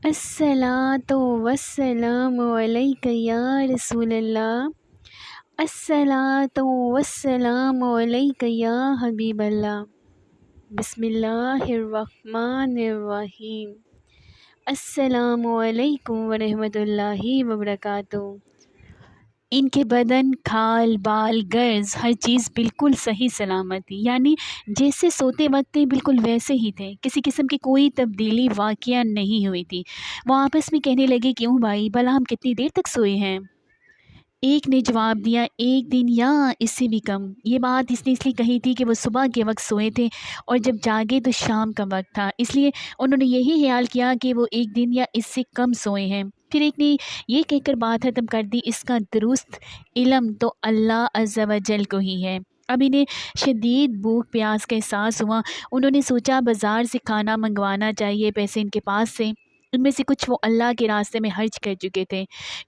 الصلاۃ والسلام علیک یا رسول اللہ، الصلاۃ والسلام علیک یا حبیب اللہ۔ بسم اللہ الرحمن الرحیم۔ السلام علیکم ورحمۃ اللہ وبرکاتہ۔ ان کے بدن، کھال بال، گرز، ہر چیز بالکل صحیح سلامت تھی، یعنی جیسے سوتے وقت تھے بالکل ویسے ہی تھے، کسی قسم کی کوئی تبدیلی واقعہ نہیں ہوئی تھی۔ وہ آپس میں کہنے لگے، کیوں بھائی، بھلا ہم کتنی دیر تک سوئے ہیں؟ ایک نے جواب دیا، ایک دن یا اس سے بھی کم۔ یہ بات اس نے اس لیے کہی تھی کہ وہ صبح کے وقت سوئے تھے اور جب جاگے تو شام کا وقت تھا، اس لیے انہوں نے یہی خیال کیا کہ وہ ایک دن یا اس سے کم سوئے ہیں۔ پھر ایک نے یہ کہہ کر بات ختم کر دی، اس کا درست علم تو اللہ عز و جل کو ہی ہے۔ اب انہیں شدید بھوک پیاس کا احساس ہوا۔ انہوں نے سوچا بازار سے کھانا منگوانا چاہیے، پیسے ان کے پاس سے ان میں سے کچھ وہ اللہ کے راستے میں خرچ کر چکے تھے،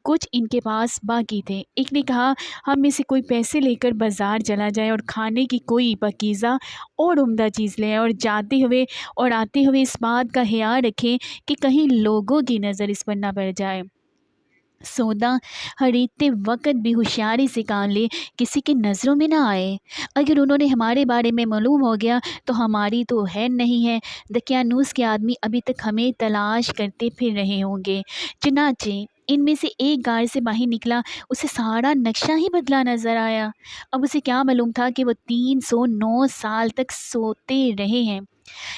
کچھ ان کے پاس باقی تھے۔ ایک نے کہا، ہم میں سے کوئی پیسے لے کر بازار چلا جائے اور کھانے کی کوئی پاکیزہ اور عمدہ چیز لے آئے، اور جاتے ہوئے اور آتے ہوئے اس بات کا خیال رکھیں کہ کہیں لوگوں کی نظر اس پر نہ پڑ جائے۔ سودا خریدتے وقت بھی ہوشیاری سے کام لے، کسی کی نظروں میں نہ آئے۔ اگر انہوں نے ہمارے بارے میں معلوم ہو گیا تو ہماری تو خیر نہیں ہے، دقیانوس کے آدمی ابھی تک ہمیں تلاش کرتے پھر رہے ہوں گے۔ چنانچہ ان میں سے ایک غار سے باہر نکلا، اسے سارا نقشہ ہی بدلا نظر آیا۔ اب اسے کیا معلوم تھا کہ وہ 309 سال تک سوتے رہے ہیں۔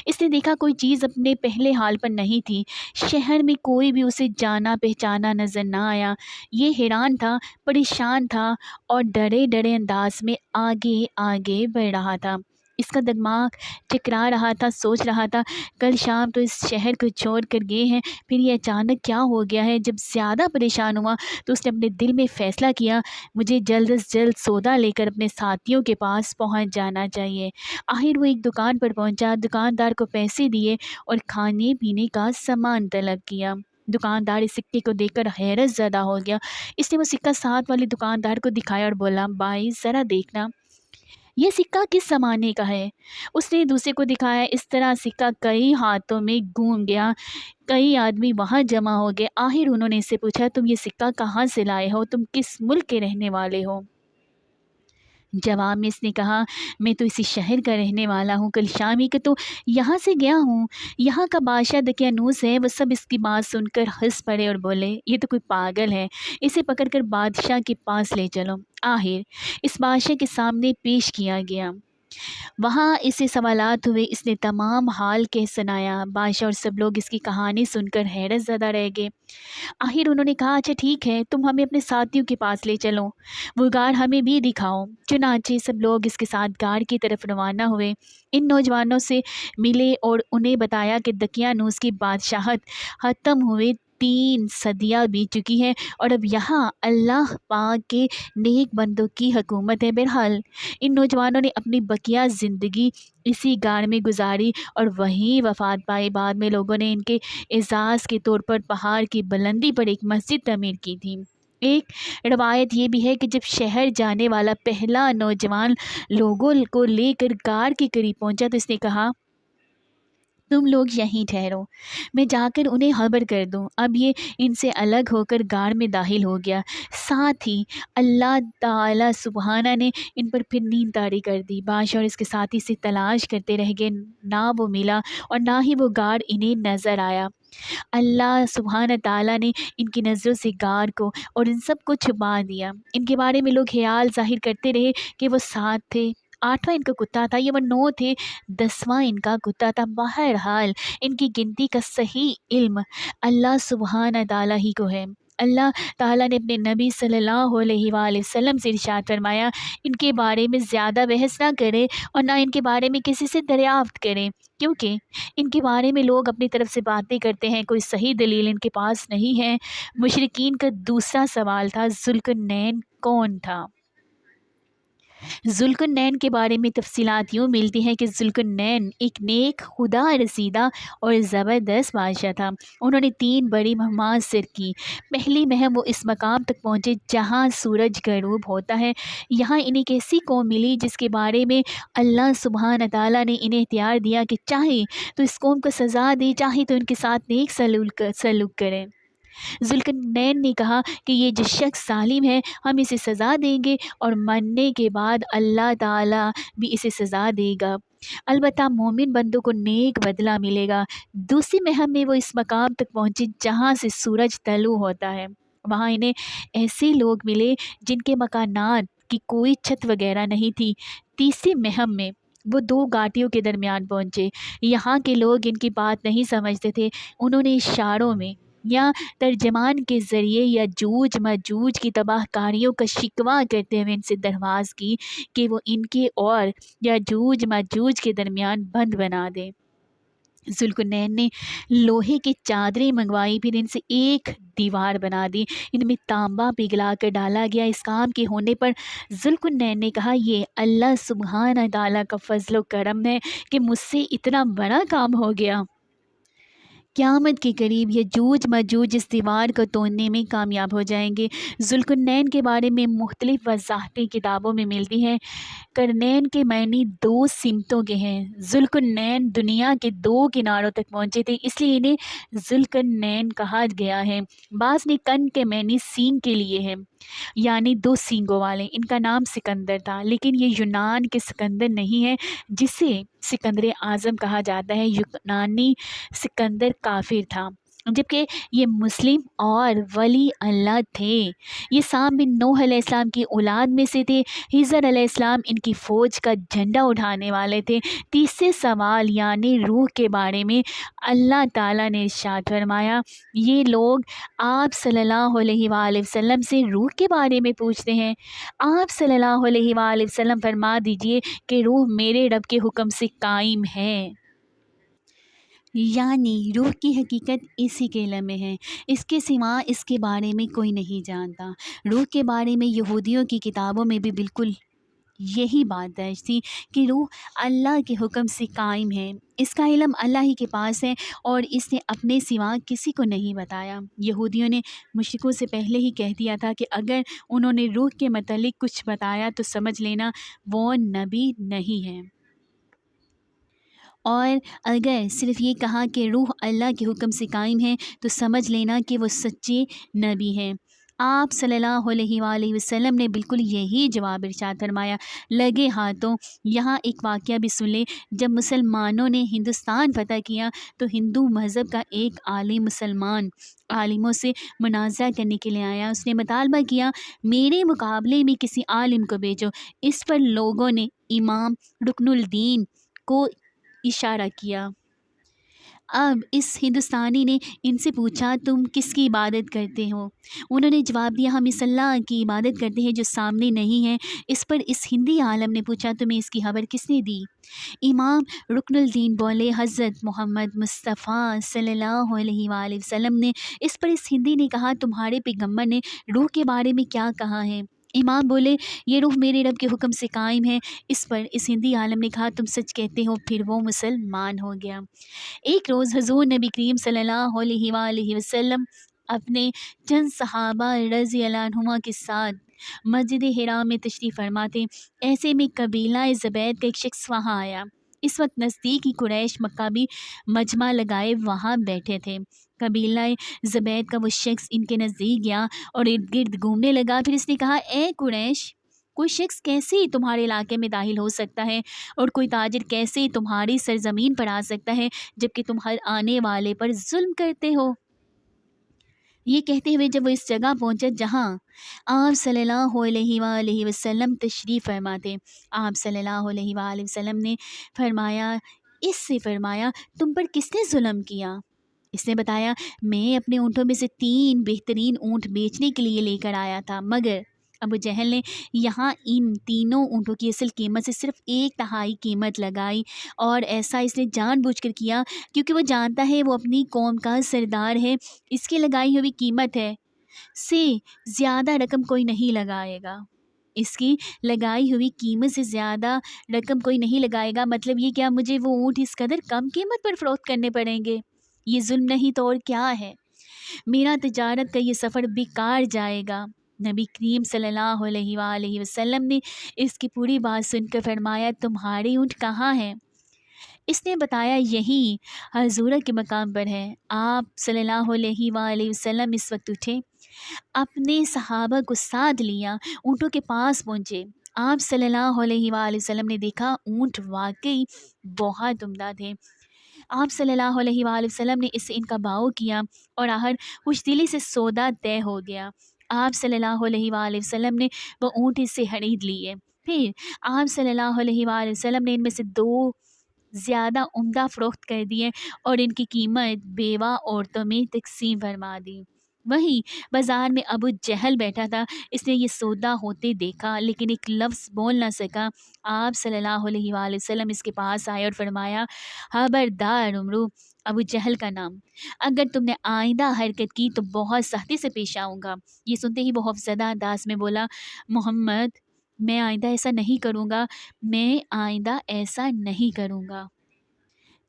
اس نے دیکھا کوئی چیز اپنے پہلے حال پر نہیں تھی، شہر میں کوئی بھی اسے جانا پہچانا نظر نہ آیا۔ یہ حیران تھا، پریشان تھا اور ڈرے ڈرے انداز میں آگے آگے بڑھ رہا تھا۔ اس کا دماغ چکرا رہا تھا، سوچ رہا تھا، کل شام تو اس شہر کو چھوڑ کر گئے ہیں، پھر یہ اچانک کیا ہو گیا ہے؟ جب زیادہ پریشان ہوا تو اس نے اپنے دل میں فیصلہ کیا، مجھے جلد از جلد سودا لے کر اپنے ساتھیوں کے پاس پہنچ جانا چاہیے۔ آخر وہ ایک دکان پر پہنچا، دکاندار کو پیسے دیے اور کھانے پینے کا سامان طلب کیا۔ دکاندار اس سکے کو دیکھ کر حیرت زدہ ہو گیا۔ اس نے وہ سکہ ساتھ والے دکاندار کو دکھایا اور بولا، بھائی ذرا دیکھنا، یہ سکہ کس زمانے کا ہے؟ اس نے دوسرے کو دکھایا۔ اس طرح سکہ کئی ہاتھوں میں گھوم گیا، کئی آدمی وہاں جمع ہو گئے۔ آخر انہوں نے اس سے پوچھا، تم یہ سکہ کہاں سے لائے ہو؟ تم کس ملک کے رہنے والے ہو؟ جواب میں اس نے کہا، میں تو اسی شہر کا رہنے والا ہوں، کل شام ہی کا تو یہاں سے گیا ہوں۔ یہاں کا بادشاہ دقیانوس ہے۔ وہ سب اس کی بات سن کر ہنس پڑے اور بولے، یہ تو کوئی پاگل ہے، اسے پکڑ کر بادشاہ کے پاس لے چلو۔ آخر اس بادشاہ کے سامنے پیش کیا گیا۔ وہاں اس سے سوالات ہوئے، اس نے تمام حال کہہ سنایا۔ بادشاہ اور سب لوگ اس کی کہانی سن کر حیرت زدہ رہ گئے۔ آخر انہوں نے کہا، اچھا ٹھیک ہے، تم ہمیں اپنے ساتھیوں کے پاس لے چلو، وہ غار ہمیں بھی دکھاؤ۔ چنانچہ سب لوگ اس کے ساتھ غار کی طرف روانہ ہوئے۔ ان نوجوانوں سے ملے اور انہیں بتایا کہ دقیانوس کی بادشاہت ختم ہوئے 3 صدیاں بیت چکی ہیں اور اب یہاں اللہ پاک کے نیک بندوں کی حکومت ہے۔ بہرحال ان نوجوانوں نے اپنی بقیہ زندگی اسی غار میں گزاری اور وہیں وفات پائی۔ بعد میں لوگوں نے ان کے اعزاز کے طور پر پہاڑ کی بلندی پر ایک مسجد تعمیر کی تھی۔ ایک روایت یہ بھی ہے کہ جب شہر جانے والا پہلا نوجوان لوگوں کو لے کر غار کے قریب پہنچا تو اس نے کہا، تم لوگ یہیں ٹھہرو، میں جا کر انہیں خبر کر دوں۔ اب یہ ان سے الگ ہو کر غار میں داخل ہو گیا۔ ساتھ ہی اللہ تعالی سبحانہ نے ان پر پھر نیند طاری کر دی۔ بادشاہ اور اس کے ساتھی سے تلاش کرتے رہ گئے، نہ وہ ملا اور نہ ہی وہ غار انہیں نظر آیا۔ اللہ سبحانہ تعالیٰ نے ان کی نظروں سے غار کو اور ان سب کو چھپا دیا۔ ان کے بارے میں لوگ خیال ظاہر کرتے رہے کہ وہ 7 تھے، 8واں ان کا کتا تھا، یا وہ 9 تھے، 10واں ان کا کتا تھا۔ بہرحال ان کی گنتی کا صحیح علم اللہ سبحانہ تعالیٰ ہی کو ہے۔ اللہ تعالیٰ نے اپنے نبی صلی اللہ علیہ وآلہ وسلم سے ارشاد فرمایا، ان کے بارے میں زیادہ بحث نہ کرے اور نہ ان کے بارے میں کسی سے دریافت کرے، کیونکہ ان کے بارے میں لوگ اپنی طرف سے باتیں کرتے ہیں، کوئی صحیح دلیل ان کے پاس نہیں ہے۔ مشرکین کا دوسرا سوال تھا، ذوالقرنین کون تھا؟ ذوالقرنین کے بارے میں تفصیلات یوں ملتی ہیں کہ ذوالقرنین ایک نیک خدا رسیدہ اور زبردست بادشاہ تھا۔ انہوں نے 3 بڑی مہمات سر کی۔ پہلی مہم وہ اس مقام تک پہنچے جہاں سورج غروب ہوتا ہے۔ یہاں انہیں ایک ایسی قوم ملی جس کے بارے میں اللہ سبحانہ تعالیٰ نے انہیں اختیار دیا کہ چاہے تو اس قوم کو سزا دے، چاہے تو ان کے ساتھ نیک سلوک کرے۔ ذوالقرنین نے کہا کہ یہ جو شخص ظالم ہے ہم اسے سزا دیں گے، اور مرنے کے بعد اللہ تعالیٰ بھی اسے سزا دے گا، البتہ مومن بندوں کو نیک بدلہ ملے گا۔ دوسری مہم میں وہ اس مقام تک پہنچے جہاں سے سورج طلوع ہوتا ہے۔ وہاں انہیں ایسے لوگ ملے جن کے مکانات کی کوئی چھت وغیرہ نہیں تھی۔ تیسری مہم میں وہ 2 گھاٹیوں کے درمیان پہنچے۔ یہاں کے لوگ ان کی بات نہیں سمجھتے تھے۔ انہوں نے اشاروں میں یا ترجمان کے ذریعے یاجوج ماجوج کی تباہ کاریوں کا شکوہ کرتے ہوئے ان سے درخواست کی کہ وہ ان کے اور یاجوج ماجوج کے درمیان بند بنا دیں۔ ذوالقرنین نے لوہے کی چادریں منگوائی، پھر ان سے ایک دیوار بنا دی، ان میں تانبا پگھلا کر ڈالا گیا۔ اس کام کے ہونے پر ذوالقرنین نے کہا یہ اللہ سبحانہ تعالیٰ کا فضل و کرم ہے کہ مجھ سے اتنا بڑا کام ہو گیا۔ قیامت کے قریب یاجوج ماجوج اس دیوار کو توڑنے میں کامیاب ہو جائیں گے۔ ذوالقرنین کے بارے میں مختلف وضاحتیں کتابوں میں ملتی ہیں۔ قرنین کے معنی 2 سمتوں کے ہیں۔ ذوالقرنین دنیا کے 2 کناروں تک پہنچے تھے، اس لیے انہیں ذوالقرنین کہا گیا ہے۔ بعض نے قرن کے معنی سینگ کے لیے ہے، یعنی 2 سینگوں والے۔ ان کا نام سکندر تھا، لیکن یہ یونان کے سکندر نہیں ہے جسے سکندر اعظم کہا جاتا ہے۔ یونانی سکندر کافر تھا، جبکہ یہ مسلم اور ولی اللہ تھے۔ یہ سام بن نوح علیہ السلام کی اولاد میں سے تھے۔ خضر علیہ السلام ان کی فوج کا جھنڈا اٹھانے والے تھے۔ تیسرے سوال یعنی روح کے بارے میں اللہ تعالیٰ نے ارشاد فرمایا، یہ لوگ آپ صلی اللہ علیہ وآلہ وسلم سے روح کے بارے میں پوچھتے ہیں، آپ صلی اللہ علیہ وآلہ وسلم فرما دیجئے کہ روح میرے رب کے حکم سے قائم ہے۔ یعنی روح کی حقیقت اسی کے علم میں ہے، اس کے سوا اس کے بارے میں کوئی نہیں جانتا۔ روح کے بارے میں یہودیوں کی کتابوں میں بھی بالکل یہی بات درج تھی کہ روح اللہ کے حکم سے قائم ہے، اس کا علم اللہ ہی کے پاس ہے اور اس نے اپنے سوا کسی کو نہیں بتایا۔ یہودیوں نے مشرکوں سے پہلے ہی کہہ دیا تھا کہ اگر انہوں نے روح کے متعلق کچھ بتایا تو سمجھ لینا وہ نبی نہیں ہے، اور اگر صرف یہ کہا کہ روح اللہ کے حکم سے قائم ہے تو سمجھ لینا کہ وہ سچے نبی ہیں۔ آپ صلی اللہ علیہ وآلہ وسلم نے بالکل یہی جواب ارشاد فرمایا۔ لگے ہاتھوں یہاں ایک واقعہ بھی سن لے۔ جب مسلمانوں نے ہندوستان فتح کیا تو ہندو مذہب کا ایک عالم مسلمان عالموں سے مناظرہ کرنے کے لیے آیا۔ اس نے مطالبہ کیا میرے مقابلے میں کسی عالم کو بھیجو۔ اس پر لوگوں نے امام رکن الدین کو اشارہ کیا۔ اب اس ہندوستانی نے ان سے پوچھا تم کس کی عبادت کرتے ہو؟ انہوں نے جواب دیا ہم اس اللہ کی عبادت کرتے ہیں جو سامنے نہیں ہے۔ اس پر اس ہندی عالم نے پوچھا تمہیں اس کی خبر کس نے دی؟ امام رکن الدین بولے حضرت محمد مصطفیٰ صلی اللہ علیہ وآلہ وسلم نے۔ اس پر اس ہندی نے کہا تمہارے پیغمبر نے روح کے بارے میں کیا کہا ہے؟ امام بولے یہ روح میرے رب کے حکم سے قائم ہے۔ اس پر اس ہندی عالم نے کہا تم سچ کہتے ہو، پھر وہ مسلمان ہو گیا۔ ایک روز حضور نبی کریم صلی اللہ علیہ وآلہ وسلم اپنے چند صحابہ رضی اللہ عنہما کے ساتھ مسجد حرام میں تشریف فرما تھے۔ ایسے میں قبیلہ زبید کا ایک شخص وہاں آیا۔ اس وقت نزدیک ہی قریش مکہ بھی مجمع لگائے وہاں بیٹھے تھے۔ قبیلہ زبید کا وہ شخص ان کے نزدیک گیا اور ارد گرد گھومنے لگا۔ پھر اس نے کہا اے قریش، کوئی شخص کیسے تمہارے علاقے میں داخل ہو سکتا ہے اور کوئی تاجر کیسے تمہاری سرزمین پر آ سکتا ہے جبکہ تم ہر آنے والے پر ظلم کرتے ہو؟ یہ کہتے ہوئے جب وہ اس جگہ پہنچا جہاں آپ صلی اللہ علیہ وآلہ وسلم تشریف فرما تھے، آپ صلی اللہ علیہ وآلہ وسلم نے فرمایا اس سے فرمایا تم پر کس نے ظلم کیا؟ اس نے بتایا میں اپنے اونٹوں میں سے 3 بہترین اونٹ بیچنے کے لیے لے کر آیا تھا، مگر ابو جہل نے یہاں ان تینوں اونٹوں کی اصل قیمت سے صرف 1/3 قیمت لگائی، اور ایسا اس نے جان بوجھ کر کیا کیونکہ وہ جانتا ہے وہ اپنی قوم کا سردار ہے، اس کی لگائی ہوئی قیمت ہے سے زیادہ رقم کوئی نہیں لگائے گا۔ اس کی لگائی ہوئی قیمت سے زیادہ رقم کوئی نہیں لگائے گا، مطلب یہ کیا مجھے وہ اونٹ اس قدر کم قیمت پر فروخت کرنے پڑیں گے؟ یہ ظلم نہیں تو اور کیا ہے؟ میرا تجارت کا یہ سفر بیکار جائے گا۔ نبی کریم صلی اللہ علیہ وآلہ وسلم نے اس کی پوری بات سن کر فرمایا، تمہارے اونٹ کہاں ہیں؟ اس نے بتایا یہی حضورہ کے مقام پر ہے۔ آپ صلی اللہ علیہ وآلہ وسلم اس وقت اٹھے، اپنے صحابہ کو ساتھ لیا، اونٹوں کے پاس پہنچے۔ آپ صلی اللہ علیہ وآلہ وسلم نے دیکھا اونٹ واقعی بہت عمدہ تھے۔ آپ صلی اللہ علیہ وآلہ وسلم نے اس سے ان کا بھاؤ کیا اور آخر خوش دلی سے سودا طے ہو گیا۔ آپ صلی اللہ علیہ وآلہ وسلم نے وہ اونٹ اس سے خرید لیے۔ پھر آپ صلی اللہ علیہ وآلہ وسلم نے ان میں سے 2 زیادہ عمدہ فروخت کر دیے اور ان کی قیمت بیوہ عورتوں میں تقسیم فرما دی۔ وہی بازار میں ابو جہل بیٹھا تھا، اس نے یہ سودا ہوتے دیکھا لیکن ایک لفظ بول نہ سکا۔ آپ صلی اللہ علیہ وآلہ وسلم اس کے پاس آئے اور فرمایا، خبردار عمرو، ابو جہل کا نام، اگر تم نے آئندہ حرکت کی تو بہت سختی سے پیش آؤں گا۔ یہ سنتے ہی وہ خوفزدہ انداز میں بولا، محمد میں آئندہ ایسا نہیں کروں گا، میں آئندہ ایسا نہیں کروں گا۔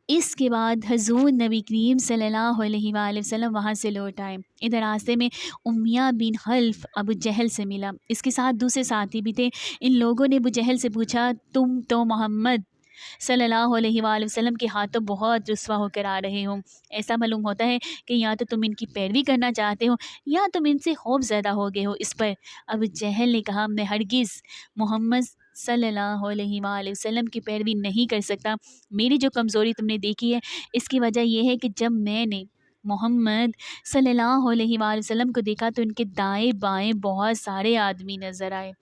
اس کے بعد حضور نبی کریم صلی اللہ علیہ وآلہ وسلم وہاں سے لوٹ آئے۔ ادھر راستے میں امیہ بن خلف ابو جہل سے ملا، اس کے ساتھ دوسرے ساتھی بھی تھے۔ ان لوگوں نے ابو جہل سے پوچھا، تم تو محمد صلی اللہ علیہ وآلہ وسلم کے ہاتھوں بہت رسوا ہو کر آ رہے ہو، ایسا معلوم ہوتا ہے کہ یا تو تم ان کی پیروی کرنا چاہتے ہو یا تم ان سے خوف زدہ ہو گئے ہو۔ اس پر ابو جہل نے کہا، میں ہرگز محمد صلی اللہ علیہ وآلہ وسلم کی پیروی نہیں کر سکتا۔ میری جو کمزوری تم نے دیکھی ہے اس کی وجہ یہ ہے کہ جب میں نے محمد صلی اللہ علیہ وآلہ وسلم کو دیکھا تو ان کے دائیں بائیں بہت سارے آدمی نظر آئے،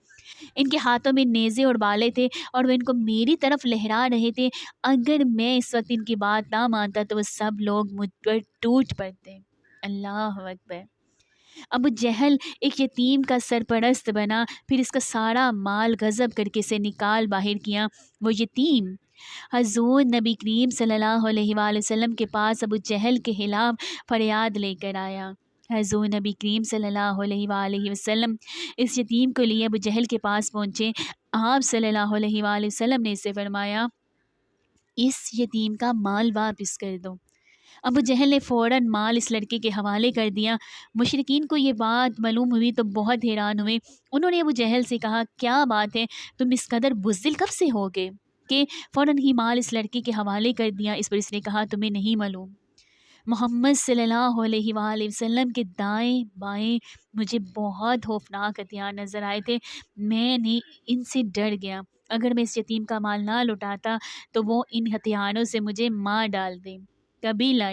ان کے ہاتھوں میں نیزے اور بالے تھے اور وہ ان کو میری طرف لہرا رہے تھے۔ اگر میں اس وقت ان کی بات نہ مانتا تو وہ سب لوگ مجھ پر ٹوٹ پڑتے۔ اللہ اکبر۔ ابو جہل ایک یتیم کا سرپرست بنا، پھر اس کا سارا مال غصب کر کے اسے نکال باہر کیا۔ وہ یتیم حضور نبی کریم صلی اللہ علیہ وآلہ وسلم کے پاس ابو جہل کے خلاف فریاد لے کر آیا۔ حضور نبی کریم صلی اللہ علیہ وآلہ وسلم اس یتیم کو لیے ابو جہل کے پاس پہنچے۔ آپ صلی اللہ علیہ وآلہ وسلم نے اسے فرمایا، اس یتیم کا مال واپس کر دو۔ ابو جہل نے فوراً مال اس لڑکے کے حوالے کر دیا۔ مشرکین کو یہ بات معلوم ہوئی تو بہت حیران ہوئے۔ انہوں نے ابو جہل سے کہا، کیا بات ہے، تم اس قدر بزدل کب سے ہو گئے کہ فوراً ہی مال اس لڑکے کے حوالے کر دیا؟ اس پر اس نے کہا، تمہیں نہیں معلوم، محمد صلی اللہ علیہ وآلہ وسلم کے دائیں بائیں مجھے بہت خوفناک ہتھیار نظر آئے تھے، میں نے ان سے ڈر گیا، اگر میں اس یتیم کا مال نہ لوٹاتا تو وہ ان ہتھیاروں سے مجھے مار ڈال دیں۔ قبیلہ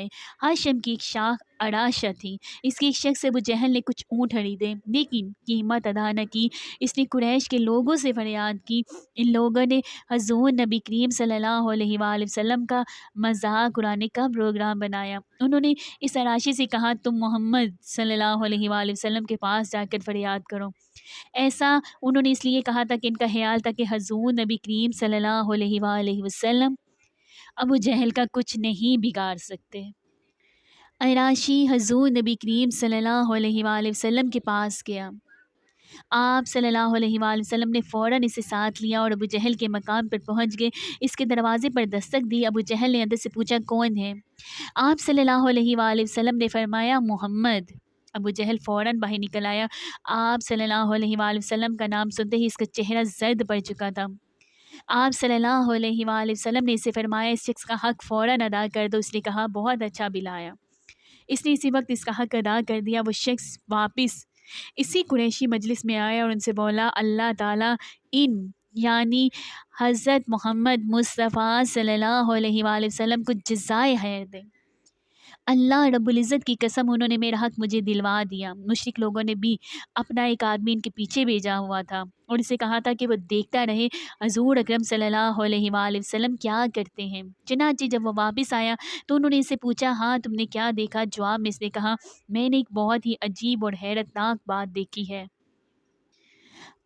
ہاشم کی ایک شاخ اڑاشہ تھی، اس کے ایک شخص سے ابو جہل نے کچھ اونٹ خریدے لیکن قیمت ادا نہ کی۔ اس نے قریش کے لوگوں سے فریاد کی۔ ان لوگوں نے حضور نبی کریم صلی اللہ علیہ وآلہ وسلم کا مذاق اڑانے کا پروگرام بنایا۔ انہوں نے اس اراشی سے کہا، تم محمد صلی اللہ علیہ وآلہ وسلم کے پاس جا کر فریاد کرو۔ ایسا انہوں نے اس لیے کہا تھا کہ ان کا خیال تھا کہ حضور نبی کریم صلی اللہ علیہ وآلہ وسلم ابو جہل کا کچھ نہیں بگاڑ سکتے۔ اراشی حضور نبی کریم صلی اللہ علیہ وآلہ وسلم کے پاس گیا۔ آپ صلی اللہ علیہ وآلہ وسلم نے فوراً اسے ساتھ لیا اور ابو جہل کے مقام پر پہنچ گئے۔ اس کے دروازے پر دستک دی۔ ابو جہل نے اندر سے پوچھا، کون ہے؟ آپ صلی اللہ علیہ وآلہ وسلم نے فرمایا، محمد۔ ابو جہل فوراً باہر نکل آیا۔ آپ صلی اللہ علیہ وآلہ وسلم کا نام سنتے ہی اس کا چہرہ زرد پڑ چکا تھا۔ آپ صلی اللہ علیہ وآلہ وسلم نے اسے فرمایا، اس شخص کا حق فوراً ادا کر دو۔ اس نے کہا، بہت اچھا بلایا۔ اس نے اسی وقت اس کا حق ادا کر دیا۔ وہ شخص واپس اسی قریشی مجلس میں آیا اور ان سے بولا، اللہ تعالیٰ ان یعنی حضرت محمد مصطفیٰ صلی اللہ علیہ وآلہ وسلم کو جزائے خیر دے۔ اللہ رب العزت کی قسم، انہوں نے میرا حق مجھے دلوا دیا۔ مشرک لوگوں نے بھی اپنا ایک آدمی ان کے پیچھے بھیجا ہوا تھا اور اسے کہا تھا کہ وہ دیکھتا رہے حضور اکرم صلی اللہ علیہ وآلہ وسلم کیا کرتے ہیں۔ چنانچہ جب وہ واپس آیا تو انہوں نے اسے پوچھا، ہاں تم نے کیا دیکھا؟ جواب میں اس نے کہا، میں نے ایک بہت ہی عجیب اور حیرت ناک بات دیکھی ہے۔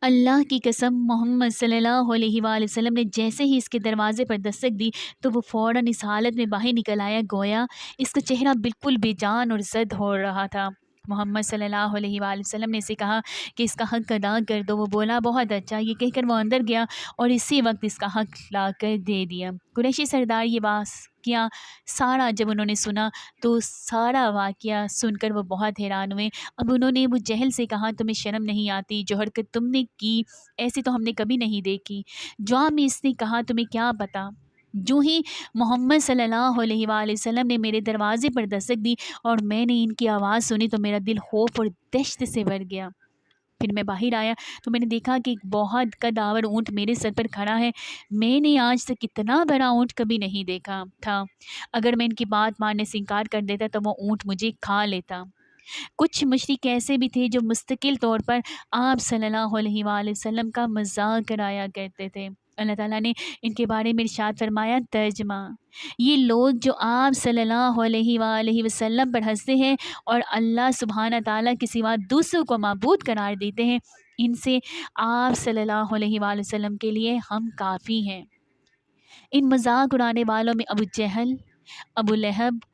اللہ کی قسم، محمد صلی اللہ علیہ وآلہ وسلم نے جیسے ہی اس کے دروازے پر دستک دی تو وہ فوراً اس حالت میں باہر نکل آیا گویا اس کا چہرہ بالکل بے جان اور زرد ہو رہا تھا۔ محمد صلی اللہ علیہ وآلہ وسلم نے اسے کہا کہ اس کا حق ادا کر دو۔ وہ بولا بہت اچھا، یہ کہہ کر وہ اندر گیا اور اسی وقت اس کا حق لا کر دے دیا۔ قریشی سردار یہ واقعہ سارا جب انہوں نے سنا تو سارا واقعہ سن کر وہ بہت حیران ہوئے۔ اب انہوں نے ابو جہل سے کہا تمہیں شرم نہیں آتی؟ جو حرکت تم نے کی ایسی تو ہم نے کبھی نہیں دیکھی۔ جواب میں اس نے کہا تمہیں کیا پتا؟ جو ہی محمد صلی اللہ علیہ وآلہ وسلم نے میرے دروازے پر دستک دی اور میں نے ان کی آواز سنی تو میرا دل خوف اور دہشت سے بھر گیا۔ پھر میں باہر آیا تو میں نے دیکھا کہ ایک بہت قدآور اونٹ میرے سر پر کھڑا ہے۔ میں نے آج تک اتنا بڑا اونٹ کبھی نہیں دیکھا تھا۔ اگر میں ان کی بات ماننے سے انکار کر دیتا تو وہ اونٹ مجھے کھا لیتا۔ کچھ مشرک ایسے بھی تھے جو مستقل طور پر آپ صلی اللہ علیہ وآلہ وسلم کا مذاق کرایا کرتے تھے۔ اللہ تعالیٰ نے ان کے بارے میں ارشاد فرمایا، ترجمہ: یہ لوگ جو آپ صلی اللہ علیہ وآلہ وسلم پر ہنستے ہیں اور اللہ سبحانہ تعالیٰ کے سوا دوسروں کو معبود قرار دیتے ہیں، ان سے آپ صلی اللہ علیہ وآلہ وسلم کے لیے ہم کافی ہیں۔ ان مذاق اڑانے والوں میں ابو جہل، ابو لہب،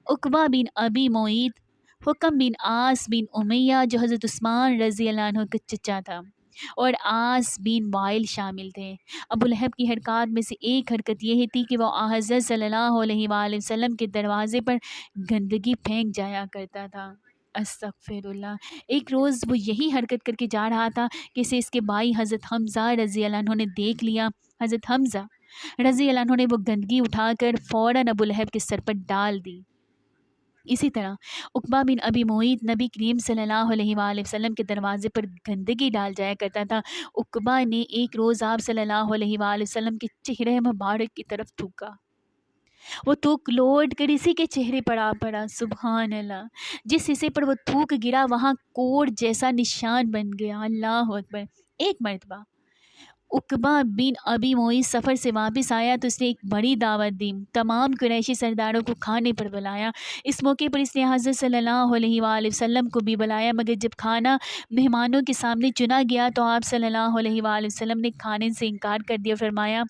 عقبہ بن ابی معیط، حکم بن عاص بن امیہ جو حضرت عثمان رضی اللہ عنہ کا چچا تھا، اور عاص بن وائل شامل تھے۔ ابو لہب کی حرکات میں سے ایک حرکت یہ تھی کہ وہ حضرت صلی اللہ علیہ وآلہ وسلم کے دروازے پر گندگی پھینک جایا کرتا تھا۔ استغفر اللہ۔ ایک روز وہ یہی حرکت کر کے جا رہا تھا کہ اسے اس کے بھائی حضرت حمزہ رضی اللہ عنہ نے دیکھ لیا۔ حضرت حمزہ رضی اللہ عنہ نے وہ گندگی اٹھا کر فوراً ابو لہب کے سر پر ڈال دی۔ اسی طرح عقبہ بن ابی معیط نبی کریم صلی اللہ علیہ وآلہ وسلم کے دروازے پر گندگی ڈال جایا کرتا تھا۔ عقبہ نے ایک روز آپ صلی اللہ علیہ وآلہ وسلم کے چہرے مبارک کی طرف تھوکا۔ وہ تھوک لوٹ کر اسی کے چہرے پر آ پڑا۔ سبحان اللہ۔ جس حصے پر وہ تھوک گرا وہاں کوڑ جیسا نشان بن گیا۔ اللہ اکبر۔ ایک مرتبہ عقبہ بن ابی معیط سفر سے واپس آیا تو اس نے ایک بڑی دعوت دی، تمام قریشی سرداروں کو کھانے پر بلایا۔ اس موقع پر اس نے حضرت صلی اللہ علیہ وآلہ وسلم کو بھی بلایا، مگر جب کھانا مہمانوں کے سامنے چنا گیا تو آپ صلی اللہ علیہ وآلہ وسلم نے کھانے سے انکار کر دیا۔ فرمایا،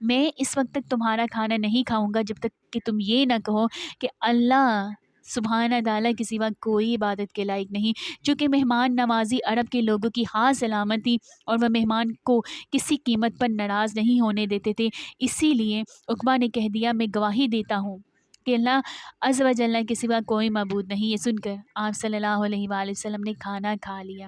میں اس وقت تک تمہارا کھانا نہیں کھاؤں گا جب تک کہ تم یہ نہ کہو کہ اللہ سبحانہ تعالیٰ کے سوا کوئی عبادت کے لائق نہیں، چونکہ مہمان نوازی عرب کے لوگوں کی خاص علامت تھی اور وہ مہمان کو کسی قیمت پر ناراض نہیں ہونے دیتے تھے۔ اسی لیے عقبہ نے کہہ دیا، میں گواہی دیتا ہوں کہ اللہ عز و جل کے سوا کوئی معبود نہیں۔ یہ سن کر آپ صلی اللہ علیہ وآلہ وسلم نے کھانا کھا لیا۔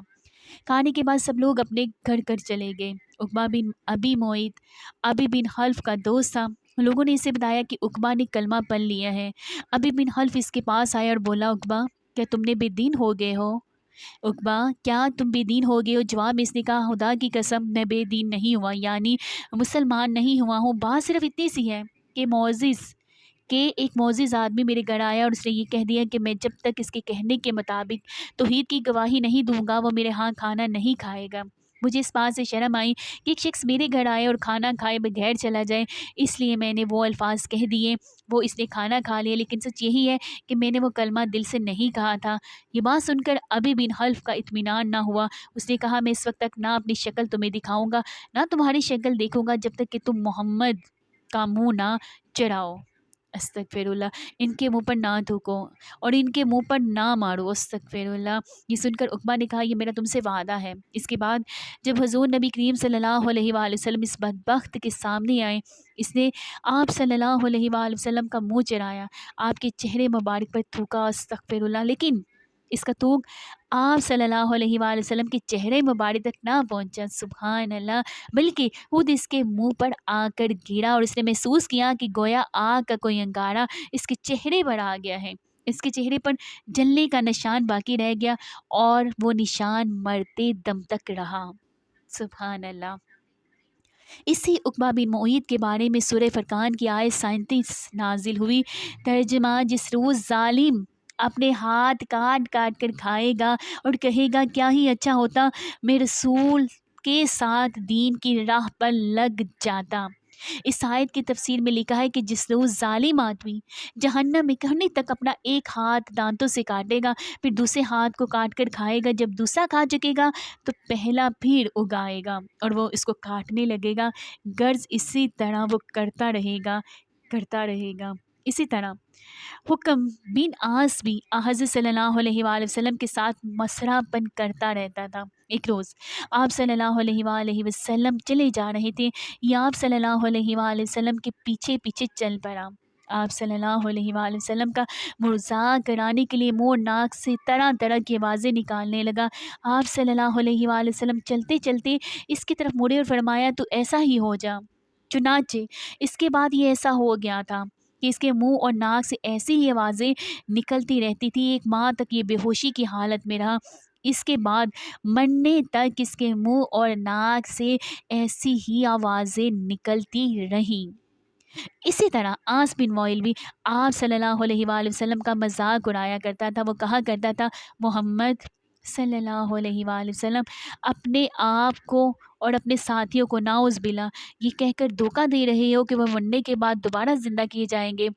کھانے کے بعد سب لوگ اپنے گھر گھر چلے گئے۔ عقبہ بن ابی معیط ابی بن خلف کا دوست تھا۔ لوگوں نے اسے بتایا کہ عقبہ نے کلمہ پڑھ لیا ہے۔ ابی بن خلف اس کے پاس آیا اور بولا، عقبہ کیا تم نے بے دین ہو گئے ہو؟ عقبہ کیا تم بے دین ہو گئے ہو؟ جواب میں اس نے کہا، خدا کی قسم میں بے دین نہیں ہوا، یعنی مسلمان نہیں ہوا ہوں۔ بات صرف اتنی سی ہے کہ ایک معزز آدمی میرے گھر آیا اور اس نے یہ کہہ دیا کہ میں جب تک اس کے کہنے کے مطابق توحید کی گواہی نہیں دوں گا وہ میرے ہاں کھانا نہیں کھائے گا۔ مجھے اس بات سے شرم آئی کہ ایک شخص میرے گھر آئے اور کھانا کھائے بغیر چلا جائے، اس لیے میں نے وہ الفاظ کہہ دیے۔ وہ اس نے کھانا کھا لیا، لیکن سچ یہی ہے کہ میں نے وہ کلمہ دل سے نہیں کہا تھا۔ یہ بات سن کر ابی بن خلف کا اطمینان نہ ہوا۔ اس نے کہا، میں اس وقت تک نہ اپنی شکل تمہیں دکھاؤں گا نہ تمہاری شکل دیکھوں گا جب تک کہ تم محمد کا منہ نہ چڑھاؤ۔ استغفر اللہ۔ ان کے منہ پر نہ تھوکو اور ان کے منہ پر نہ مارو۔ استغفر اللہ۔ یہ سن کر عقبہ نے کہا، یہ میرا تم سے وعدہ ہے۔ اس کے بعد جب حضور نبی کریم صلی اللہ علیہ وآلہ وسلم اس بدبخت کے سامنے آئے، اس نے آپ صلی اللہ علیہ وآلہ وسلم کا منہ چڑھایا، آپ کے چہرے مبارک پر تھوکا۔ استغفر اللہ۔ لیکن اس کا تھوک آپ صلی اللہ علیہ وآلہ وسلم کے چہرے مبارک تک نہ پہنچا، سبحان اللہ، بلکہ خود اس کے منہ پر آ کر گرا اور اس نے محسوس کیا کہ گویا آگ کا کوئی انگارہ اس کے چہرے پر آ گیا ہے۔ اس کے چہرے پر جلنے کا نشان باقی رہ گیا اور وہ نشان مرتے دم تک رہا۔ سبحان اللہ۔ اسی عقبہ بن معیط کے بارے میں سورہ فرقان کی آیت 37 نازل ہوئی۔ ترجمہ، جس روز ظالم اپنے ہاتھ کاٹ کاٹ کر کھائے گا اور کہے گا کیا ہی اچھا ہوتا میں رسول کے ساتھ دین کی راہ پر لگ جاتا۔ اس آیت کی تفسیر میں لکھا ہے کہ جس روز ظالم آدمی جہنم میں کہنے تک اپنا ایک ہاتھ دانتوں سے کاٹے گا، پھر دوسرے ہاتھ کو کاٹ کر کھائے گا، جب دوسرا کھا چکے گا تو پہلا پھر اگائے گا اور وہ اس کو کاٹنے لگے گا، غرض اسی طرح وہ کرتا رہے گا۔ اسی طرح حکم بن آس بھی حضرت صلی اللہ علیہ وآلہ وسلم کے ساتھ مسرہ پن کرتا رہتا تھا۔ ایک روز آپ صلی اللہ علیہ وآلہ وسلم چلے جا رہے تھے، یا آپ صلی اللہ علیہ وآلہ وسلم کے پیچھے پیچھے چل پڑا۔ آپ صلی اللہ علیہ وآلہ وسلم کا مذاق کرانے کے لیے منہ اور ناک سے طرح طرح کی آوازیں نکالنے لگا۔ آپ صلی اللہ علیہ وآلہ وسلم چلتے چلتے اس کی طرف مڑے اور فرمایا تو ایسا ہی ہو جا۔ چنانچہ اس کے بعد یہ ایسا ہو گیا تھا کہ اس کے منہ اور ناک سے ایسی ہی آوازیں نکلتی رہتی تھی، ایک ماہ تک یہ بے ہوشی کی حالت میں رہا۔ اس کے بعد مرنے تک اس کے منہ اور ناک سے ایسی ہی آوازیں نکلتی رہیں۔ اسی طرح آس بن وائل بھی آپ صلی اللہ علیہ وآلہ وسلم کا مذاق اڑایا کرتا تھا۔ وہ کہا کرتا تھا، محمد صلی اللہ علیہ وآلہ وسلم اپنے آپ کو اور اپنے ساتھیوں کو نعوذ باللہ یہ کہہ کر دھوکہ دے رہے ہو کہ وہ مرنے کے بعد دوبارہ زندہ کیے جائیں گے۔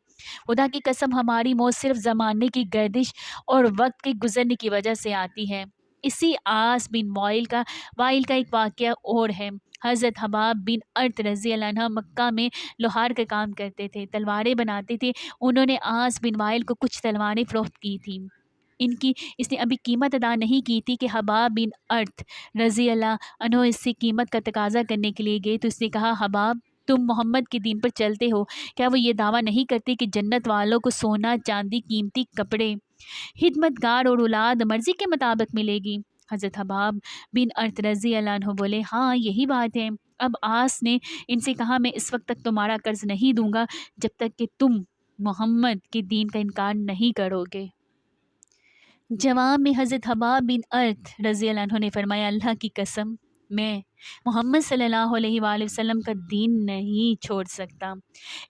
خدا کی قسم ہماری موت صرف زمانے کی گردش اور وقت کے گزرنے کی وجہ سے آتی ہے۔ اسی آس بن وائل کا ایک واقعہ اور ہے۔ حضرت حباب بن ارت رضی اللہ عنہ مکہ میں لوہار کا کام کرتے تھے، تلواریں بناتے تھے۔ انہوں نے آس بن وائل کو کچھ تلواریں فروخت کی تھیں۔ اس نے ابھی قیمت ادا نہیں کی تھی کہ حباب بن ارت رضی اللہ عنہ اس سے قیمت کا تقاضا کرنے کے لیے گئے تو اس نے کہا، حباب تم محمد کے دین پر چلتے ہو، کیا وہ یہ دعویٰ نہیں کرتے کہ جنت والوں کو سونا چاندی قیمتی کپڑے خدمت گار اور اولاد مرضی کے مطابق ملے گی؟ حضرت حباب بن ارت رضی اللہ عنہ بولے، ہاں یہی بات ہے۔ اب آس نے ان سے کہا، میں اس وقت تک تمہارا قرض نہیں دوں گا جب تک کہ تم محمد کے دین کا انکار نہیں کرو گے۔ جواب میں حضرت حباب بن ارت رضی اللہ عنہ نے فرمایا، اللہ کی قسم میں محمد صلی اللہ علیہ وآلہ وسلم کا دین نہیں چھوڑ سکتا۔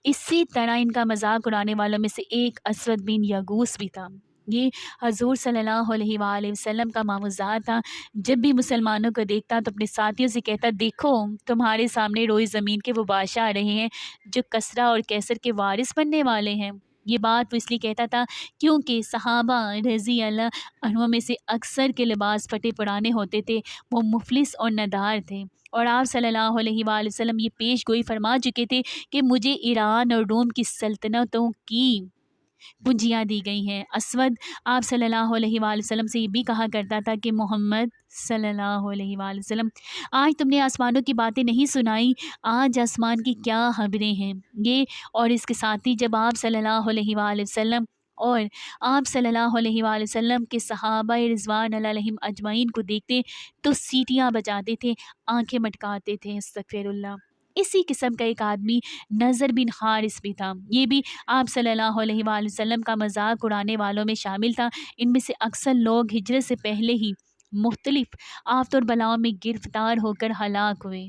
اسی طرح ان کا مذاق اڑانے والوں میں سے ایک اسود بن یغوث بھی تھا۔ یہ حضور صلی اللہ علیہ وآلہ وسلم کا ماموزاد تھا۔ جب بھی مسلمانوں کو دیکھتا تو اپنے ساتھیوں سے کہتا، دیکھو تمہارے سامنے روئے زمین کے وہ بادشاہ آ رہے ہیں جو کسریٰ اور قیصر کے وارث بننے والے ہیں۔ یہ بات وہ اس لیے کہتا تھا کیونکہ صحابہ رضی اللہ عنہم میں سے اکثر کے لباس پھٹے پرانے ہوتے تھے، وہ مفلس اور ندار تھے، اور آپ صلی اللہ علیہ وآلہ وسلم یہ پیش گوئی فرما چکے تھے کہ مجھے ایران اور روم کی سلطنتوں کی پونجیاں دی گئی ہیں۔ اسود آپ صلی اللہ علیہ وآلہ وسلم سے یہ بھی کہا کرتا تھا کہ محمد صلی اللہ علیہ وآلہ وسلم، آج تم نے آسمانوں کی باتیں نہیں سنائی، آج آسمان کی کیا خبریں ہیں۔ یہ اور اس کے ساتھ ہی جب آپ صلی اللہ علیہ وآلہ وسلم اور آپ صلی اللہ علیہ وآلہ وسلم کے صحابہ رضوان اللہ علیہم اجمعین کو دیکھتے تو سیٹیاں بجاتے تھے، آنکھیں مٹکاتے تھے۔ استغفر اللہ۔ اسی قسم کا ایک آدمی نظر بن حارث بھی تھا، یہ بھی آپ صلی اللہ علیہ وآلہ وسلم کا مذاق اڑانے والوں میں شامل تھا۔ ان میں سے اکثر لوگ ہجرت سے پہلے ہی مختلف آفت اور بلاؤں میں گرفتار ہو کر ہلاک ہوئے۔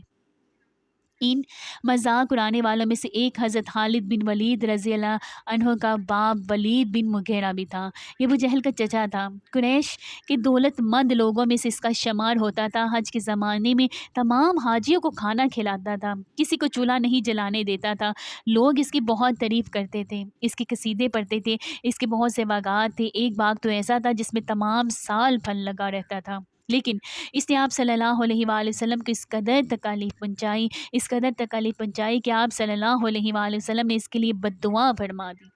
ان مذاق اڑانے والوں میں سے ایک حضرت خالد بن ولید رضی اللہ عنہ کا باپ ولید بن مغیرہ بھی تھا۔ یہ ابو جہل کا چچا تھا۔ قریش کے دولت مند لوگوں میں سے اس کا شمار ہوتا تھا۔ حج کے زمانے میں تمام حاجیوں کو کھانا کھلاتا تھا، کسی کو چولہا نہیں جلانے دیتا تھا۔ لوگ اس کی بہت تعریف کرتے تھے، اس کے قصیدے پڑھتے تھے، اس کے بہت سے باغات تھے۔ ایک باغ تو ایسا تھا جس میں تمام سال پھل لگا رہتا تھا، لیکن اس نے آپ صلی اللہ علیہ وآلہ وسلم کو اس قدر تکالیف پہنچائی کہ آپ صلی اللہ علیہ وآلہ وسلم نے اس کے لیے بد دعا فرما دی۔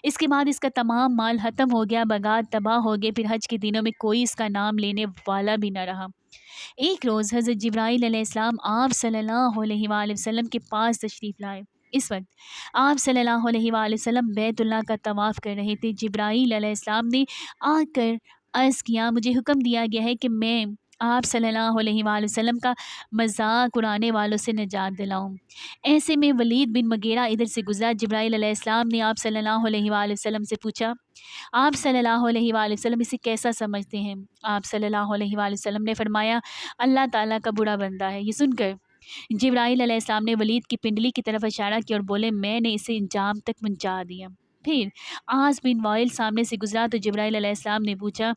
اس کے بعد اس کا تمام مال ختم ہو گیا، باغات تباہ ہو گئے، پھر حج کے دنوں میں کوئی اس کا نام لینے والا بھی نہ رہا۔ ایک روز حضرت جبرائیل علیہ السلام آپ صلی اللہ علیہ وآلہ وسلم کے پاس تشریف لائے۔ اس وقت آپ صلی اللہ علیہ وآلہ وسلم بیت اللہ کا طواف کر رہے تھے۔ جبرائیل علیہ السلام نے آ کر عرض کیا، مجھے حکم دیا گیا ہے کہ میں آپ صلی اللہ علیہ وآلہ وسلم کا مذاق اڑانے والوں سے نجات دلاؤں۔ ایسے میں ولید بن مغیرہ ادھر سے گزرا۔ جبرائیل علیہ السلام نے آپ صلی اللہ علیہ وآلہ وسلم سے پوچھا، آپ صلی اللہ علیہ وآلہ وسلم اسے کیسا سمجھتے ہیں؟ آپ صلی اللہ علیہ وآلہ وسلم نے فرمایا، اللہ تعالیٰ کا برا بندہ ہے۔ یہ سن کر جبرائیل علیہ السلام نے ولید کی پنڈلی کی طرف اشارہ کیا اور بولے، میں نے اسے انجام تک پہنچا دیا۔ پھر آس بن وائل سامنے سے گزرا تو جبرائیل علیہ السلام نے پوچھا،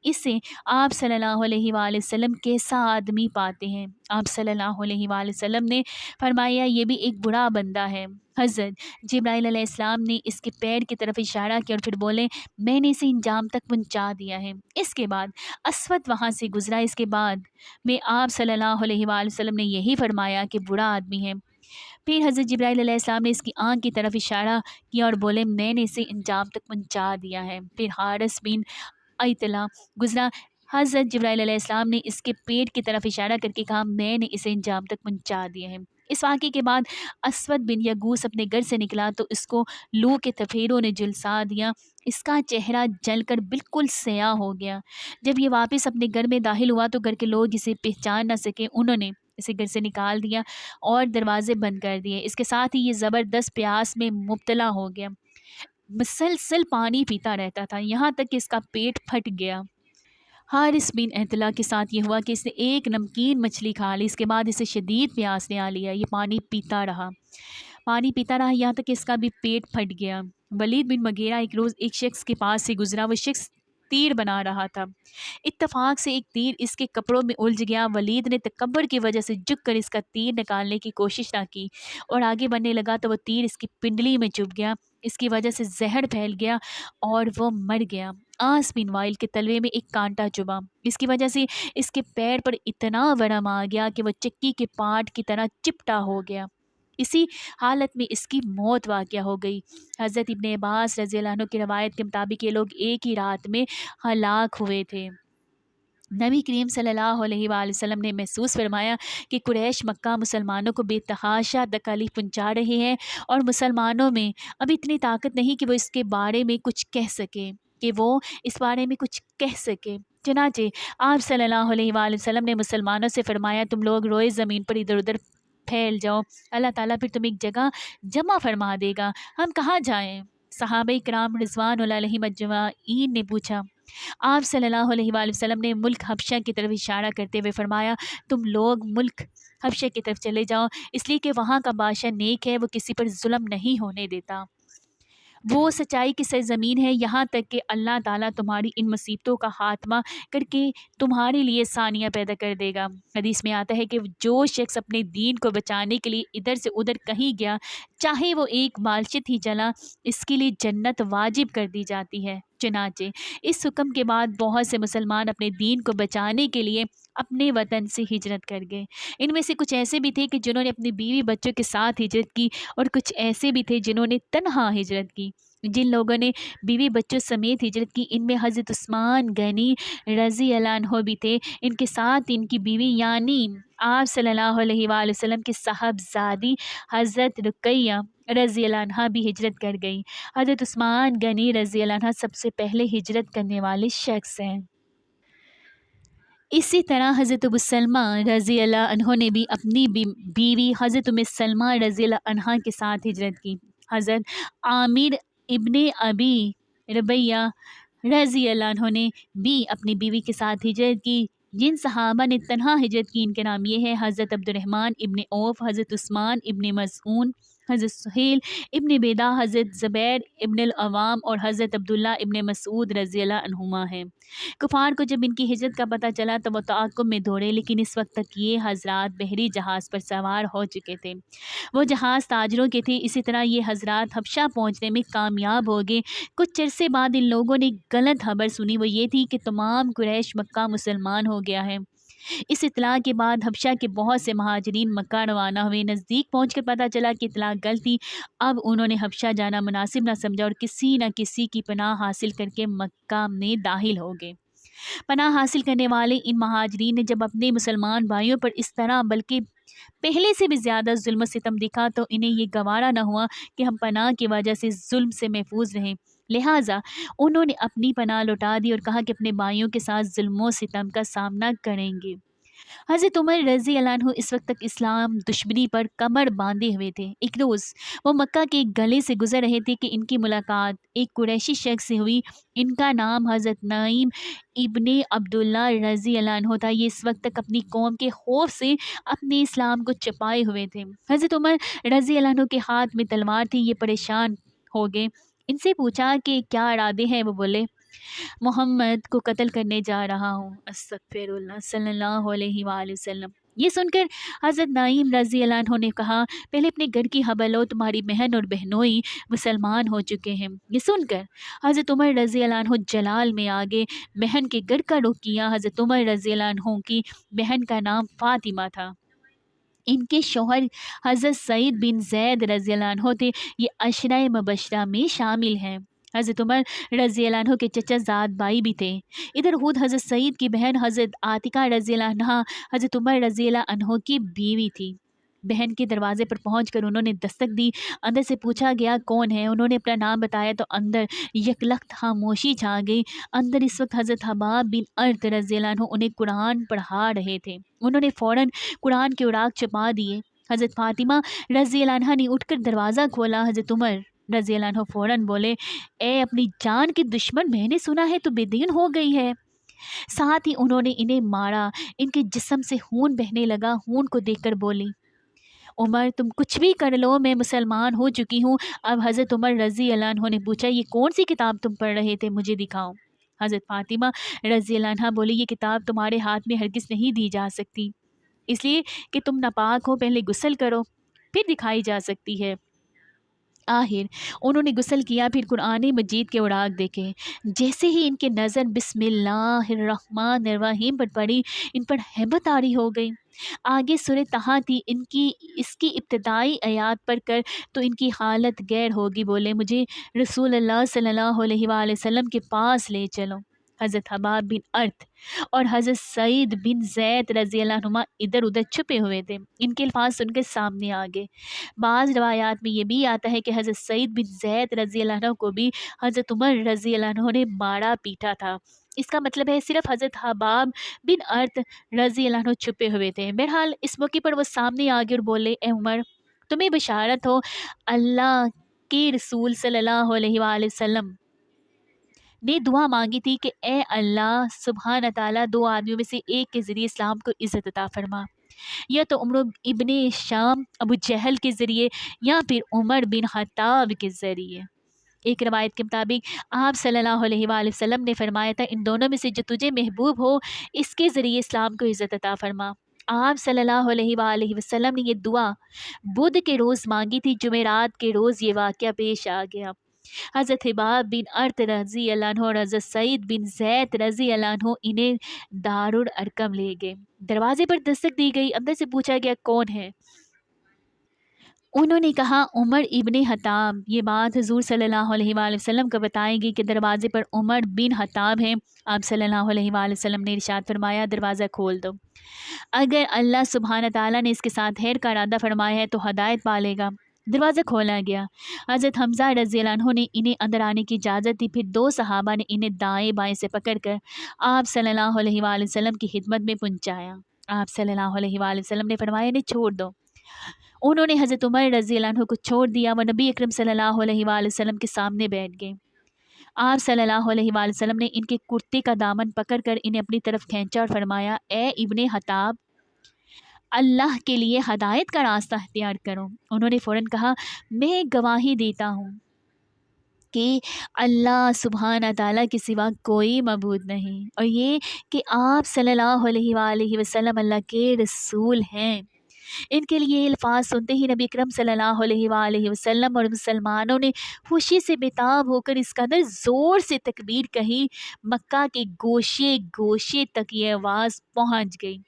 اس سے آپ صلی اللہ علیہ وآلہ وسلم کیسا آدمی پاتے ہیں؟ آپ صلی اللہ علیہ وآلہ وسلم نے فرمایا، یہ بھی ایک برا بندہ ہے۔ حضرت جبرائیل علیہ السلام نے اس کے پیر کی طرف اشارہ کیا اور پھر بولے، میں نے اسے انجام تک پہنچا دیا ہے۔ اس کے بعد اسود وہاں سے گزرا۔ اس کے بعد میں آپ صلی اللہ علیہ وآلہ وسلم نے یہی فرمایا کہ برا آدمی ہے۔ پھر حضرت جبرائیل علیہ السلام نے اس کی آنکھ کی طرف اشارہ کیا اور بولے میں نے اسے انجام تک پہنچا دیا ہے۔ پھر حارث بن اطلاع گزرا، حضرت جبرائیل علیہ السلام نے اس کے پیٹ کی طرف اشارہ کر کے کہا میں نے اسے انجام تک پہنچا دیا ہے۔ اس واقعے کے بعد اسود بن یگوس اپنے گھر سے نکلا تو اس کو لو کے تفیروں نے جلسا دیا، اس کا چہرہ جل کر بالکل سیاہ ہو گیا۔ جب یہ واپس اپنے گھر میں داخل ہوا تو گھر کے لوگ اسے پہچان نہ سکے، انہوں نے اسے گھر سے نکال دیا اور دروازے بند کر دیے۔ اس کے ساتھ ہی یہ زبردست پیاس میں مبتلا ہو گیا، مسلسل پانی پیتا رہتا تھا، یہاں تک کہ اس کا پیٹ پھٹ گیا۔ حارث بن اطلاع کے ساتھ یہ ہوا کہ اس نے ایک نمکین مچھلی کھا لی، اس کے بعد اسے شدید پیاس نے آ لیا، یہ پانی پیتا رہا یہاں تک کہ اس کا بھی پیٹ پھٹ گیا۔ ولید بن مغیرہ ایک روز ایک شخص کے پاس سے گزرا، وہ شخص تیر بنا رہا تھا، اتفاق سے ایک تیر اس کے کپڑوں میں الجھ گیا۔ ولید نے تکبر کی وجہ سے جھک کر اس کا تیر نکالنے کی کوشش نہ کی اور آگے بڑھنے لگا تو وہ تیر اس کی پنڈلی میں چبھ گیا، اس کی وجہ سے زہر پھیل گیا اور وہ مر گیا۔ آس بن وائل کے تلوے میں ایک کانٹا چبھا، اس کی وجہ سے اس کے پیر پر اتنا ورم آ گیا کہ وہ چکی کے پاٹ کی طرح چپٹا ہو گیا، اسی حالت میں اس کی موت واقع ہو گئی۔ حضرت ابن عباس رضی اللہ عنہ کی روایت کے مطابق یہ لوگ ایک ہی رات میں ہلاک ہوئے تھے۔ نبی کریم صلی اللہ علیہ وآلہ وسلم نے محسوس فرمایا کہ قریش مکہ مسلمانوں کو بے تحاشا تکالیف پہنچا رہے ہیں اور مسلمانوں میں اب اتنی طاقت نہیں کہ وہ اس کے بارے میں کچھ کہہ سکے چنانچہ آپ صلی اللہ علیہ وآلہ وسلم نے مسلمانوں سے فرمایا تم لوگ روئے زمین پر ادھر ادھر پھیل جاؤ، اللہ تعالیٰ پھر تم ایک جگہ جمع فرما دے گا، ہم کہاں جائیں؟ صحابہ کرام رضوان اللہ علیہم اجمعین نے پوچھا۔ آپ صلی اللہ علیہ وآلہ وسلم نے ملک حبشہ کی طرف اشارہ کرتے ہوئے فرمایا تم لوگ ملک حبشہ کی طرف چلے جاؤ، اس لیے کہ وہاں کا بادشاہ نیک ہے، وہ کسی پر ظلم نہیں ہونے دیتا، وہ سچائی کی سرزمین ہے، یہاں تک کہ اللہ تعالیٰ تمہاری ان مصیبتوں کا خاتمہ کر کے تمہارے لیے ثانیہ پیدا کر دے گا۔ حدیث میں آتا ہے کہ جو شخص اپنے دین کو بچانے کے لیے ادھر سے ادھر کہیں گیا، چاہے وہ ایک بالشت ہی جلا، اس کے لیے جنت واجب کر دی جاتی ہے۔ چنانچہ اس حکم کے بعد بہت سے مسلمان اپنے دین کو بچانے کے لیے اپنے وطن سے ہجرت کر گئے۔ ان میں سے کچھ ایسے بھی تھے کہ جنہوں نے اپنی بیوی بچوں کے ساتھ ہجرت کی اور کچھ ایسے بھی تھے جنہوں نے تنہا ہجرت کی۔ جن لوگوں نے بیوی بچوں سمیت ہجرت کی ان میں حضرت عثمان غنی رضی اللہ عنہ بھی تھے، ان کے ساتھ ان کی بیوی یعنی آپ صلی اللہ علیہ وآلہ وسلم کی صاحبزادی حضرت رقیہ رضی اللہ عنہ بھی ہجرت کر گئی۔ حضرت عثمان غنی رضی اللہ عنہ سب سے پہلے ہجرت کرنے والے شخص ہیں۔ اسی طرح حضرت ابو سلمہ رضی اللہ عنہ نے بھی اپنی بیوی حضرت ام سلمہ رضی اللہ عنہ کے ساتھ ہجرت کی۔ حضرت عامر ابن ابی ربیہ رضی اللہ عنہ نے بھی اپنی بیوی کے ساتھ ہجرت کی۔ جن صحابہ نے تنہا ہجرت کی ان کے نام یہ ہے: حضرت عبد الرحمن ابن عوف، حضرت عثمان ابن مظعون، حضرت سہیل ابن بیدہ، حضرت زبیر ابن العوام اور حضرت عبداللہ ابن مسعود رضی اللہ عنہما ہیں۔ کفار کو جب ان کی ہجرت کا پتہ چلا تو وہ تعاقب میں دوڑے، لیکن اس وقت تک یہ حضرات بحری جہاز پر سوار ہو چکے تھے، وہ جہاز تاجروں کے تھے۔ اسی طرح یہ حضرات حبشہ پہنچنے میں کامیاب ہو گئے۔ کچھ عرصے بعد ان لوگوں نے غلط خبر سنی، وہ یہ تھی کہ تمام قریش مکہ مسلمان ہو گیا ہے۔ اس اطلاع کے بعد حبشہ کے بہت سے مہاجرین مکہ روانہ ہوئے۔ نزدیک پہنچ کر پتہ چلا کہ اطلاع غلط تھی، اب انہوں نے حبشہ جانا مناسب نہ سمجھا اور کسی نہ کسی کی پناہ حاصل کر کے مکہ میں داخل ہو گئے۔ پناہ حاصل کرنے والے ان مہاجرین نے جب اپنے مسلمان بھائیوں پر اس طرح بلکہ پہلے سے بھی زیادہ ظلم و ستم دکھا تو انہیں یہ گوارا نہ ہوا کہ ہم پناہ کی وجہ سے ظلم سے محفوظ رہیں، لہٰذا انہوں نے اپنی پناہ لوٹا دی اور کہا کہ اپنے بھائیوں کے ساتھ ظلم و ستم کا سامنا کریں گے۔ حضرت عمر رضی اللہ عنہ اس وقت تک اسلام دشمنی پر کمر باندھے ہوئے تھے۔ ایک روز وہ مکہ کے ایک گلے سے گزر رہے تھے کہ ان کی ملاقات ایک قریشی شخص سے ہوئی، ان کا نام حضرت نعیم ابن عبداللہ رضی اللہ عنہ تھا۔ یہ اس وقت تک اپنی قوم کے خوف سے اپنے اسلام کو چھپائے ہوئے تھے۔ حضرت عمر رضی اللہ عنہ کے ہاتھ میں تلوار تھی، یہ پریشان ہو گئے، ان سے پوچھا کہ کیا ارادے ہیں؟ وہ بولے محمد کو قتل کرنے جا رہا ہوں، استغفر اللہ صلی اللہ علیہ وآلہ وسلم۔ یہ سن کر حضرت نعیم رضی اللہ عنہ نے کہا پہلے اپنے گھر کی خبر لو، تمہاری بہن اور بہنوئی مسلمان ہو چکے ہیں۔ یہ سن کر حضرت عمر رضی اللہ عنہ جلال میں آگے بہن کے گھر کا رخ کیا۔ حضرت عمر رضی اللہ عنہ کی بہن کا نام فاطمہ تھا۔ ان کے شوہر حضرت سعید بن زید رضی اللہ عنہ تھے، یہ عشرہ مبشرہ میں شامل ہیں۔ حضرت عمر رضی اللہ عنہ کے چچا زاد بھائی بھی تھے۔ ادھر خود حضرت سعید کی بہن حضرت عاتقہ رضی اللہ عنہ حضرت عمر رضی اللہ عنہ کی بیوی تھی۔ بہن کے دروازے پر پہنچ کر انہوں نے دستک دی، اندر سے پوچھا گیا کون ہے؟ انہوں نے اپنا نام بتایا تو اندر یکلخت خاموشی چھا گئی۔ اندر اس وقت حضرت حباب بن ارت رضی اللہ عنہ انہیں قرآن پڑھا رہے تھے۔ انہوں نے فوراً قرآن کے اوراق چھپا دیے۔ حضرت فاطمہ رضی اللہ عنہ نے اٹھ کر دروازہ کھولا۔ حضرت عمر رضی اللہ عنہ فوراً بولے، اے اپنی جان کی دشمن، میں نے سنا ہے تو بے دین ہو گئی ہے۔ ساتھ ہی انہوں نے انہیں مارا، ان کے جسم سے خون بہنے لگا۔ خون کو دیکھ کر بولی، عمر تم کچھ بھی کر لو، میں مسلمان ہو چکی ہوں۔ اب حضرت عمر رضی اللہ عنہ نے پوچھا، یہ کون سی کتاب تم پڑھ رہے تھے؟ مجھے دکھاؤ۔ حضرت فاطمہ رضی اللہ عنہ بولی، یہ کتاب تمہارے ہاتھ میں ہرگز نہیں دی جا سکتی، اس لیے کہ تم ناپاک ہو، پہلے غسل کرو پھر دکھائی جا سکتی ہے۔ آخر انہوں نے غسل کیا، پھر قرآن مجید کے اوراق دیکھے۔ جیسے ہی ان کے نظر بسم اللہ الرحمن الرحیم پر پڑی، ان پر ہیبت طاری ہو گئی۔ آگے سورہ طٰہٰ تھی، اس کی ابتدائی آیات پڑھ کر تو ان کی حالت غیر ہوگی۔ بولے، مجھے رسول اللہ صلی اللہ علیہ وآلہ وسلم کے پاس لے چلو۔ حضرت حباب بن ارت اور حضرت سعید بن زید رضی اللہ عنہما ادھر ادھر چھپے ہوئے تھے۔ ان کے الفاظ سن کے سامنے آ گئے۔ بعض روایات میں یہ بھی آتا ہے کہ حضرت سعید بن زید رضی اللہ عنہ کو بھی حضرت عمر رضی اللہ عنہ نے مارا پیٹا تھا۔ اس کا مطلب ہے صرف حضرت حباب بن ارت رضی اللہ عنہ چھپے ہوئے تھے۔ بہرحال اس موقع پر وہ سامنے آگے اور بولے، اے عمر تمہیں بشارت ہو، اللہ کے رسول صلی اللہ علیہ وآلہ وسلم نے دعا مانگی تھی کہ اے اللہ سبحانہ تعالیٰ، دو آدمیوں میں سے ایک کے ذریعے اسلام کو عزت عطا فرما، یا تو عمر ابن شام ابو جہل کے ذریعے یا پھر عمر بن خطاب کے ذریعے۔ ایک روایت کے مطابق آپ صلی اللہ علیہ وآلہ وسلم نے فرمایا تھا، ان دونوں میں سے جو تجھے محبوب ہو اس کے ذریعے اسلام کو عزت عطا فرما۔ آپ صلی اللہ علیہ وآلہ وسلم نے یہ دعا بدھ کے روز مانگی تھی۔ جمعرات کے روز یہ واقعہ پیش آ گیا۔ حضرت حباب بن ارت رضی اللہ عنہ اور حضرت سعید بن زید رضی اللہ عنہ انہیں دارالارقم لے گئے۔ دروازے پر دستک دی گئی، اندر سے پوچھا گیا کون ہے؟ انہوں نے کہا عمر ابن خطاب۔ یہ بات حضور صلی اللہ علیہ وآلہ وسلم کو بتائے گی کہ دروازے پر عمر بن خطاب ہیں۔ آپ صلی اللہ علیہ وآلہ وسلم نے ارشاد فرمایا، دروازہ کھول دو، اگر اللہ سبحانہ تعالیٰ نے اس کے ساتھ خیر کا ارادہ فرمایا ہے تو ہدایت پالے گا۔ دروازہ کھولا گیا۔ حضرت حمزہ رضی اللہ عنہ نے انہیں اندر آنے کی اجازت دی، پھر دو صحابہ نے انہیں دائیں بائیں سے پکڑ کر آپ صلی اللہ علیہ وآلہ وسلم کی خدمت میں پہنچایا۔ آپ صلی اللہ علیہ وآلہ وسلم نے فرمایا، انہیں چھوڑ دو۔ انہوں نے حضرت عمر رضی اللہ عنہ کو چھوڑ دیا، وہ نبی اکرم صلی اللہ علیہ وآلہ وسلم کے سامنے بیٹھ گئے۔ آپ صلی اللہ علیہ وآلہ وسلم نے ان کے کرتے کا دامن پکڑ کر انہیں اپنی طرف کھینچا اور فرمایا، اے ابن خطاب، اللہ کے لیے ہدایت کا راستہ اختیار کرو۔ انہوں نے فوراً کہا، میں گواہی دیتا ہوں کہ اللہ سبحانہ تعالیٰ کے سوا کوئی معبود نہیں، اور یہ کہ آپ صلی اللہ علیہ وآلہ وسلم اللہ کے رسول ہیں۔ ان کے لیے الفاظ سنتے ہی نبی اکرم صلی اللہ علیہ وآلہ وسلم اور مسلمانوں نے خوشی سے بےتاب ہو کر اس قدر زور سے تکبیر کہی، مکہ کے گوشے گوشے تک یہ آواز پہنچ گئی۔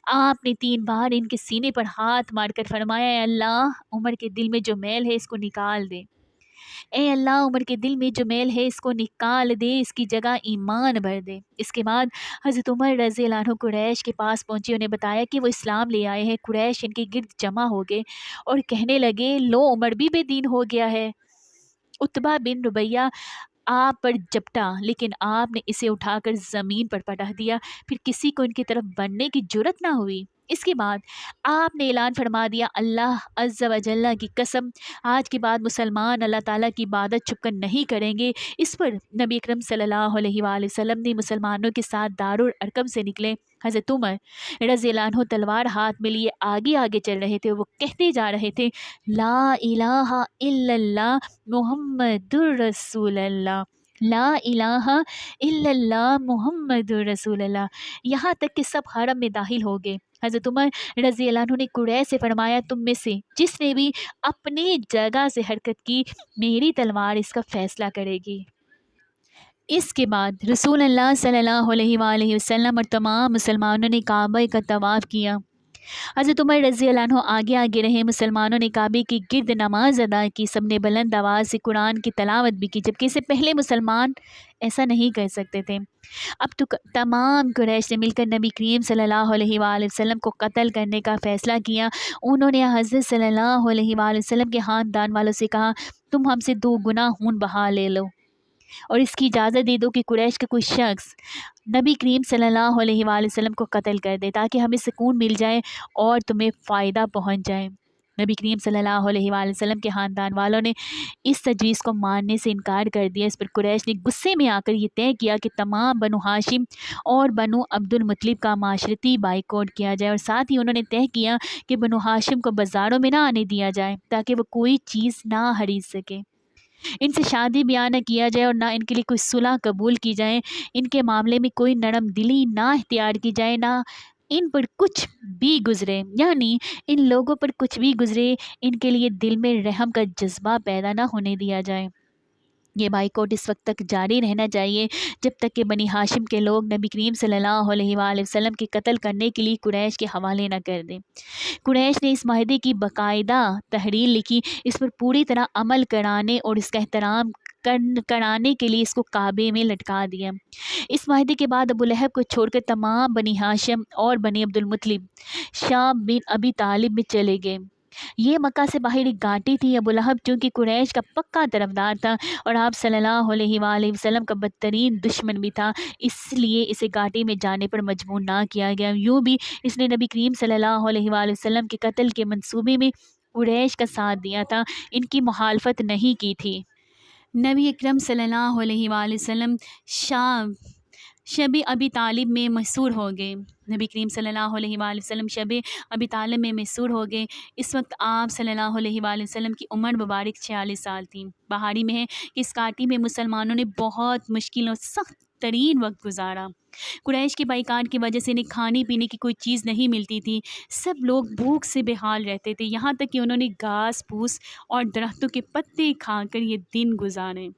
آپ نے 3 بار ان کے سینے پر ہاتھ مار کر فرمایا، اے اللہ عمر کے دل میں جو میل ہے اس کو نکال دے، اے اللہ عمر کے دل میں جو میل ہے اس کو نکال دے، اس کی جگہ ایمان بھر دے۔ اس کے بعد حضرت عمر رضی اللہ عنہ قریش کے پاس پہنچے، انہیں بتایا کہ وہ اسلام لے آئے ہیں۔ قریش ان کے گرد جمع ہو گئے اور کہنے لگے، لو عمر بھی بے دین ہو گیا ہے۔ عتبہ بن ربیعہ آپ پر جپٹا، لیکن آپ نے اسے اٹھا کر زمین پر پٹک دیا، پھر کسی کو ان کی طرف بڑھنے کی جرأت نہ ہوئی۔ اس کے بعد آپ نے اعلان فرما دیا، اللہ عز و جل کی قسم، آج کے بعد مسلمان اللہ تعالیٰ کی عبادت چھپ کر نہیں کریں گے۔ اس پر نبی اکرم صلی اللہ علیہ وآلہ وسلم نے مسلمانوں کے ساتھ دارالارقم سے نکلے۔ حضرت عمر رضی اللہ عنہ تلوار ہاتھ میں لیے آگے آگے چل رہے تھے، وہ کہتے جا رہے تھے، لا الہ الا اللہ محمد الرسول اللہ، لا الہ الا اللہ محمد الرسول اللہ، یہاں تک کہ سب حرم میں داخل ہو گئے۔ حضرت عمر رضی اللہ عنہ نے قریش سے فرمایا، تم میں سے جس نے بھی اپنی جگہ سے حرکت کی، میری تلوار اس کا فیصلہ کرے گی۔ اس کے بعد رسول اللہ صلی اللہ علیہ وآلہ وسلم اور تمام مسلمانوں نے کعبہ کا طواف کیا۔ حضرت عمر رضی اللہ عنہ آگے آگے رہے، مسلمانوں نے کعبے کے گرد نماز ادا کی، سب نے بلند آواز سے قرآن کی تلاوت بھی کی، جبکہ اس سے پہلے مسلمان ایسا نہیں کر سکتے تھے۔ اب تو تمام قریش نے مل کر نبی کریم صلی اللہ علیہ وآلہ وسلم کو قتل کرنے کا فیصلہ کیا۔ انہوں نے حضرت صلی اللہ علیہ وآلہ وسلم کے خاندان والوں سے کہا، تم ہم سے 2 گنا خون بہا لے لو اور اس کی اجازت دے دو کہ قریش کا کوئی شخص نبی کریم صلی اللہ علیہ وآلہ وسلم کو قتل کر دے، تاکہ ہمیں سکون مل جائے اور تمہیں فائدہ پہنچ جائے۔ نبی کریم صلی اللہ علیہ وآلہ وسلم کے خاندان والوں نے اس تجویز کو ماننے سے انکار کر دیا۔ اس پر قریش نے غصے میں آ کر یہ طے کیا کہ تمام بنو ہاشم اور بنو عبد المطلب کا معاشرتی بائیکاٹ کیا جائے، اور ساتھ ہی انہوں نے طے کیا کہ بنو ہاشم کو بازاروں میں نہ آنے دیا جائے تاکہ وہ کوئی چیز نہ خرید سکے، ان سے شادی بیاہ نہ کیا جائے اور نہ ان کے لیے کوئی صلح قبول کی جائے، ان کے معاملے میں کوئی نرم دلی نہ اختیار کی جائے، نہ ان پر کچھ بھی گزرے، یعنی ان لوگوں پر کچھ بھی گزرے ان کے لیے دل میں رحم کا جذبہ پیدا نہ ہونے دیا جائے۔ یہ بائیکاٹ اس وقت تک جاری رہنا چاہیے جب تک کہ بنی ہاشم کے لوگ نبی کریم صلی اللہ علیہ وآلہ وسلم کے قتل کرنے کے لیے قریش کے حوالے نہ کر دیں۔ قریش نے اس معاہدے کی باقاعدہ تحریر لکھی، اس پر پوری طرح عمل کرانے اور اس کا احترام کرانے کے لیے اس کو کعبے میں لٹکا دیا۔ اس معاہدے کے بعد ابو لہب کو چھوڑ کر تمام بنی ہاشم اور بنی عبد المطلب شام بن ابی طالب میں چلے گئے۔ یہ مکہ سے باہر ایک گھاٹی تھی۔ ابو لہب چونکہ قریش کا پکا طرفدار تھا اور آپ صلی اللہ علیہ وآلہ وسلم کا بدترین دشمن بھی تھا، اس لیے اسے گھاٹی میں جانے پر مجبور نہ کیا گیا۔ یوں بھی اس نے نبی کریم صلی اللہ علیہ وآلہ وسلم کے قتل کے منصوبے میں قریش کا ساتھ دیا تھا، ان کی مخالفت نہیں کی تھی۔ نبی اکرم صلی اللہ علیہ وآلہ وسلم شب ابی طالب میں مسحور ہو گئے۔ نبی کریم صلی اللہ علیہ وآلہ وسلم شب ابی طالب میں مسحور ہو گئے۔ اس وقت آپ صلی اللہ علیہ وآلہ وسلم کی عمر مبارک 46 سال تھی۔ بہاری میں ہے کہ اس گھاٹی میں مسلمانوں نے بہت مشکل اور سخت ترین وقت گزارا۔ قریش کے بائیکاٹ کی وجہ سے انہیں کھانے پینے کی کوئی چیز نہیں ملتی تھی، سب لوگ بھوک سے بے حال رہتے تھے، یہاں تک کہ انہوں نے گھاس پھوس اور درختوں کے پتے کھا کر یہ دن گزارے۔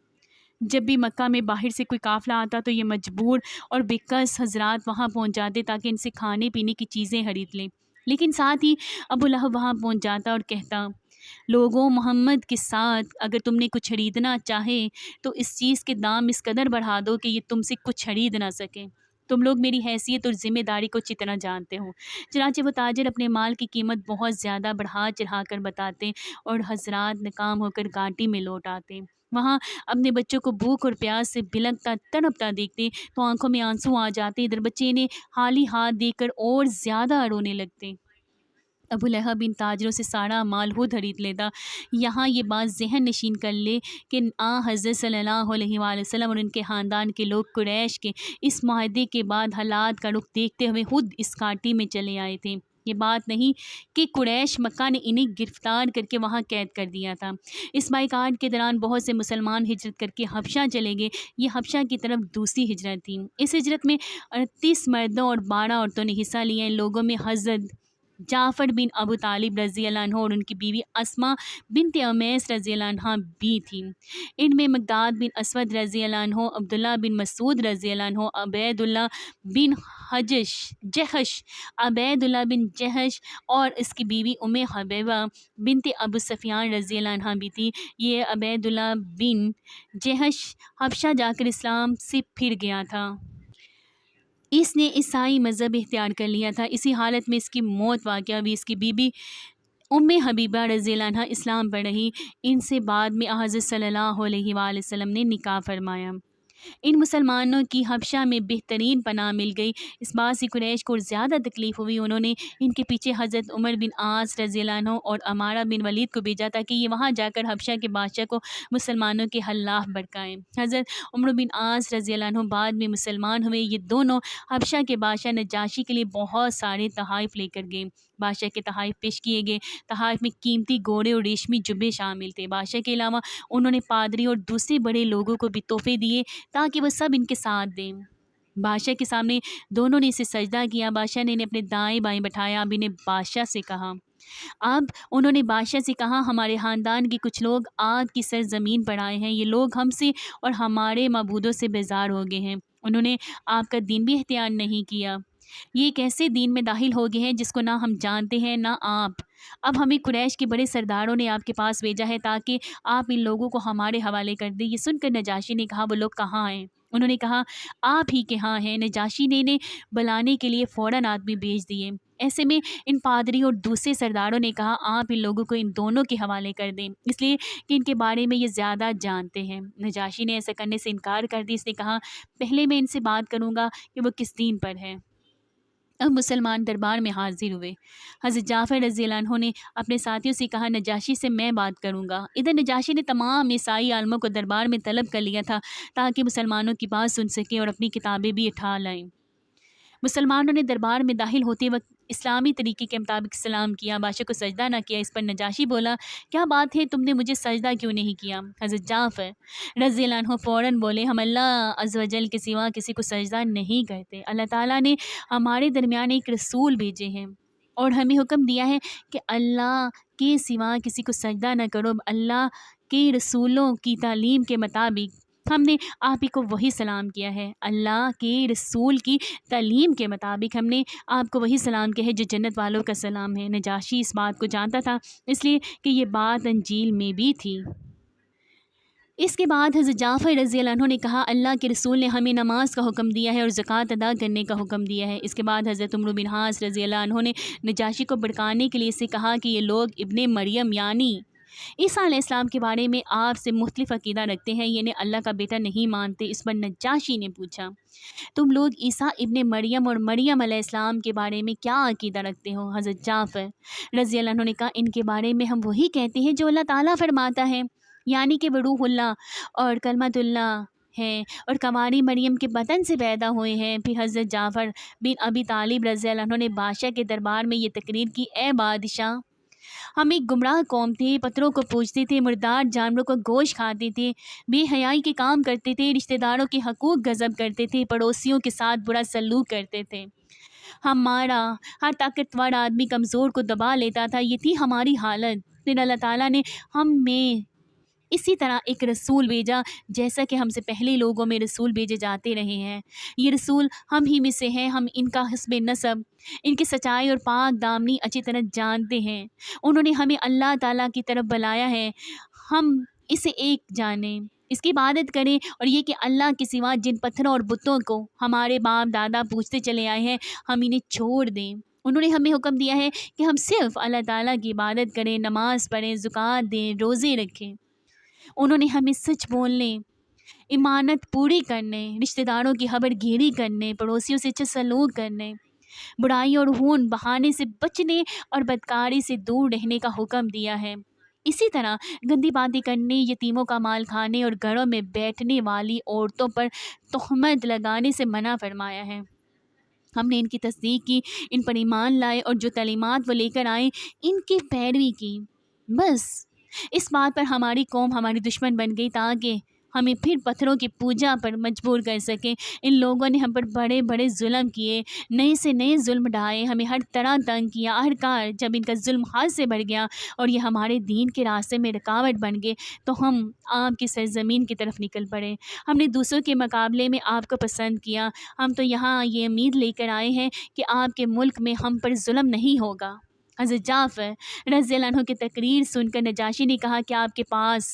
جب بھی مکہ میں باہر سے کوئی قافلہ آتا تو یہ مجبور اور بےکس حضرات وہاں پہنچ جاتے تاکہ ان سے کھانے پینے کی چیزیں خرید لیں، لیکن ساتھ ہی ابو لہب وہاں پہنچ جاتا اور کہتا، لوگوں، محمد کے ساتھ اگر تم نے کچھ خریدنا چاہے تو اس چیز کے دام اس قدر بڑھا دو کہ یہ تم سے کچھ خرید نہ سکے۔ تم لوگ میری حیثیت اور ذمہ داری کو اچھی طرح جانتے ہو۔ چنانچہ وہ تاجر اپنے مال کی قیمت بہت زیادہ بڑھا چڑھا کر بتاتے اور حضرات ناکام ہو کر گھاٹی میں لوٹ آتے۔ وہاں اپنے بچوں کو بھوک اور پیاس سے بلکتا تڑپتا دیکھتے تو آنکھوں میں آنسو آ جاتے، ادھر بچے انہیں خالی ہاتھ دیکھ کر اور زیادہ رونے لگتے۔ ابو لہب ان تاجروں سے سارا مال خود خرید لیتا۔ یہاں یہ بات ذہن نشین کر لے کہ حضرت صلی اللہ علیہ وآلہ وسلم اور ان کے خاندان کے لوگ قریش کے اس معاہدے کے بعد حالات کا رخ دیکھتے ہوئے خود اس گھاٹی میں چلے آئے تھے۔ یہ بات نہیں کہ قریش مکہ نے انہیں گرفتار کر کے وہاں قید کر دیا تھا۔ اس بائیکاٹ کے دوران بہت سے مسلمان ہجرت کر کے حبشہ چلے گئے۔ یہ حبشہ کی طرف دوسری ہجرت تھی۔ اس ہجرت میں 38 مردوں اور 12 عورتوں نے حصہ لیا۔ ان لوگوں میں حضرت جعفر بن ابو طالب رضی اللہ عنہ اور ان کی بیوی اسماء بنت امیس رضی اللہ عنہ بھی تھیں۔ ان میں مقداد بن اسود رضی اللہ عنہ، عبداللہ بن مسعود رضی اللہ عنہ، عبید اللہ بن جحش اور اس کی بیوی ام حبیبہ بنت ابو سفیان رضی اللہ عنہ بھی تھی۔ یہ عبید اللہ بن جحش حبشہ جا کر اسلام سے پھر گیا تھا۔ اس نے عیسائی مذہب اختیار کر لیا تھا۔ اسی حالت میں اس کی موت واقع ہوئی۔ اس کی بیوی ام حبیبہ رضی اللہ عنہ اسلام پر رہی۔ ان سے بعد میں حضرت صلی اللہ علیہ وآلہ وسلم نے نکاح فرمایا۔ ان مسلمانوں کی حبشہ میں بہترین پناہ مل گئی۔ اس بات سے قریش کو زیادہ تکلیف ہوئی۔ انہوں نے ان کے پیچھے حضرت عمر بن عاص رضی اللہ عنہ اور عمارہ بن ولید کو بھیجا تاکہ یہ وہاں جا کر حبشہ کے بادشاہ کو مسلمانوں کے خلاف بھڑکائیں۔ حضرت عمر بن عاص رضی اللہ عنہ بعد میں مسلمان ہوئے۔ یہ دونوں حبشہ کے بادشاہ نجاشی کے لیے بہت سارے تحائف لے کر گئے۔ بادشاہ کے تحائف پیش کیے گئے۔ تحائف میں قیمتی گھوڑے اور ریشمی جبے شامل تھے۔ بادشاہ کے علاوہ انہوں نے پادری اور دوسرے بڑے لوگوں کو بھی تحفے دیے تاکہ وہ سب ان کے ساتھ دیں۔ بادشاہ کے سامنے دونوں نے اسے سجدہ کیا۔ بادشاہ نے انہیں اپنے دائیں بائیں بٹھایا۔ اب انہیں بادشاہ سے کہا انہوں نے بادشاہ سے کہا، ہمارے خاندان کے کچھ لوگ آگ کی سرزمین پر آئے ہیں۔ یہ لوگ ہم سے اور ہمارے معبودوں سے بیزار ہو گئے ہیں۔ انہوں نے آپ کا دین بھی اختیار نہیں کیا۔ یہ ایک ایسے دین میں داخل ہو گئے ہیں جس کو نہ ہم جانتے ہیں نہ آپ۔ اب ہمیں قریش کے بڑے سرداروں نے آپ کے پاس بھیجا ہے تاکہ آپ ان لوگوں کو ہمارے حوالے کر دیں۔ یہ سن کر نجاشی نے کہا وہ لوگ کہاں ہیں؟ انہوں نے کہا آپ ہی کے ہاں ہیں۔ نجاشی نے انہیں بلانے کے لیے فوراً آدمی بھیج دیے۔ ایسے میں ان پادری اور دوسرے سرداروں نے کہا آپ ان لوگوں کو ان دونوں کے حوالے کر دیں، اس لیے کہ ان کے بارے میں یہ زیادہ جانتے ہیں۔ نجاشی نے ایسا کرنے سے انکار کر دی۔ اس نے کہا پہلے میں ان سے بات کروں گا کہ وہ کس دین پر ہے۔ اب مسلمان دربار میں حاضر ہوئے۔ حضرت جعفر رضی اللہ عنہ نے اپنے ساتھیوں سے کہا نجاشی سے میں بات کروں گا۔ ادھر نجاشی نے تمام عیسائی عالموں کو دربار میں طلب کر لیا تھا تاکہ مسلمانوں کی بات سن سکیں اور اپنی کتابیں بھی اٹھا لائیں۔ مسلمانوں نے دربار میں داخل ہوتے وقت اسلامی طریقے کے مطابق سلام کیا، بادشاہ کو سجدہ نہ کیا۔ اس پر نجاشی بولا کیا بات ہے، تم نے مجھے سجدہ کیوں نہیں کیا؟ حضرت جعفر رضی اللہ عنہ فوراً بولے ہم اللہ عز و جل کے سوا کسی کو سجدہ نہیں کرتے۔ اللہ تعالیٰ نے ہمارے درمیان ایک رسول بھیجے ہیں اور ہمیں حکم دیا ہے کہ اللہ کے سوا کسی کو سجدہ نہ کرو۔ اللہ کے رسولوں کی تعلیم کے مطابق ہم نے آپ ہی کو وہی سلام کیا ہے۔ اللہ کے رسول کی تعلیم کے مطابق ہم نے آپ کو وہی سلام کیا ہے جو جنت والوں کا سلام ہے۔ نجاشی اس بات کو جانتا تھا اس لیے کہ یہ بات انجیل میں بھی تھی۔ اس کے بعد حضرت جعفر رضی اللہ عنہ نے کہا اللہ کے رسول نے ہمیں نماز کا حکم دیا ہے اور زکوٰۃ ادا کرنے کا حکم دیا ہے۔ اس کے بعد حضرت عمرو بن عاص رضی اللہ عنہ نے نجاشی کو بھڑکانے کے لیے اسے کہا کہ یہ لوگ ابن مریم یعنی عیسیٰ علیہ السلام کے بارے میں آپ سے مختلف عقیدہ رکھتے ہیں، یہ اللہ کا بیٹا نہیں مانتے۔ اس پر نجاشی نے پوچھا تم لوگ عیسیٰ ابن مریم اور مریم علیہ السلام کے بارے میں کیا عقیدہ رکھتے ہو؟ حضرت جعفر رضی اللہ عنہ نے کہا ان کے بارے میں ہم وہی کہتے ہیں جو اللہ تعالیٰ فرماتا ہے، یعنی کہ وہ روح اللہ اور کلمت اللہ ہیں اور کنواری مریم کے بطن سے پیدا ہوئے ہیں۔ پھر حضرت جعفر بن ابی طالب رضی اللہ عنہ نے بادشاہ کے دربار میں یہ تقریر کی اے بادشاہ، ہم ایک گمراہ قوم تھے، پتھروں کو پوجتے تھے، مردار جانوروں کو گوشت کھاتے تھے، بے حیائی کے کام کرتے تھے، رشتہ داروں کے حقوق غصب کرتے تھے، پڑوسیوں کے ساتھ برا سلوک کرتے تھے۔ ہمارا ہر طاقتور آدمی کمزور کو دبا لیتا تھا، یہ تھی ہماری حالت۔ پھر اللہ تعالیٰ نے ہم میں اسی طرح ایک رسول بھیجا جیسا کہ ہم سے پہلے لوگوں میں رسول بھیجے جاتے رہے ہیں۔ یہ رسول ہم ہی میں سے ہیں، ہم ان کا حسب نسب، ان کی سچائی اور پاک دامنی اچھی طرح جانتے ہیں۔ انہوں نے ہمیں اللہ تعالیٰ کی طرف بلایا ہے، ہم اسے ایک جانیں، اس کی عبادت کریں اور یہ کہ اللہ کے سوا جن پتھروں اور بتوں کو ہمارے باپ دادا پوجتے چلے آئے ہیں ہم انہیں چھوڑ دیں۔ انہوں نے ہمیں حکم دیا ہے کہ ہم صرف اللہ تعالیٰ کی عبادت کریں، نماز پڑھیں، زکوٰۃ دیں، روزے رکھیں۔ انہوں نے ہمیں سچ بولنے، امانت پوری کرنے، رشتہ داروں کی خبر گیری کرنے، پڑوسیوں سے اچھا سلوک کرنے، برائی اور خون بہانے سے بچنے اور بدکاری سے دور رہنے کا حکم دیا ہے۔ اسی طرح گندی باتیں کرنے، یتیموں کا مال کھانے اور گھروں میں بیٹھنے والی عورتوں پر تہمت لگانے سے منع فرمایا ہے۔ ہم نے ان کی تصدیق کی، ان پر ایمان لائے اور جو تعلیمات وہ لے کر آئے ان کی پیروی کی۔ بس اس بات پر ہماری قوم ہماری دشمن بن گئی تاکہ ہمیں پھر پتھروں کی پوجا پر مجبور کر سکیں۔ ان لوگوں نے ہم پر بڑے بڑے ظلم کیے، نئے سے نئے ظلم ڈھائے، ہمیں ہر طرح تنگ کیا۔ آخرکار جب ان کا ظلم حد سے بڑھ گیا اور یہ ہمارے دین کے راستے میں رکاوٹ بن گئے تو ہم آپ کی سرزمین کی طرف نکل پڑے۔ ہم نے دوسروں کے مقابلے میں آپ کو پسند کیا۔ ہم تو یہاں یہ امید لے کر آئے ہیں کہ آپ کے ملک میں ہم پر ظلم نہیں ہوگا۔ حضرت جعفر رضی اللہ عنہ کی تقریر سن کر نجاشی نے کہا کہ آپ کے پاس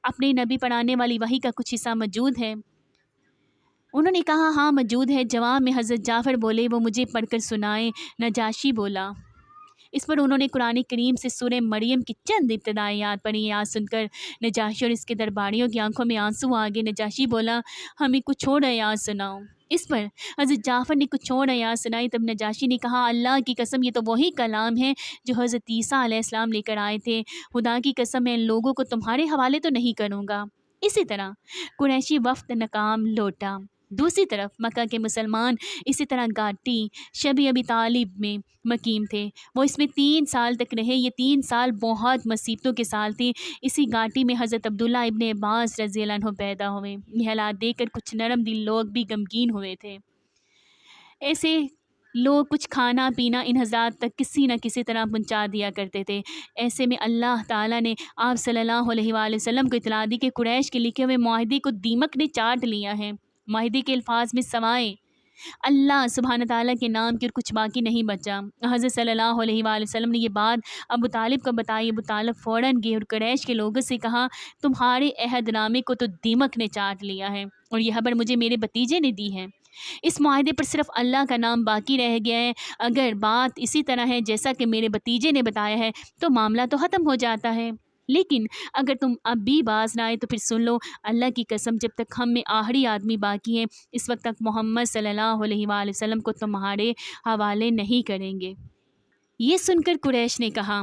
اپنے نبی پر آنے والی وحی کا کچھ حصہ موجود ہے؟ انہوں نے کہا ہاں موجود ہے۔ جواب میں حضرت جعفر بولے وہ مجھے پڑھ کر سنائے۔ نجاشی بولا۔ اس پر انہوں نے قرآن کریم سے سورہ مریم کی چند ابتدائی آیات پڑھی۔ آیات سن کر نجاشی اور اس کے درباریوں کی آنکھوں میں آنسو آ گئے۔ نجاشی بولا ہمیں کچھ اور آیات سناؤ۔ اس پر حضرت جعفر نے کچھ اور آیات سنائی۔ تب نجاشی نے کہا اللہ کی قسم یہ تو وہی کلام ہے جو حضرت عیسیٰ علیہ السلام لے کر آئے تھے۔ خدا کی قسم میں ان لوگوں کو تمہارے حوالے تو نہیں کروں گا۔ اسی طرح قریشی وفد ناکام لوٹا۔ دوسری طرف مکہ کے مسلمان اسی طرح گھاٹی شب ابی طالب میں مقیم تھے۔ وہ اس میں 3 سال تک رہے۔ یہ 3 سال بہت مصیبتوں کے سال تھے۔ اسی گھاٹی میں حضرت عبداللہ ابن عباس رضی اللہ عنہ پیدا ہوئے۔ یہ حالات دیکھ کر کچھ نرم دل لوگ بھی غمگین ہوئے تھے۔ ایسے لوگ کچھ کھانا پینا ان حضرات تک کسی نہ کسی طرح پہنچا دیا کرتے تھے۔ ایسے میں اللہ تعالیٰ نے آپ صلی اللہ علیہ وآلہ وسلم کو اطلاع دی کہ قریش کے لکھے ہوئے معاہدے کو دیمک نے چاٹ لیا ہے۔ معاہدے کے الفاظ میں سوائے اللہ سبحانہ تعالیٰ کے نام کی اور کچھ باقی نہیں بچا۔ حضرت صلی اللہ علیہ وآلہ وسلم نے یہ بات ابو طالب کو بتائی۔ ابو طالب فوراً گئے اور قریش کے لوگوں سے کہا تمہارے عہد نامے کو تو دیمک نے چاٹ لیا ہے اور یہ خبر مجھے میرے بھتیجے نے دی ہے۔ اس معاہدے پر صرف اللہ کا نام باقی رہ گیا ہے۔ اگر بات اسی طرح ہے جیسا کہ میرے بھتیجے نے بتایا ہے تو معاملہ تو ختم ہو جاتا ہے، لیکن اگر تم اب بھی باز نہ آئے تو پھر سن لو، اللہ کی قسم جب تک ہم میں آخری آدمی باقی ہے اس وقت تک محمد صلی اللہ علیہ وآلہ وسلم کو تمہارے حوالے نہیں کریں گے۔ یہ سن کر قریش نے کہا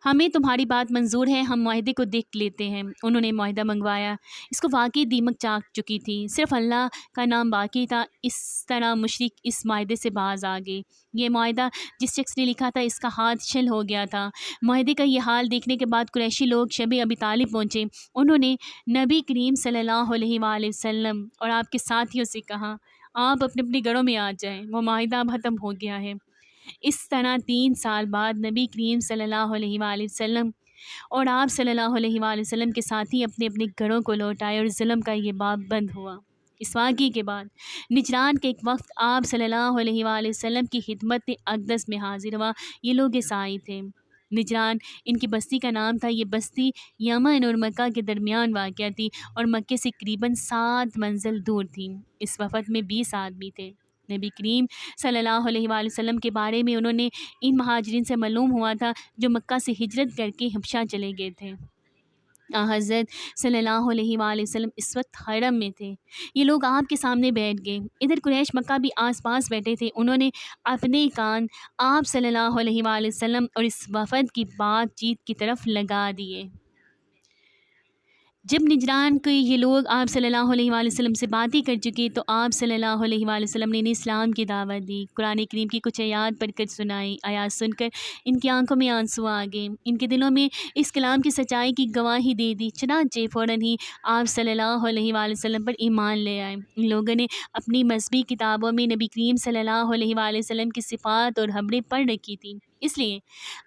ہمیں تمہاری بات منظور ہے، ہم معاہدے کو دیکھ لیتے ہیں۔ انہوں نے معاہدہ منگوایا، اس کو واقعی دیمک چاک چکی تھی، صرف اللہ کا نام باقی تھا۔ اس طرح مشرک اس معاہدے سے باز آ گئے۔ یہ معاہدہ جس شخص نے لکھا تھا اس کا ہاتھ چھل ہو گیا تھا۔ معاہدے کا یہ حال دیکھنے کے بعد قریشی لوگ شب ابی طالب پہنچے۔ انہوں نے نبی کریم صلی اللہ علیہ وآلہ وسلم اور آپ کے ساتھیوں سے کہا آپ اپنے اپنے گھروں میں آ جائیں، وہ معاہدہ اب ختم ہو گیا ہے۔ اس طرح 3 سال بعد نبی کریم صلی اللہ علیہ وآلہ وسلم اور آپ صلی اللہ علیہ وآلہ وسلم کے ساتھی اپنے اپنے گھروں کو لوٹ آئے اور ظلم کا یہ باب بند ہوا۔ اس واقعے کے بعد نجران کے ایک وقت آپ صلی اللہ علیہ وآلہ وسلم کی خدمت اقدس میں حاضر ہوا۔ یہ لوگ عیسائی تھے۔ نجران ان کی بستی کا نام تھا۔ یہ بستی یمن اور مکہ کے درمیان واقع تھی اور مکے سے قریباً 7 منزل دور تھی۔ اس وفد میں 20 آدمی تھے۔ نبی کریم صلی اللہ علیہ وآلہ وسلم کے بارے میں انہوں نے ان مہاجرین سے معلوم ہوا تھا جو مکہ سے ہجرت کر کے حبشہ چلے گئے تھے۔ حضرت صلی اللہ علیہ وآلہ وسلم اس وقت حرم میں تھے۔ یہ لوگ آپ کے سامنے بیٹھ گئے۔ ادھر قریش مکہ بھی آس پاس بیٹھے تھے۔ انہوں نے اپنے کان آپ صلی اللہ علیہ وآلہ وسلم اور اس وفد کی بات چیت کی طرف لگا دیے۔ جب نجران کے یہ لوگ آپ صلی اللہ علیہ وآلہ وسلم سے باتیں کر چکے تو آپ صلی اللہ علیہ وآلہ وسلم نے انہیں اسلام کی دعوت دی، قرآن کریم کی کچھ آیات پڑھ کر سنائی۔ آیات سن کر ان کی آنکھوں میں آنسو آ گئے، ان کے دلوں میں اس کلام کی سچائی کی گواہی دے دی۔ چنانچہ فوراً ہی آپ صلی اللہ علیہ وآلہ وسلم پر ایمان لے آئے۔ ان لوگوں نے اپنی مذہبی کتابوں میں نبی کریم صلی اللہ علیہ وآلہ وسلم کی صفات اور خبریں پڑھ رکھی تھیں، اس لیے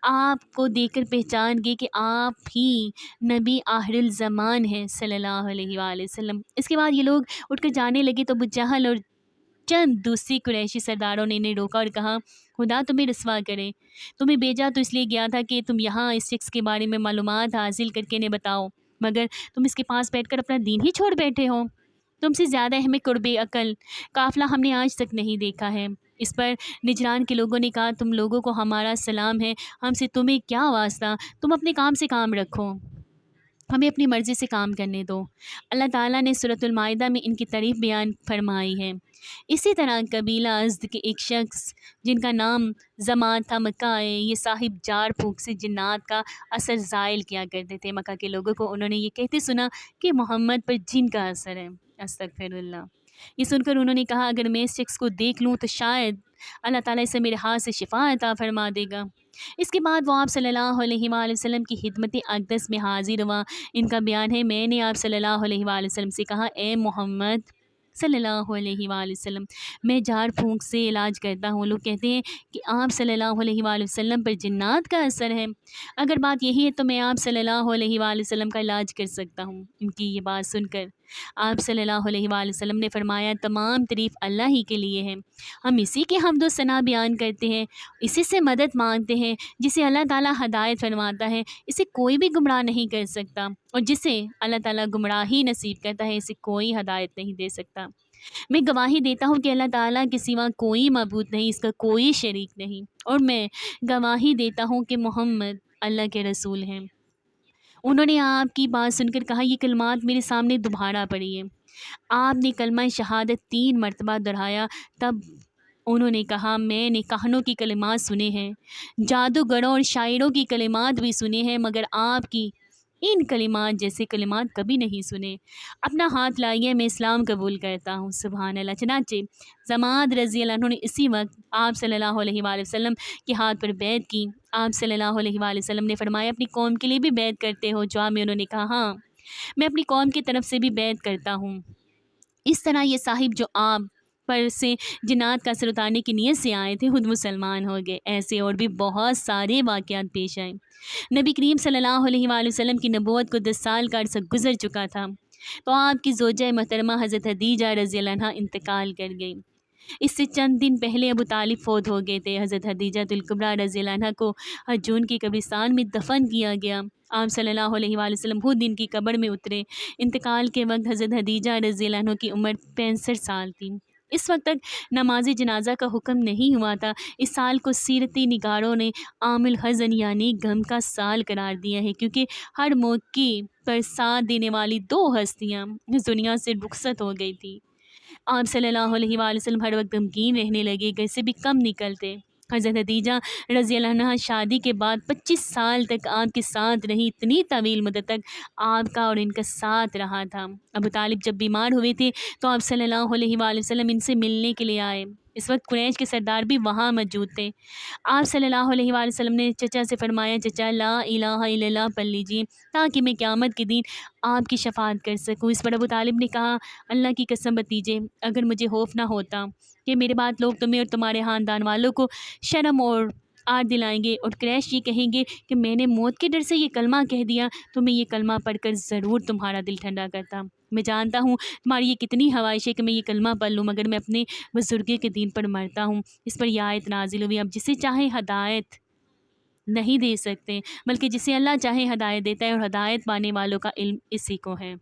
آپ کو دیکھ کر پہچان گئے کہ آپ ہی نبی آخر الزمان ہیں صلی اللہ علیہ وآلہ وسلم۔ اس کے بعد یہ لوگ اٹھ کر جانے لگے تو ابو جہل اور چند دوسری قریشی سرداروں نے انہیں روکا اور کہا خدا تمہیں رسوا کرے، تمہیں بھیجا تو اس لیے گیا تھا کہ تم یہاں اس شخص کے بارے میں معلومات حاصل کر کے انہیں بتاؤ، مگر تم اس کے پاس بیٹھ کر اپنا دین ہی چھوڑ بیٹھے ہو۔ تم سے زیادہ اہم قرب عقل قافلہ ہم نے آج تک نہیں دیکھا ہے۔ اس پر نجران کے لوگوں نے کہا تم لوگوں کو ہمارا سلام ہے، ہم سے تمہیں کیا واسطہ، تم اپنے کام سے کام رکھو، ہمیں اپنی مرضی سے کام کرنے دو۔ اللہ تعالیٰ نے سورۃ المائدہ میں ان کی تعریف بیان فرمائی ہے۔ اسی طرح قبیلہ ازد کے ایک شخص جن کا نام زمان تھا مکہ آئے، یہ صاحب جار پھونک سے جنات کا اثر زائل کیا کرتے تھے۔ مکہ کے لوگوں کو انہوں نے یہ کہتے سنا کہ محمد پر جن کا اثر ہے، استغفر اللہ۔ یہ سن کر انہوں نے کہا اگر میں اس شخص کو دیکھ لوں تو شاید اللہ تعالیٰ اسے میرے ہاتھ سے شفا عطا فرما دے گا۔ اس کے بعد وہ آپ صلی اللہ علیہ وآلہ وسلم کی خدمت اقدس میں حاضر ہوا۔ ان کا بیان ہے میں نے آپ صلی اللہ علیہ وآلہ وسلم سے کہا اے محمد صلی اللہ علیہ وآلہ وسلم، میں جھاڑ پھونک سے علاج کرتا ہوں۔ لوگ کہتے ہیں کہ آپ صلی اللہ علیہ وآلہ وسلم پر جنات کا اثر ہے، اگر بات یہی ہے تو میں آپ صلی اللہ علیہ وآلہ وسلم کا علاج کر سکتا ہوں۔ ان کی یہ بات سن کر آپ صلی اللہ علیہ وآلہ وسلم نے فرمایا تمام تعریف اللہ ہی کے لیے ہے، ہم اسی کے حمد و ثنا بیان کرتے ہیں، اسی سے مدد مانگتے ہیں، جسے اللہ تعالیٰ ہدایت فرماتا ہے اسے کوئی بھی گمراہ نہیں کر سکتا، اور جسے اللہ تعالیٰ گمراہی نصیب کرتا ہے اسے کوئی ہدایت نہیں دے سکتا۔ میں گواہی دیتا ہوں کہ اللہ تعالیٰ کے سوا کوئی معبود نہیں، اس کا کوئی شریک نہیں، اور میں گواہی دیتا ہوں کہ محمد اللہ کے رسول ہیں۔ انہوں نے آپ کی بات سن کر کہا یہ کلمات میرے سامنے دوبارہ پڑھی ہیں۔ آپ نے کلمہ شہادت 3 مرتبہ دہرایا، تب انہوں نے کہا میں نے کہانوں کی کلمات سنے ہیں، جادوگروں اور شاعروں کی کلمات بھی سنے ہیں، مگر آپ کی ان کلمات جیسے کلمات کبھی نہیں سنے۔ اپنا ہاتھ لائیے، میں اسلام قبول کرتا ہوں۔ سبحان اللہ۔ چنانچہ زماد رضی اللہ عنہ نے اسی وقت آپ صلی اللہ علیہ وآلہ وسلم کے ہاتھ پر بیعت کی۔ آپ صلی اللہ علیہ وآلہ وسلم نے فرمایا اپنی قوم کے لیے بھی بیعت کرتے ہو؟ جواب میں انہوں نے کہا ہاں، میں اپنی قوم کی طرف سے بھی بیعت کرتا ہوں۔ اس طرح یہ صاحب جو آپ پر سے جنات کا اثر اتارنے کی نیت سے آئے تھے خود مسلمان ہو گئے۔ ایسے اور بھی بہت سارے واقعات پیش آئے۔ نبی کریم صلی اللہ علیہ وآلہ وسلم کی نبوت کو 10 سال کا عرصہ گزر چکا تھا تو آپ کی زوجہ محترمہ حضرت خدیجہ رضی اللہ عنہا انتقال کر گئی۔ اس سے چند دن پہلے ابو طالب فوت ہو گئے تھے۔ حضرت خدیجہ الکبریٰ رضی اللہ عنہا کو حجون کی قبرستان میں دفن کیا گیا۔ آپ صلی اللہ علیہ وآلہ وسلم خود ان کی قبر میں اترے۔ انتقال کے وقت حضرت خدیجہ رضی اللہ عنہ کی عمر 65 سال تھی۔ اس وقت تک نماز جنازہ کا حکم نہیں ہوا تھا۔ اس سال کو سیرتی نگاروں نے عام الحزن یعنی غم کا سال قرار دیا ہے، کیونکہ ہر موقع پر ساتھ دینے والی 2 ہستیاں اس دنیا سے رخصت ہو گئی تھی۔ آپ صلی اللہ علیہ وآلہ وسلم ہر وقت غمگین رہنے لگے، گھر سے بھی کم نکلتے۔ حضرت خدیجہ رضی اللہ عنہا شادی کے بعد 25 سال تک آپ کے ساتھ رہی۔ اتنی طویل مدت تک آپ کا اور ان کا ساتھ رہا تھا۔ ابو طالب جب بیمار ہوئے تھے تو آپ صلی اللہ علیہ وآلہ وسلم ان سے ملنے کے لیے آئے۔ اس وقت قریش کے سردار بھی وہاں موجود تھے۔ آپ صلی اللہ علیہ وآلہ وسلم نے چچا سے فرمایا، چچا لا الہ الا اللہ پڑھ لیجیے تاکہ میں قیامت کے دن آپ کی شفاعت کر سکوں۔ اس پر ابو طالب نے کہا، اللہ کی قسم بھتیجے، اگر مجھے خوف نہ ہوتا کہ میرے بعد لوگ تمہیں اور تمہارے خاندان والوں کو شرم اور آر دلائیں گے اور قریش یہ کہیں گے کہ میں نے موت کے ڈر سے یہ کلمہ کہہ دیا، تو میں یہ کلمہ پڑھ کر ضرور تمہارا دل ٹھنڈا کرتا۔ میں جانتا ہوں تمہاری یہ کتنی خواہش ہے کہ میں یہ کلمہ پڑھ لوں، مگر میں اپنے بزرگی کے دین پر مرتا ہوں۔ اس پر یہ آیت نازل ہوئی، اب جسے چاہے ہدایت نہیں دے سکتے، بلکہ جسے اللہ چاہے ہدایت دیتا ہے، اور ہدایت پانے والوں کا علم اسی کو ہے۔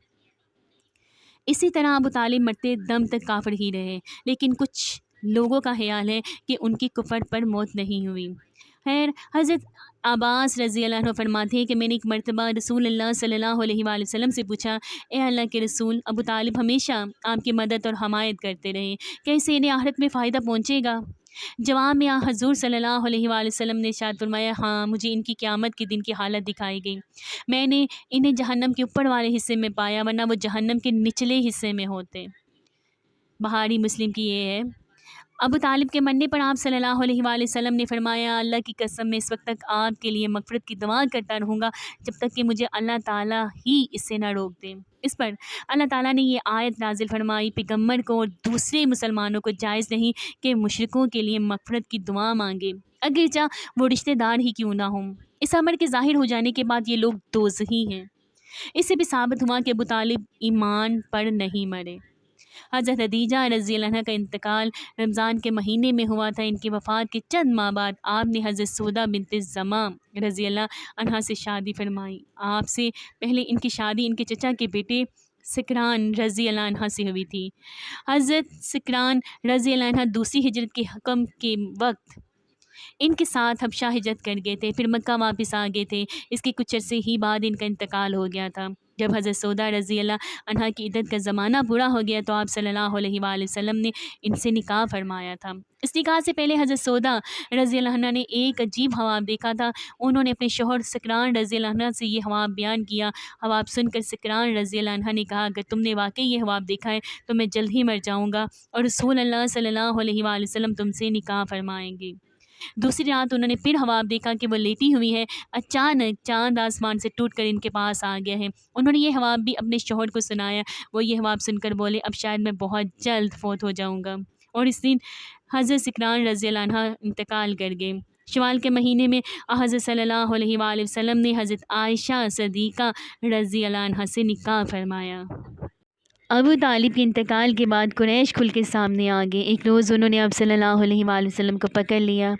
اسی طرح ابو طالب مرتے دم تک کافر ہی رہے، لیکن کچھ لوگوں کا خیال ہے کہ ان کی کفر پر موت نہیں ہوئی۔ خیر، حضرت عباس رضی اللہ عنہ فرماتے ہیں کہ میں نے ایک مرتبہ رسول اللہ صلی اللہ علیہ وآلہ وسلم سے پوچھا، اے اللہ کے رسول، ابو طالب ہمیشہ آپ کی مدد اور حمایت کرتے رہے، کیا اسے انہیں آخرت میں فائدہ پہنچے گا؟ جواب میں حضور صلی اللہ علیہ وآلہ وسلم نے ارشاد فرمایا، ہاں، مجھے ان کی قیامت کے دن کی حالت دکھائی گئی۔ میں نے انہیں جہنم کے اوپر والے حصے میں پایا، ورنہ وہ جہنم کے نچلے حصے میں ہوتے۔ بخاری مسلم کی یہ ہے۔ ابو طالب کے مرنے پر آپ صلی اللہ علیہ وآلہ وسلم نے فرمایا، اللہ کی قسم میں اس وقت تک آپ کے لیے مغفرت کی دعا کرتا رہوں گا جب تک کہ مجھے اللہ تعالیٰ ہی اس سے نہ روک دے۔ اس پر اللہ تعالیٰ نے یہ آیت نازل فرمائی، پیغمبر کو اور دوسرے مسلمانوں کو جائز نہیں کہ مشرکوں کے لیے مغفرت کی دعا مانگے، اگرچہ وہ رشتہ دار ہی کیوں نہ ہوں۔ اس امر کے ظاہر ہو جانے کے بعد یہ لوگ دوزخی ہیں۔ اس سے بھی ثابت ہوا کہ ابو طالب ایمان پر نہیں مرے۔ حضرت خدیجہ رضی اللہ عنہ کا انتقال رمضان کے مہینے میں ہوا تھا۔ ان کی وفات کے چند ماہ بعد آپ نے حضرت سودا بنت زماں رضی اللہ عنہا سے شادی فرمائی۔ آپ سے پہلے ان کی شادی ان کے چچا کے بیٹے سکران رضی اللہ عنہ سے ہوئی تھی۔ حضرت سکران رضی اللہ عنہ دوسری ہجرت کے حکم کے وقت ان کے ساتھ حبشہ ہجرت کر گئے تھے، پھر مکہ واپس آ گئے تھے۔ اس کے کچھ عرصے ہی بعد ان کا انتقال ہو گیا تھا۔ جب حضرت سودا رضی اللہ عنہا کی عدت کا زمانہ پورا ہو گیا تو آپ صلی اللہ علیہ وآلہ وسلم نے ان سے نکاح فرمایا تھا۔ اس نکاح سے پہلے حضرت سودا رضی اللہ عنہ نے ایک عجیب خواب دیکھا تھا۔ انہوں نے اپنے شوہر سکران رضی اللہ عنہ سے یہ خواب بیان کیا۔ خواب سن کر سکران رضی اللہ عنہ نے کہا، اگر تم نے واقعی یہ خواب دیکھا ہے تو میں جلد ہی مر جاؤں گا اور رسول اللہ صلی اللہ علیہ وآلہ وسلم تم سے نکاح فرمائیں گے۔ دوسری رات انہوں نے پھر خواب دیکھا کہ وہ لیٹی ہوئی ہے، اچانک چاند آسمان سے ٹوٹ کر ان کے پاس آ گیا ہے۔ انہوں نے یہ خواب بھی اپنے شوہر کو سنایا۔ وہ یہ خواب سن کر بولے، اب شاید میں بہت جلد فوت ہو جاؤں گا، اور اس دن حضرت سکران رضی اللہ عنہ انتقال کر گئے۔ شوال کے مہینے میں حضرت صلی اللہ علیہ وآلہ وسلم نے حضرت عائشہ صدیقہ رضی اللہ عنہ سے نکاح فرمایا۔ ابو طالب کے انتقال کے بعد قریش کھل کے سامنے آ گئے۔ ایک روز انہوں نے آپ صلی اللہ علیہ وآلہ وسلم کو پکڑ لیا۔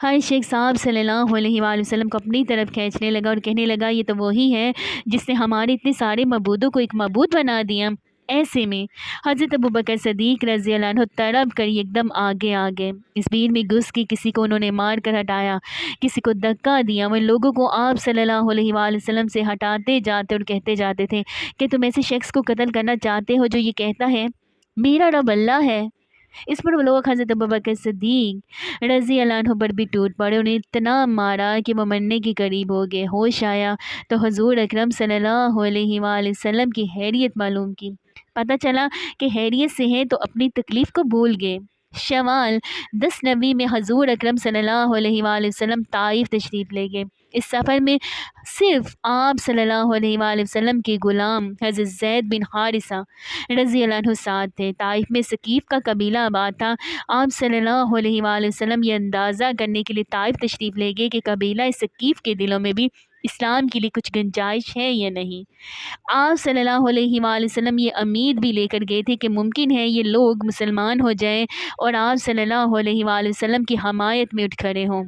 ہر شخص آپ صلی اللہ علیہ وآلہ وسلم کو اپنی طرف کھینچنے لگا اور کہنے لگا، یہ تو وہی ہے جس نے ہمارے اتنے سارے معبودوں کو ایک معبود بنا دیا۔ ایسے میں حضرت ابوبکر صدیق رضی اللہ عنہ تڑپ کر ایک دم آگے آ گئے۔ اس بھیڑ میں گھس کے کسی کو انہوں نے مار کر ہٹایا، کسی کو دھکا دیا۔ وہ لوگوں کو آپ صلی اللہ علیہ وآلہ وسلم سے ہٹاتے جاتے اور کہتے جاتے تھے کہ تم ایسے شخص کو قتل کرنا چاہتے ہو جو یہ کہتا ہے میرا رب اللہ ہے۔ اس پر وہ لوگ حضرت ابوبکر صدیق رضی اللہ عنہ پر بھی ٹوٹ پڑے، انہیں اتنا مارا کہ وہ مرنے کے قریب ہو گئے۔ ہوش آیا تو حضور اکرم صلی اللہ علیہ وآلہ وسلم کی خیریت معلوم کی۔ پتہ چلا کہ خیریت سے ہیں تو اپنی تکلیف کو بھول گئے۔ شوال 10 نوی میں حضور اکرم صلی اللہ علیہ وآلہ وسلم طائف تشریف لے گئے۔ اس سفر میں صرف آپ صلی اللہ علیہ وآلہ وسلم کے غلام حضرت زید بن حارثہ رضی اللہ عنہ ساتھ تھے۔ طائف میں ثقیف کا قبیلہ آباد تھا۔ آپ صلی اللہ علیہ وآلہ وسلم یہ اندازہ کرنے کے لیے طائف تشریف لے گئے کہ قبیلہ ثقیف کے دلوں میں بھی اسلام کے لیے کچھ گنجائش ہے یا نہیں۔ آپ صلی اللہ علیہ وآلہ وسلم یہ امید بھی لے کر گئے تھے کہ ممکن ہے یہ لوگ مسلمان ہو جائیں اور آپ صلی اللہ علیہ وآلہ وسلم کی حمایت میں اٹھ کھڑے ہوں۔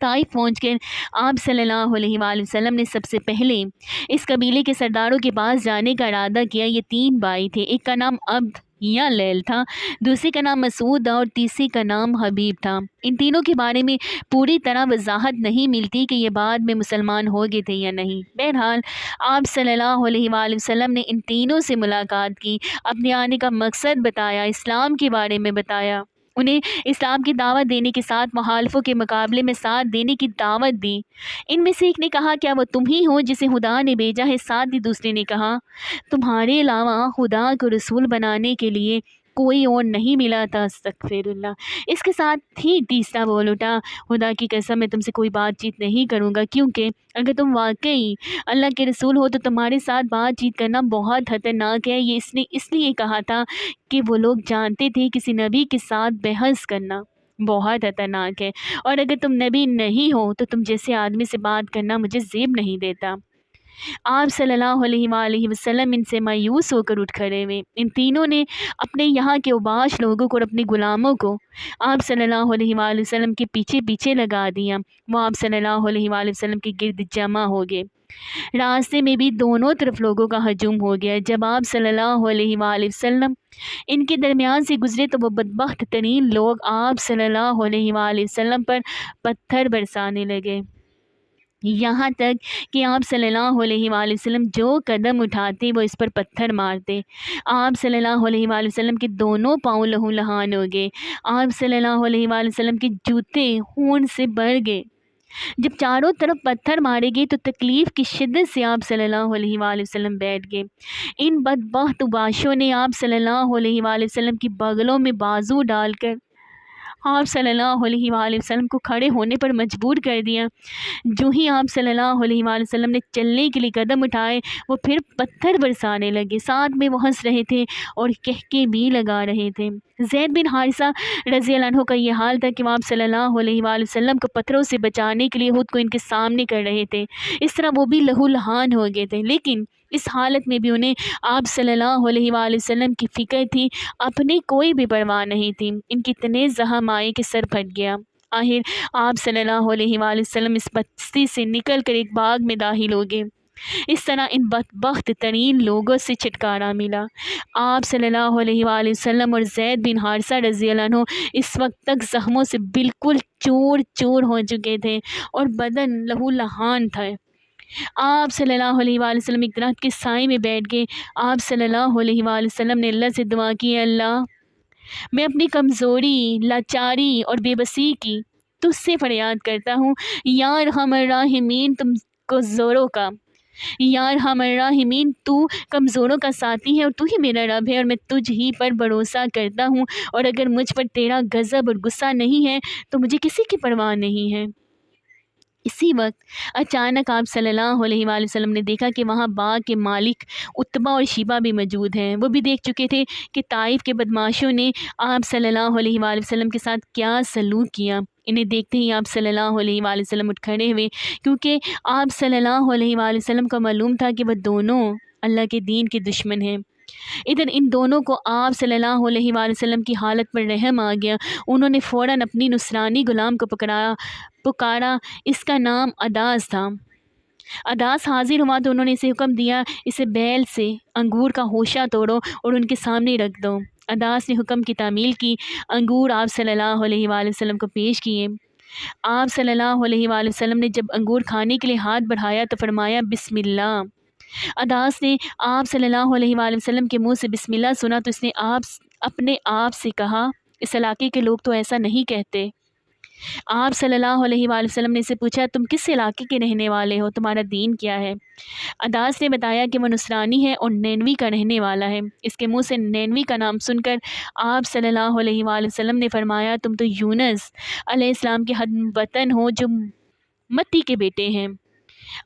طائف پہنچ کر آپ صلی اللہ علیہ وآلہ وسلم نے سب سے پہلے اس قبیلے کے سرداروں کے پاس جانے کا ارادہ کیا۔ یہ 3 بھائی تھے، ایک کا نام عبد یا لیل تھا، دوسرے کا نام مسعود تھا اور تیسرے کا نام حبیب تھا۔ ان تینوں کے بارے میں پوری طرح وضاحت نہیں ملتی کہ یہ بعد میں مسلمان ہو گئے تھے یا نہیں۔ بہرحال آپ صلی اللہ علیہ وآلہ وسلم نے ان تینوں سے ملاقات کی، اپنے آنے کا مقصد بتایا، اسلام کے بارے میں بتایا، انہیں اسلام کی دعوت دینے کے ساتھ مخالفوں کے مقابلے میں ساتھ دینے کی دعوت دی۔ ان میں سے ایک نے کہا کیا وہ تم ہی ہو جسے خدا نے بھیجا ہے؟ ساتھ ہی دوسرے نے کہا تمہارے علاوہ خدا کو رسول بنانے کے لیے کوئی اور نہیں ملا تھا، استغفر اللہ۔ اس کے ساتھ ہی تیسرا بول اٹھا خدا کی قسم میں تم سے کوئی بات چیت نہیں کروں گا، کیونکہ اگر تم واقعی اللہ کے رسول ہو تو تمہارے ساتھ بات چیت کرنا بہت خطرناک ہے۔ یہ اس نے اس لیے کہا تھا کہ وہ لوگ جانتے تھے کسی نبی کے ساتھ بحث کرنا بہت خطرناک ہے، اور اگر تم نبی نہیں ہو تو تم جیسے آدمی سے بات کرنا مجھے زیب نہیں دیتا۔ آپ صلی اللہ علیہ وآلہ وسلم ان سے مایوس ہو کر اٹھ کھڑے ہوئے۔ ان تینوں نے اپنے یہاں کے اوباش لوگوں کو اور اپنے غلاموں کو آپ صلی اللہ علیہ وآلہ وسلم کے پیچھے پیچھے لگا دیا۔ وہ آپ صلی اللہ علیہ وآلہ وسلم کے گرد جمع ہو گئے۔ راستے میں بھی دونوں طرف لوگوں کا ہجوم ہو گیا۔ جب آپ صلی اللہ علیہ وآلہ وسلم ان کے درمیان سے گزرے تو وہ بدبخت ترین لوگ آپ صلی اللہ علیہ وآلہ وسلم پر پتھر برسانے لگے، یہاں تک کہ آپ صلی اللہ علیہ وآلہ وسلم جو قدم اٹھاتے وہ اس پر پتھر مارتے۔ آپ صلی اللہ علیہ وآلہ وسلم کے دونوں پاؤں لہو لہان ہو گئے۔ آپ صلی اللہ علیہ وآلہ وسلم کے جوتے خون سے بھر گئے۔ جب چاروں طرف پتھر مارے گئے تو تکلیف کی شدت سے آپ صلی اللہ علیہ وآلہ وسلم بیٹھ گئے۔ ان بدبخت اوباشوں نے آپ صلی اللہ علیہ وآلہ وسلم کی بغلوں میں بازو ڈال کر آپ صلی اللہ علیہ وآلہ وسلم کو کھڑے ہونے پر مجبور کر دیا۔ جو ہی آپ صلی اللہ علیہ وآلہ وسلم نے چلنے کے لیے قدم اٹھائے وہ پھر پتھر برسانے لگے، ساتھ میں وہ ہنس رہے تھے اور کہکے بھی لگا رہے تھے۔ زید بن حارثہ رضی اللہ عنہ کا یہ حال تھا کہ وہ آپ صلی اللہ علیہ وآلہ وسلم کو پتھروں سے بچانے کے لیے خود کو ان کے سامنے کر رہے تھے۔ اس طرح وہ بھی لہو لہان ہو گئے تھے، لیکن اس حالت میں بھی انہیں آپ صلی اللہ علیہ وآلہ وسلم کی فکر تھی، اپنی کوئی بھی پرواہ نہیں تھی۔ ان کی اتنے زخم آئے کہ سر پھٹ گیا۔ آخر آپ صلی اللہ علیہ وآلہ وسلم اس بستی سے نکل کر ایک باغ میں داخل ہو گئے۔ اس طرح ان بدبخت ترین لوگوں سے چھٹکارا ملا۔ آپ صلی اللہ علیہ وآلہ وسلم اور زید بن حارثہ رضی اللہ عنہ اس وقت تک زخموں سے بالکل چور چور ہو چکے تھے اور بدن لہو لہان تھا۔ آپ صلی اللہ علیہ وآلہ وسلم ایک درخت کے سائے میں بیٹھ گئے۔ آپ صلی اللہ علیہ وآلہ وسلم نے اللہ سے دعا کی، اللہ میں اپنی کمزوری، لاچاری اور بے بسی کی تجھ سے فریاد کرتا ہوں، یا ارحم الراحمین تم کمزوروں کا، یا ارحم الراحمین تو کمزوروں کا ساتھی ہے اور تو ہی میرا رب ہے، اور میں تجھ ہی پر بھروسہ کرتا ہوں، اور اگر مجھ پر تیرا غضب اور غصہ نہیں ہے تو مجھے کسی کی پرواہ نہیں ہے۔ اسی وقت اچانک آپ صلی اللہ علیہ وآلہ وسلم نے دیکھا کہ وہاں باغ کے مالک عتبہ اور شیبہ بھی موجود ہیں۔ وہ بھی دیکھ چکے تھے کہ طائف کے بدماشوں نے آپ صلی اللہ علیہ وآلہ وسلم کے ساتھ کیا سلوک کیا۔ انہیں دیکھتے ہی آپ صلی اللہ علیہ وآلہ وسلم اٹھ کھڑے ہوئے، کیونکہ آپ صلی اللہ علیہ وآلہ وسلم کو معلوم تھا کہ وہ دونوں اللہ کے دین کے دشمن ہیں۔ ادھر ان دونوں کو آپ صلی اللہ علیہ وآلہ وسلم کی حالت پر رحم آ گیا۔ انہوں نے فوراً اپنی نصرانی غلام کو پکارا، اس کا نام عداس تھا۔ عداس حاضر ہوا تو انہوں نے اسے حکم دیا، اسے بیل سے انگور کا ہوشہ توڑو اور ان کے سامنے رکھ دو۔ عداس نے حکم کی تعمیل کی، انگور آپ صلی اللہ علیہ وآلہ وسلم کو پیش کیے۔ آپ صلی اللہ علیہ وآلہ وسلم نے جب انگور کھانے کے لیے ہاتھ بڑھایا تو فرمایا بسم اللہ۔ عداس نے آپ صلی اللہ علیہ وآلہ وسلم کے منہ سے بسم اللہ سنا تو اس نے اپنے آپ سے کہا، اس علاقے کے لوگ تو ایسا نہیں کہتے۔ آپ صلی اللہ علیہ وآلہ وسلم نے اسے پوچھا، تم کس علاقے کے رہنے والے ہو، تمہارا دین کیا ہے؟ عداس نے بتایا کہ وہ نصرانی ہے اور نینوی کا رہنے والا ہے۔ اس کے منہ سے نینوی کا نام سن کر آپ صلی اللہ علیہ وآلہ وسلم نے فرمایا، تم تو یونس علیہ السلام کے ہم وطن ہو جو متی کے بیٹے ہیں۔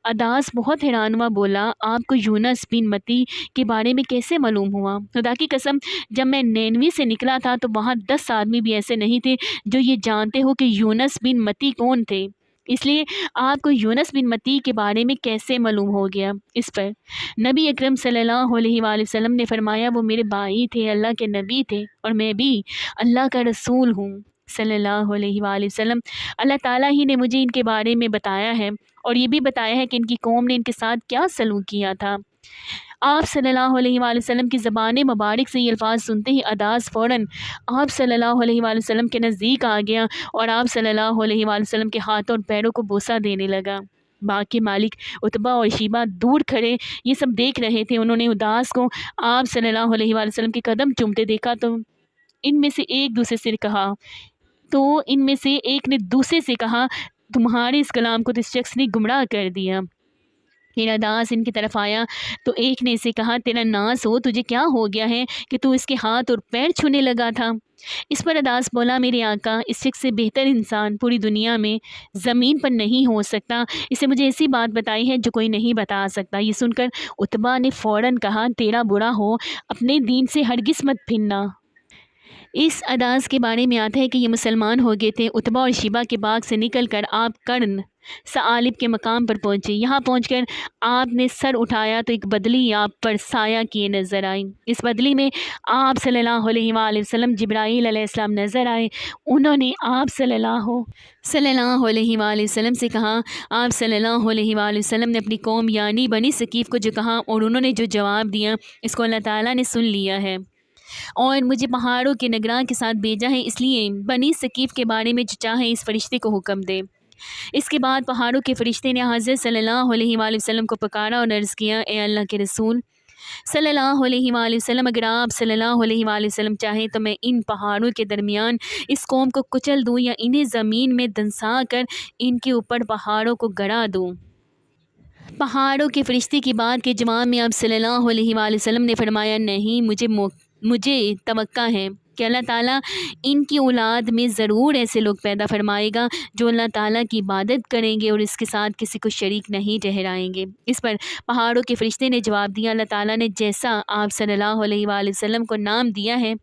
عداس بہت حیران ہوا، بولا، آپ کو یونس بن متی کے بارے میں کیسے معلوم ہوا؟ خدا کی قسم جب میں نینوی سے نکلا تھا تو وہاں 10 آدمی بھی ایسے نہیں تھے جو یہ جانتے ہو کہ یونس بن متی کون تھے۔ اس لیے آپ کو یونس بن متی کے بارے میں کیسے معلوم ہو گیا؟ اس پر نبی اکرم صلی اللہ علیہ وآلہ وسلم نے فرمایا وہ میرے بھائی تھے، اللہ کے نبی تھے، اور میں بھی اللہ کا رسول ہوں صلی اللہ علیہ وآلہ وسلم۔ اللہ تعالیٰ ہی نے مجھے ان کے بارے میں بتایا ہے، اور یہ بھی بتایا ہے کہ ان کی قوم نے ان کے ساتھ کیا سلوک کیا تھا۔ آپ صلی اللہ علیہ وآلہ وسلم کی زبان مبارک سے یہ الفاظ سنتے ہی اداس فوراً آپ صلی اللہ علیہ وآلہ وسلم کے نزدیک آ گیا، اور آپ صلی اللہ علیہ وآلہ وسلم کے ہاتھوں اور پیروں کو بوسہ دینے لگا۔ باقی مالک، عتبہ اور شیبہ دور کھڑے یہ سب دیکھ رہے تھے۔ انہوں نے اداس کو آپ صلی اللہ علیہ وآلہ وسلم کے قدم چومتے دیکھا تو ان میں سے ایک دوسرے سے کہا تمہارے اس کلام کو تو اس شخص نے گمراہ کر دیا۔ پھر اداس ان کی طرف آیا تو ایک نے اسے کہا تیرا ناس ہو، تجھے کیا ہو گیا ہے کہ تو اس کے ہاتھ اور پیر چھونے لگا تھا؟ اس پر اداس بولا میرے آقا، اس شخص سے بہتر انسان پوری دنیا میں زمین پر نہیں ہو سکتا، اسے مجھے ایسی بات بتائی ہے جو کوئی نہیں بتا سکتا۔ یہ سن کر عتبہ نے فوراً کہا تیرا برا ہو، اپنے دین سے ہرگز مت پھرنا۔ اس اداس کے بارے میں آتا ہے کہ یہ مسلمان ہو گئے تھے۔ عتبہ اور شیبہ کے باغ سے نکل کر آپ کرن ثعالب کے مقام پر پہنچے۔ یہاں پہنچ کر آپ نے سر اٹھایا تو ایک بدلی آپ پر سایہ کیے نظر آئی۔ اس بدلی میں آپ صلی اللہ علیہ وآلہ وسلم جبرائیل علیہ السلام نظر آئے۔ انہوں نے آپ صلی اللہ علیہ وآلہ وسلم سے کہا۔ آپ صلی اللہ علیہ وآلہ وسلم نے اپنی قوم یعنی بنی ثقیف کو جو کہا اور انہوں نے جو جواب دیا اس کو اللہ تعالیٰ نے سن لیا ہے، اور مجھے پہاڑوں کے نگراں کے ساتھ بھیجا ہے، اس لیے بنی ثقیف کے بارے میں جو چاہے اس فرشتے کو حکم دے۔ اس کے بعد پہاڑوں کے فرشتے نے حضرت صلی اللہ علیہ وآلہ وسلم کو پکارا اور عرض کیا اے اللہ کے رسول صلی اللہ علیہ وآلہ وسلم، اگر آپ صلی اللہ علیہ وآلہ وسلم چاہیں تو میں ان پہاڑوں کے درمیان اس قوم کو کچل دوں یا انہیں زمین میں دنسا کر ان کے اوپر پہاڑوں کو گڑا دوں۔ پہاڑوں کے فرشتے کی بات کے جواب میں آپ صلی اللہ علیہ وآلہ وسلم نے فرمایا نہیں، مجھے توقع ہے کہ اللہ تعالیٰ ان کی اولاد میں ضرور ایسے لوگ پیدا فرمائے گا جو اللہ تعالیٰ کی عبادت کریں گے اور اس کے ساتھ کسی کو شریک نہیں ٹھہرائیں گے۔ اس پر پہاڑوں کے فرشتے نے جواب دیا اللہ تعالیٰ نے جیسا آپ صلی اللہ علیہ وآلہ وسلم کو نام دیا ہے،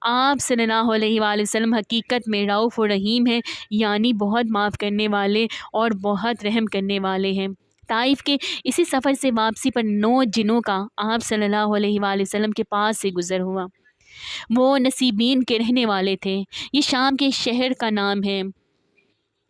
آپ صلی اللہ علیہ وآلہ وسلم حقیقت میں رؤوف و رحیم ہیں، یعنی بہت معاف کرنے والے اور بہت رحم کرنے والے ہیں۔ طائف کے اسی سفر سے واپسی پر 9 جنوں کا آپ صلی اللہ علیہ وآلہ وسلم کے پاس سے گزر ہوا۔ وہ نصیبین کے رہنے والے تھے۔ یہ شام کے شہر کا نام ہے۔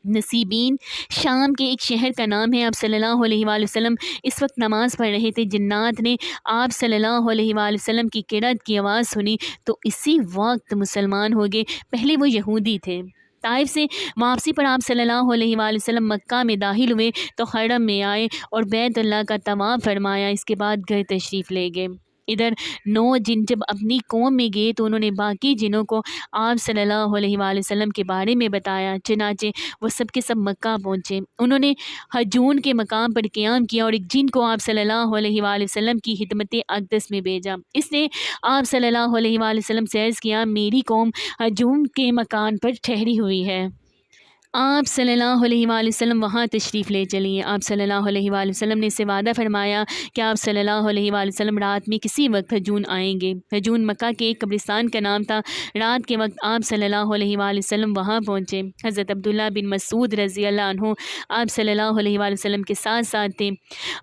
نصیبین شام کے ایک شہر کا نام ہے۔ آپ صلی اللہ علیہ وآلہ وسلم اس وقت نماز پڑھ رہے تھے، جنات نے آپ صلی اللہ علیہ وآلہ وسلم کی قرأت کی آواز سنی تو اسی وقت مسلمان ہو گئے۔ پہلے وہ یہودی تھے۔ طائف سے واپسی پر آپ صلی اللہ علیہ وآلہ وسلم مکہ میں داخل ہوئے تو حرم میں آئے اور بیت اللہ کا طواف فرمایا، اس کے بعد گھر تشریف لے گئے۔ ادھر 9 جن جب اپنی قوم میں گئے تو انہوں نے باقی جنوں کو آپ صلی اللہ علیہ وآلہ وسلم کے بارے میں بتایا، چنانچہ وہ سب کے سب مکہ پہنچے۔ انہوں نے حجون کے مقام پر قیام کیا اور ایک جن کو آپ صلی اللہ علیہ وآلہ وسلم کی خدمت اقدس میں بھیجا۔ اس نے آپ صلی اللہ علیہ وآلہ وسلم سے عرض کیا میری قوم حجون کے مکان پر ٹھہری ہوئی ہے، آپ صلی اللہ علیہ وآلہ وسلم وہاں تشریف لے چلیے۔ آپ صلی اللہ علیہ وآلہ وسلم نے اسے وعدہ فرمایا کہ آپ صلی اللہ علیہ وآلہ وسلم رات میں کسی وقت حجون آئیں گے۔ حجون مکہ کے ایک قبرستان کا نام تھا۔ رات کے وقت آپ صلی اللہ علیہ وآلہ وسلم وہاں پہنچے۔ حضرت عبداللہ بن مسعود رضی اللہ عنہ آپ صلی اللہ علیہ وآلہ وسلم کے ساتھ تھے۔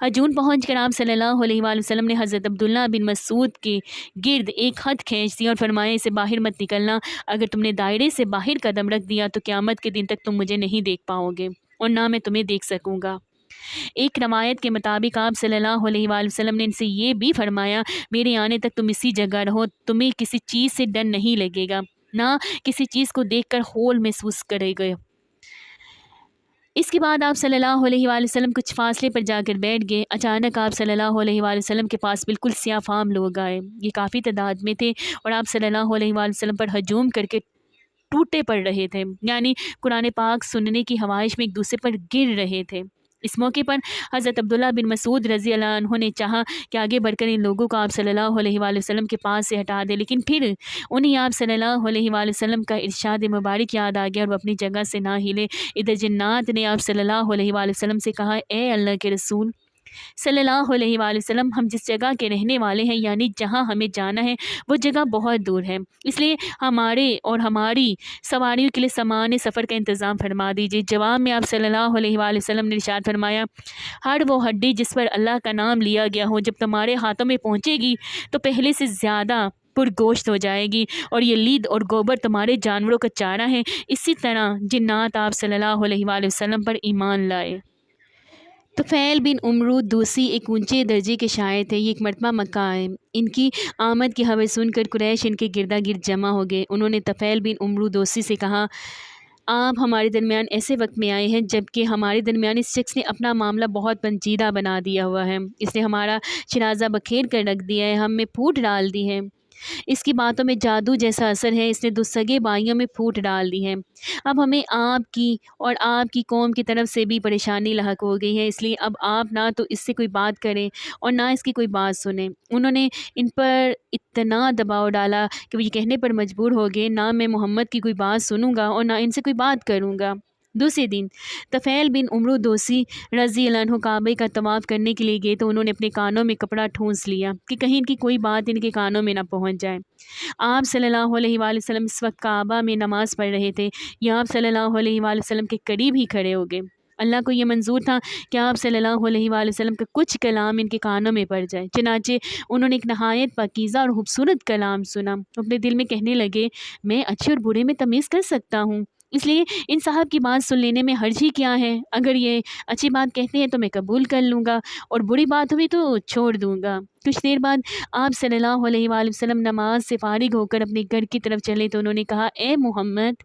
حجون پہنچ کر آپ صلی اللہ علیہ وآلہ وسلم نے حضرت عبداللہ بن مسعود کے گرد ایک خط کھینچ دیا اور فرمایا اسے باہر مت نکلنا، اگر تم نے دائرے سے باہر قدم رکھ دیا تو قیامت کے دن تک تم مجھے نہیں دیکھ پاؤ گے اور نہ میں تمہیں دیکھ سکوں گا۔ ایک روایت کے مطابق آپ صلی اللہ علیہ وآلہ وسلم نے ان سے یہ بھی فرمایا میرے آنے تک تم اسی جگہ رہو، تمہیں کسی چیز سے ڈر نہیں لگے گا، نہ کسی چیز کو دیکھ کر ہول محسوس کرے گا۔ اس کے بعد آپ صلی اللہ علیہ وآلہ وسلم کچھ فاصلے پر جا کر بیٹھ گئے۔ اچانک آپ صلی اللہ علیہ وآلہ وسلم کے پاس بالکل سیاہ فام لوگ آئے۔ یہ کافی تعداد میں تھے اور آپ صلی اللہ علیہ وآلہ وسلم پر ہجوم کر کے ٹوٹے پڑ رہے تھے، یعنی قرآن پاک سننے کی خواہش میں ایک دوسرے پر گر رہے تھے۔ اس موقع پر حضرت عبداللہ بن مسعود رضی اللہ عنہ نے چاہا کہ آگے بڑھ کر ان لوگوں کو آپ صلی اللہ علیہ وآلہ وسلم کے پاس سے ہٹا دے، لیکن پھر انہیں آپ صلی اللہ علیہ وآلہ وسلم کا ارشاد مبارک یاد آ گیا اور وہ اپنی جگہ سے نہ ہلے۔ ادھر جنات نے آپ صلی اللہ علیہ وآلہ وسلم سے کہا اے اللہ کے رسول صلی اللہ علیہ وآلہ وسلم ہم جس جگہ کے رہنے والے ہیں یعنی جہاں ہمیں جانا ہے وہ جگہ بہت دور ہے، اس لیے ہمارے اور ہماری سواریوں کے لیے سامان سفر کا انتظام فرما دیجیے۔ جواب میں آپ صلی اللہ علیہ وآلہ وسلم نے ارشاد فرمایا، ہر وہ ہڈی جس پر اللہ کا نام لیا گیا ہو جب تمہارے ہاتھوں میں پہنچے گی تو پہلے سے زیادہ پرگوشت ہو جائے گی، اور یہ لید اور گوبر تمہارے جانوروں کا چارہ ہے۔ اسی طرح جنات آپ صلی اللہ علیہ وآلہ وسلم پر ایمان لائے۔ طفیل بن عمرو دوسی ایک اونچے درجے کے شاعر تھے۔ یہ ایک مرتبہ مکہ آئے۔ ان کی آمد کی خبر سن کر قریش ان کے گردا گرد جمع ہو گئے۔ انہوں نے طفیل بن عمرو دوسی سے کہا، آپ ہمارے درمیان ایسے وقت میں آئے ہیں جبکہ ہمارے درمیان اس شخص نے اپنا معاملہ بہت پیچیدہ بنا دیا ہوا ہے۔ اس نے ہمارا شرازہ بکھیر کر رکھ دیا ہے، ہم میں پھوٹ ڈال دی ہے۔ اس کی باتوں میں جادو جیسا اثر ہے، اس نے دو سگے بھائیوں میں پھوٹ ڈال دی ہے۔ اب ہمیں آپ کی اور آپ کی قوم کی طرف سے بھی پریشانی لاحق ہو گئی ہے، اس لیے اب آپ نہ تو اس سے کوئی بات کریں اور نہ اس کی کوئی بات سنیں۔ انہوں نے ان پر اتنا دباؤ ڈالا کہ وہ یہ کہنے پر مجبور ہو گئے، نہ میں محمد کی کوئی بات سنوں گا اور نہ ان سے کوئی بات کروں گا۔ دوسرے دن طفیل بن عمرو دوسی رضی اللہ عنہ کعبے کا طواف کرنے کے لیے گئے تو انہوں نے اپنے کانوں میں کپڑا ٹھونس لیا کہ کہیں ان کی کوئی بات ان کے کانوں میں نہ پہنچ جائے۔ آپ صلی اللہ علیہ وآلہ وسلم اس وقت کعبہ میں نماز پڑھ رہے تھے، یا آپ صلی اللہ علیہ وآلہ وسلم کے قریب ہی کھڑے ہو گئے۔ اللہ کو یہ منظور تھا کہ آپ صلی اللہ علیہ وآلہ وسلم کا کچھ کلام ان کے کانوں میں پڑ جائے، چنانچہ انہوں نے ایک نہایت پاکیزہ اور خوبصورت کلام سنا۔ اپنے دل میں کہنے لگے، میں اچھے اور برے میں تمیز کر سکتا ہوں، اس لیے ان صاحب کی بات سن لینے میں حرج ہی کیا ہے؟ اگر یہ اچھی بات کہتے ہیں تو میں قبول کر لوں گا، اور بری بات ہوئی تو چھوڑ دوں گا۔ کچھ دیر بعد آپ صلی اللہ علیہ وآلہ وسلم نماز سے فارغ ہو کر اپنے گھر کی طرف چلے تو انہوں نے کہا، اے محمد،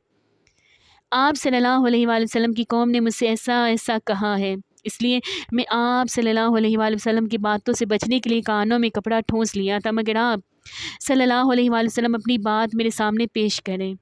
آپ صلی اللہ علیہ وآلہ وسلم کی قوم نے مجھ سے ایسا ایسا کہا ہے، اس لیے میں آپ صلی اللہ علیہ وآلہ وسلم کی باتوں سے بچنے کے لیے کانوں میں کپڑا ٹھونس لیا تھا، مگر آپ صلی اللہ علیہ وآلہ وسلم اپنی بات میرے سامنے پیش کریں۔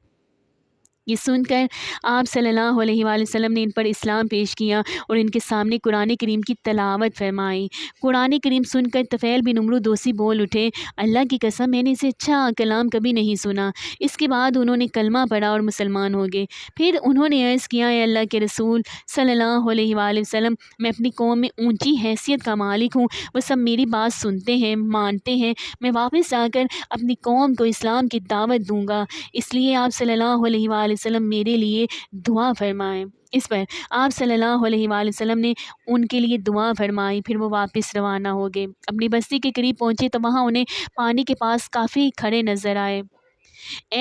یہ سن کر آپ صلی اللہ علیہ وآلہ وسلم نے ان پر اسلام پیش کیا اور ان کے سامنے قرآن کریم کی تلاوت فرمائی۔ قرآن کریم سن کر طفیل بن عمرو دوسی بول اٹھے، اللہ کی قسم میں نے اسے اچھا کلام کبھی نہیں سنا۔ اس کے بعد انہوں نے کلمہ پڑھا اور مسلمان ہو گئے۔ پھر انہوں نے عرض کیا، اے اللہ کے رسول صلی اللہ علیہ وآلہ وسلم، میں اپنی قوم میں اونچی حیثیت کا مالک ہوں، وہ سب میری بات سنتے ہیں، مانتے ہیں، میں واپس آ کر اپنی قوم کو اسلام کی دعوت دوں گا، اس لیے آپ صلی اللہ علیہ وآلہ وسلم میرے لیے دعا فرمائیں۔ اس پر آپ صلی اللہ علیہ وآلہ وسلم نے ان کے لیے دعا فرمائی، پھر وہ واپس روانہ ہو گئے۔ اپنی بستی کے قریب پہنچے تو وہاں انہیں پانی کے پاس کافی کھڑے نظر آئے۔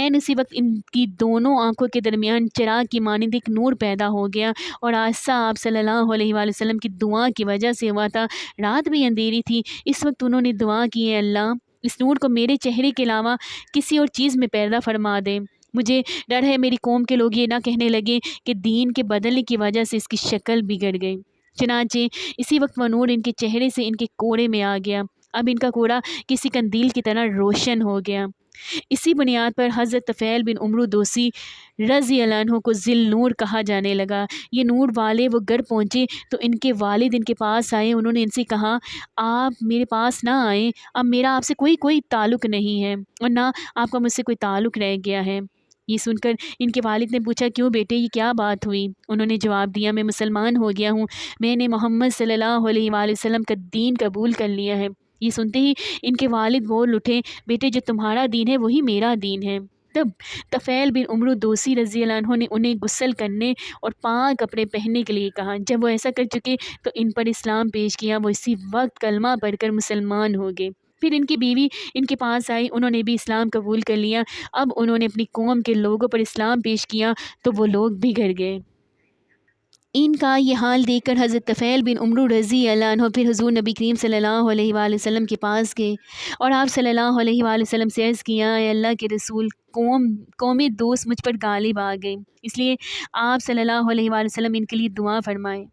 اسی وقت ان کی دونوں آنکھوں کے درمیان چراغ کی مانند ایک نور پیدا ہو گیا، اور آہستہ آپ صلی اللہ علیہ وآلہ وسلم کی دعا کی وجہ سے ہوا تھا۔ رات بھی اندھیری تھی۔ اس وقت انہوں نے دعا کی، اے اللہ، اس نور کو میرے چہرے کے علاوہ کسی اور چیز میں پیدا فرما دے۔ مجھے ڈر ہے میری قوم کے لوگ یہ نہ کہنے لگے کہ دین کے بدلنے کی وجہ سے اس کی شکل بگڑ گئی۔ چنانچہ اسی وقت وہ نور ان کے چہرے سے ان کے کوڑے میں آ گیا۔ اب ان کا کوڑا کسی قندیل کی طرح روشن ہو گیا۔ اسی بنیاد پر حضرت طفیل بن عمرو دوسی رضی اللہ عنہ کو ذی النور کہا جانے لگا۔ یہ نور والے وہ گھر پہنچے تو ان کے والد ان کے پاس آئے۔ انہوں نے ان سے کہا، آپ میرے پاس نہ آئیں، اب میرا آپ سے کوئی تعلق نہیں ہے اور نہ آپ کا مجھ سے کوئی تعلق رہ گیا ہے۔ یہ سن کر ان کے والد نے پوچھا، کیوں بیٹے، یہ کیا بات ہوئی؟ انہوں نے جواب دیا، میں مسلمان ہو گیا ہوں، میں نے محمد صلی اللہ علیہ وآلہ وسلم کا دین قبول کر لیا ہے۔ یہ سنتے ہی ان کے والد بول اٹھے، بیٹے، جو تمہارا دین ہے وہی میرا دین ہے۔ تب طفیل بن عمرو دوسی رضی اللہ عنہ نے انہیں غسل کرنے اور پاک کپڑے پہننے کے لیے کہا۔ جب وہ ایسا کر چکے تو ان پر اسلام پیش کیا۔ وہ اسی وقت کلمہ پڑھ کر مسلمان ہو گئے۔ پھر ان کی بیوی ان کے پاس آئی، انہوں نے بھی اسلام قبول کر لیا۔ اب انہوں نے اپنی قوم کے لوگوں پر اسلام پیش کیا تو وہ لوگ بگڑ گئے۔ ان کا یہ حال دیکھ کر حضرت طفیل بن عمرو رضی اللہ عنہ پھر حضور نبی کریم صلی اللہ علیہ وآلہ وسلم کے پاس گئے اور آپ صلی اللہ علیہ وآلہ وسلم سے عرض کیا، اے اللہ کے رسول، قوم دوست مجھ پر غالب آ گئے، اس لیے آپ صلی اللہ علیہ وآلہ وسلم ان کے لیے دعا فرمائیں۔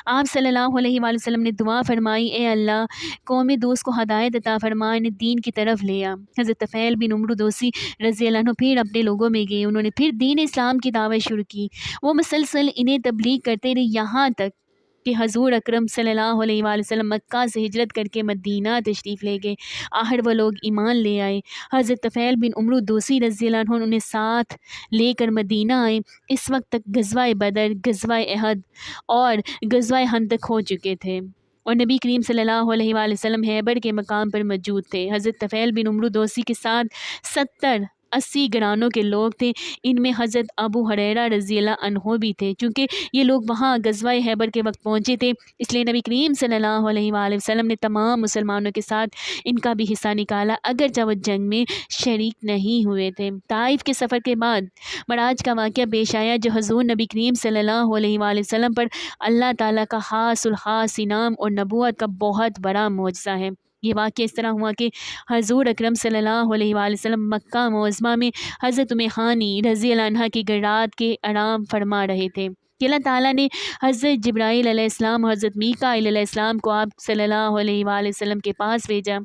آپ صلی اللہ علیہ وآلہ وسلم نے دعا فرمائی، اے اللہ، قوم دوست کو ہدایت عطا فرما، انہیں دین کی طرف لے آ۔ حضرت طفیل بن عمرو دوسی رضی اللہ عنہ پھر اپنے لوگوں میں گئے۔ انہوں نے پھر دین اسلام کی دعوت شروع کی۔ وہ مسلسل انہیں تبلیغ کرتے رہے، یہاں تک کہ حضور اکرم صلی اللہ علیہ وآلہ وسلم مکہ سے ہجرت کر کے مدینہ تشریف لے گئے۔ آخر وہ لوگ ایمان لے آئے۔ حضرت طفیل بن عمرو دوسی رضی اللہ عنہ انہیں ساتھ لے کر مدینہ آئے۔ اس وقت تک غزوہ بدر، غزوہ احد اور غزوہ خندق ہو چکے تھے۔ اور نبی کریم صلی اللہ علیہ وآلہ وسلم ہیبر کے مقام پر موجود تھے۔ حضرت طفیل بن عمرو دوسی کے ساتھ 70-80 گھرانوں کے لوگ تھے۔ ان میں حضرت ابو ہریرہ رضی اللہ عنہ بھی تھے۔ چونکہ یہ لوگ وہاں غزوہ ہیبر کے وقت پہنچے تھے، اس لیے نبی کریم صلی اللہ علیہ وآلہ وسلم نے تمام مسلمانوں کے ساتھ ان کا بھی حصہ نکالا، اگرچہ وہ جنگ میں شریک نہیں ہوئے تھے۔ طائف کے سفر کے بعد معراج کا واقعہ پیش آیا، جو حضور نبی کریم صلی اللہ علیہ وآلہ وسلم پر اللہ تعالیٰ کا خاص الخاص انعام اور نبوت کا بہت بڑا معجزہ ہے۔ یہ واقعہ اس طرح ہوا کہ حضور اکرم صلی اللہ علیہ وآلہ وسلم مکہ معظمہ میں حضرت ام ہانی رضی اللہ عنہا کی گھر کے آرام فرما رہے تھے کہ اللہ تعالیٰ نے حضرت جبرائیل علیہ السلام اور حضرت میکائیل علیہ السلام کو آپ صلی اللہ علیہ وآلہ وسلم کے پاس بھیجا۔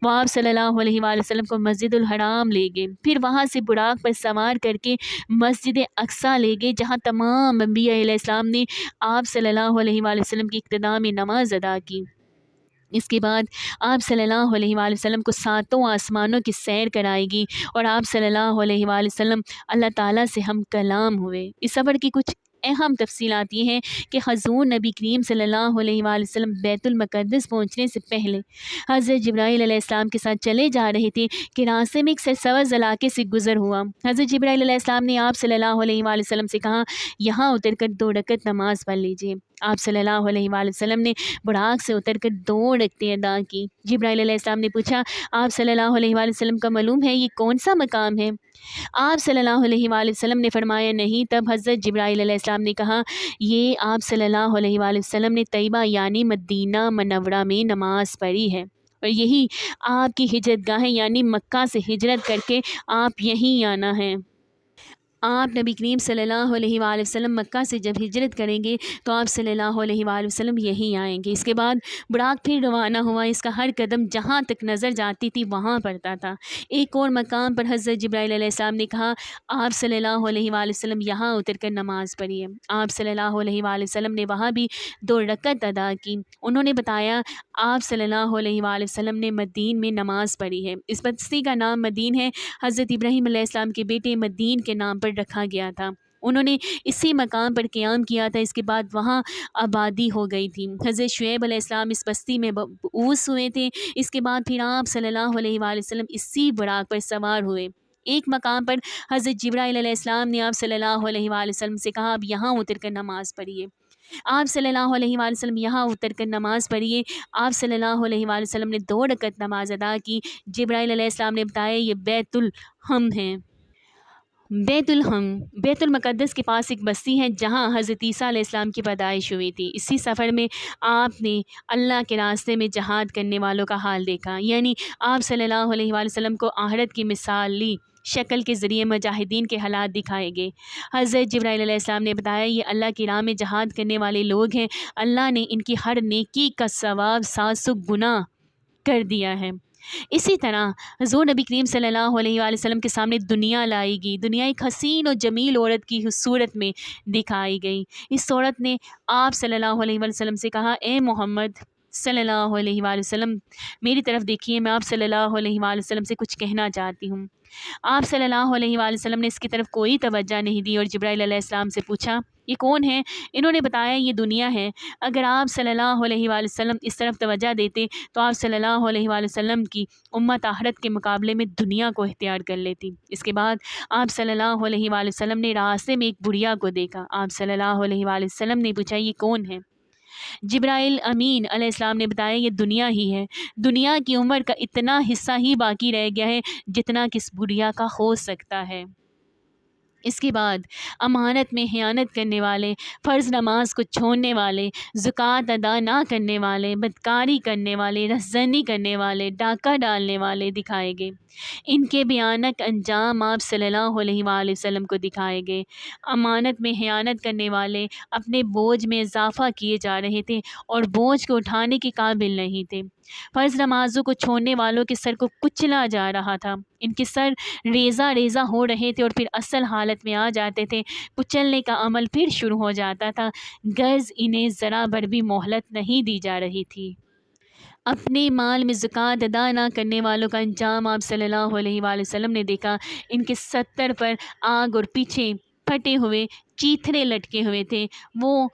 وہ آپ صلی اللہ علیہ وآلہ وسلم کو مسجد الحرام لے گئے، پھر وہاں سے براق پر سوار کر کے مسجد اقصیٰ لے گئے، جہاں تمام انبیاء علیہ السلام نے آپ صلی اللہ علیہ وآلہ وسلم کی اقتداء میں نماز ادا کی۔ اس کے بعد آپ صلی اللہ علیہ وآلہ وسلم کو 7 آسمانوں کی سیر کرائے گی، اور آپ صلی اللہ علیہ وآلہ وسلم اللہ تعالیٰ سے ہم کلام ہوئے۔ اس سفر کی کچھ اہم تفصیلات یہ ہیں کہ حضور نبی کریم صلی اللہ علیہ وآلہ وسلم بیت المقدس پہنچنے سے پہلے حضرت جبرائیل علیہ السلام کے ساتھ چلے جا رہے تھے کہ راستے میں ایک سرسبز علاقے سے گزر ہوا۔ حضرت جبرائیل علیہ السلام نے آپ صلی اللہ علیہ وآلہ وسلم سے کہا، یہاں اتر کر 2 رکعت نماز پڑھ لیجیے۔ آپ صلی اللہ علیہ وآلہ وسلم نے براق سے اتر کر 2 رکعتیں ادا کی۔ جبرائیل علیہ السلام نے پوچھا، آپ صلی اللہ علیہ وآلہ وسلم کا معلوم ہے یہ کون سا مقام ہے؟ آپ صلی اللہ علیہ وآلہ وسلم نے فرمایا نہیں۔ تب حضرت جبرائیل علیہ السلام نے کہا، یہ آپ صلی اللہ علیہ وآلہ وسلم نے طیبہ یعنی مدینہ منورہ میں نماز پڑھی ہے، اور یہی آپ کی ہجرت گاہ ہے، یعنی مکہ سے ہجرت کر کے آپ یہیں آنا ہے۔ آپ نبی کریم صلی اللہ علیہ وآلہ وسلم مکہ سے جب ہجرت کریں گے تو آپ صلی اللہ علیہ وآلہ وسلم یہیں آئیں گے۔ اس کے بعد براق پھر روانہ ہوا، اس کا ہر قدم جہاں تک نظر جاتی تھی وہاں پڑتا تھا۔ ایک اور مقام پر حضرت جبرائیل علیہ السلام نے کہا، آپ صلی اللہ علیہ وآلہ وسلم یہاں اتر کر نماز پڑھیے۔ آپ صلی اللہ علیہ وآلہ وسلم نے وہاں بھی 2 رکعت ادا کی۔ انہوں نے بتایا، آپ صلی اللہ علیہ وآلہ وسلم نے مدین میں نماز پڑھی ہے۔ اس بستی کا نام مدین ہے، حضرت ابراہیم علیہ السلام کے بیٹے مدین کے نام پر رکھا گیا تھا۔ انہوں نے اسی مقام پر قیام کیا تھا، اس کے بعد وہاں آبادی ہو گئی تھی۔ حضرت شعیب علیہ السلام اس بستی میں مبعوث ہوئے تھے، اس کے بعد پھر آپ صلی اللہ علیہ وآلہ وسلم اسی براق پر سوار ہوئے۔ ایک مقام پر حضرت جبرائیل علیہ السلام نے آپ صلی اللہ علیہ وآلہ وسلم سے کہا، اب یہاں اتر کر نماز پڑھیے۔ آپ صلی اللہ علیہ وآلہ وسلم یہاں اتر کر نماز پڑھیے۔ آپ صلی اللہ علیہ وآلہ وسلم نے 2 رکعت نماز ادا کی۔ جبرائیل علیہ السلام نے بتایا، یہ بیت الحم ہے۔ بیت الحم بیت المقدس کے پاس ایک بستی ہے جہاں حضرت عیسیٰ علیہ السلام کی پیدائش ہوئی تھی۔ اسی سفر میں آپ نے اللہ کے راستے میں جہاد کرنے والوں کا حال دیکھا، یعنی آپ صلی اللہ علیہ وآلہ وسلم کو آخرت کی مثالی شکل کے ذریعے مجاہدین کے حالات دکھائے گئے۔ حضرت جبرائیل علیہ السلام نے بتایا، یہ اللہ کی راہ میں جہاد کرنے والے لوگ ہیں، اللہ نے ان کی ہر نیکی کا ثواب 700 گنا کر دیا ہے۔ اسی طرح حضور نبی کریم صلی اللہ علیہ وآلہ وسلم کے سامنے دنیا لائی گئی۔ دنیا ایک حسین و جمیل عورت کی صورت میں دکھائی گئی۔ اس عورت نے آپ صلی اللہ علیہ وآلہ وسلم سے کہا، اے محمد صلی اللہ علیہ وآلہ وسلم، میری طرف دیکھیے، میں آپ صلی اللہ علیہ وآلہ وسلم سے کچھ کہنا چاہتی ہوں۔ آپ صلی اللہ علیہ وآلہ وسلم نے اس کی طرف کوئی توجہ نہیں دی اور جبرائیل علیہ السلام سے پوچھا، یہ کون ہے؟ انہوں نے بتایا، یہ دنیا ہے۔ اگر آپ صلی اللہ علیہ وآلہ وسلم اس طرف توجہ دیتے تو آپ صلی اللہ علیہ وآلہ وسلم کی امت آخرت کے مقابلے میں دنیا کو اختیار کر لیتی۔ اس کے بعد آپ صلی اللہ علیہ وآلہ وسلم نے راستے میں ایک بڑھیا کو دیکھا۔ آپ صلی اللہ علیہ وآلہ وسلم نے پوچھا، یہ کون ہے؟ جبرائیل امین علیہ السلام نے بتایا، یہ دنیا ہی ہے۔ دنیا کی عمر کا اتنا حصہ ہی باقی رہ گیا ہے جتنا کس بڑھیا کا ہو سکتا ہے۔ اس کے بعد امانت میں خیانت کرنے والے، فرض نماز کو چھوڑنے والے، زکوٰۃ ادا نہ کرنے والے، بدکاری کرنے والے، رہزنی کرنے والے، ڈاکہ ڈالنے والے دکھائے گئے۔ ان کے بھیانک انجام آپ صلی اللہ علیہ وآلہ وسلم کو دکھائے گئے۔ امانت میں خیانت کرنے والے اپنے بوجھ میں اضافہ کیے جا رہے تھے اور بوجھ کو اٹھانے کے قابل نہیں تھے۔ فرض نمازوں کو چھوڑنے والوں کے سر کو کچلا جا رہا تھا، ان کے سر ریزہ ریزہ ہو رہے تھے اور پھر اصل حالت میں آ جاتے تھے۔ کچلنے کا عمل پھر شروع ہو جاتا تھا، غرض انہیں ذرا بھر بھی مہلت نہیں دی جا رہی تھی۔ اپنے مال میں زکوٰۃ ادا نہ کرنے والوں کا انجام آپ صلی اللہ علیہ وآلہ وسلم نے دیکھا۔ ان کے 70 پر آگ اور پیچھے پھٹے ہوئے چیتھڑے لٹکے ہوئے تھے۔ وہ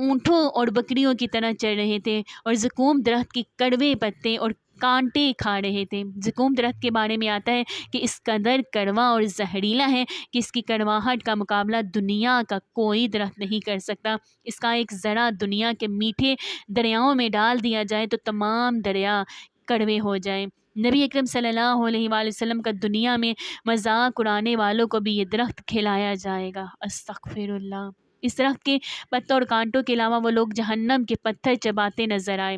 اونٹوں اور بکریوں کی طرح چل رہے تھے اور زقوم درخت کے کڑوے پتے اور کانٹے کھا رہے تھے۔ زقوم درخت کے بارے میں آتا ہے کہ اس قدر کڑوا اور زہریلا ہے کہ اس کی کڑواہٹ کا مقابلہ دنیا کا کوئی درخت نہیں کر سکتا۔ اس کا ایک ذرا دنیا کے میٹھے دریاؤں میں ڈال دیا جائے تو تمام دریا کڑوے ہو جائیں۔ نبی اکرم صلی اللہ علیہ وآلہ وسلم کا دنیا میں مذاق اڑانے والوں کو بھی یہ درخت کھلایا جائے گا۔ استغفر اللہ۔ اس درخت کے پتوں اور کانٹوں کے علاوہ وہ لوگ جہنم کے پتھر چباتے نظر آئے۔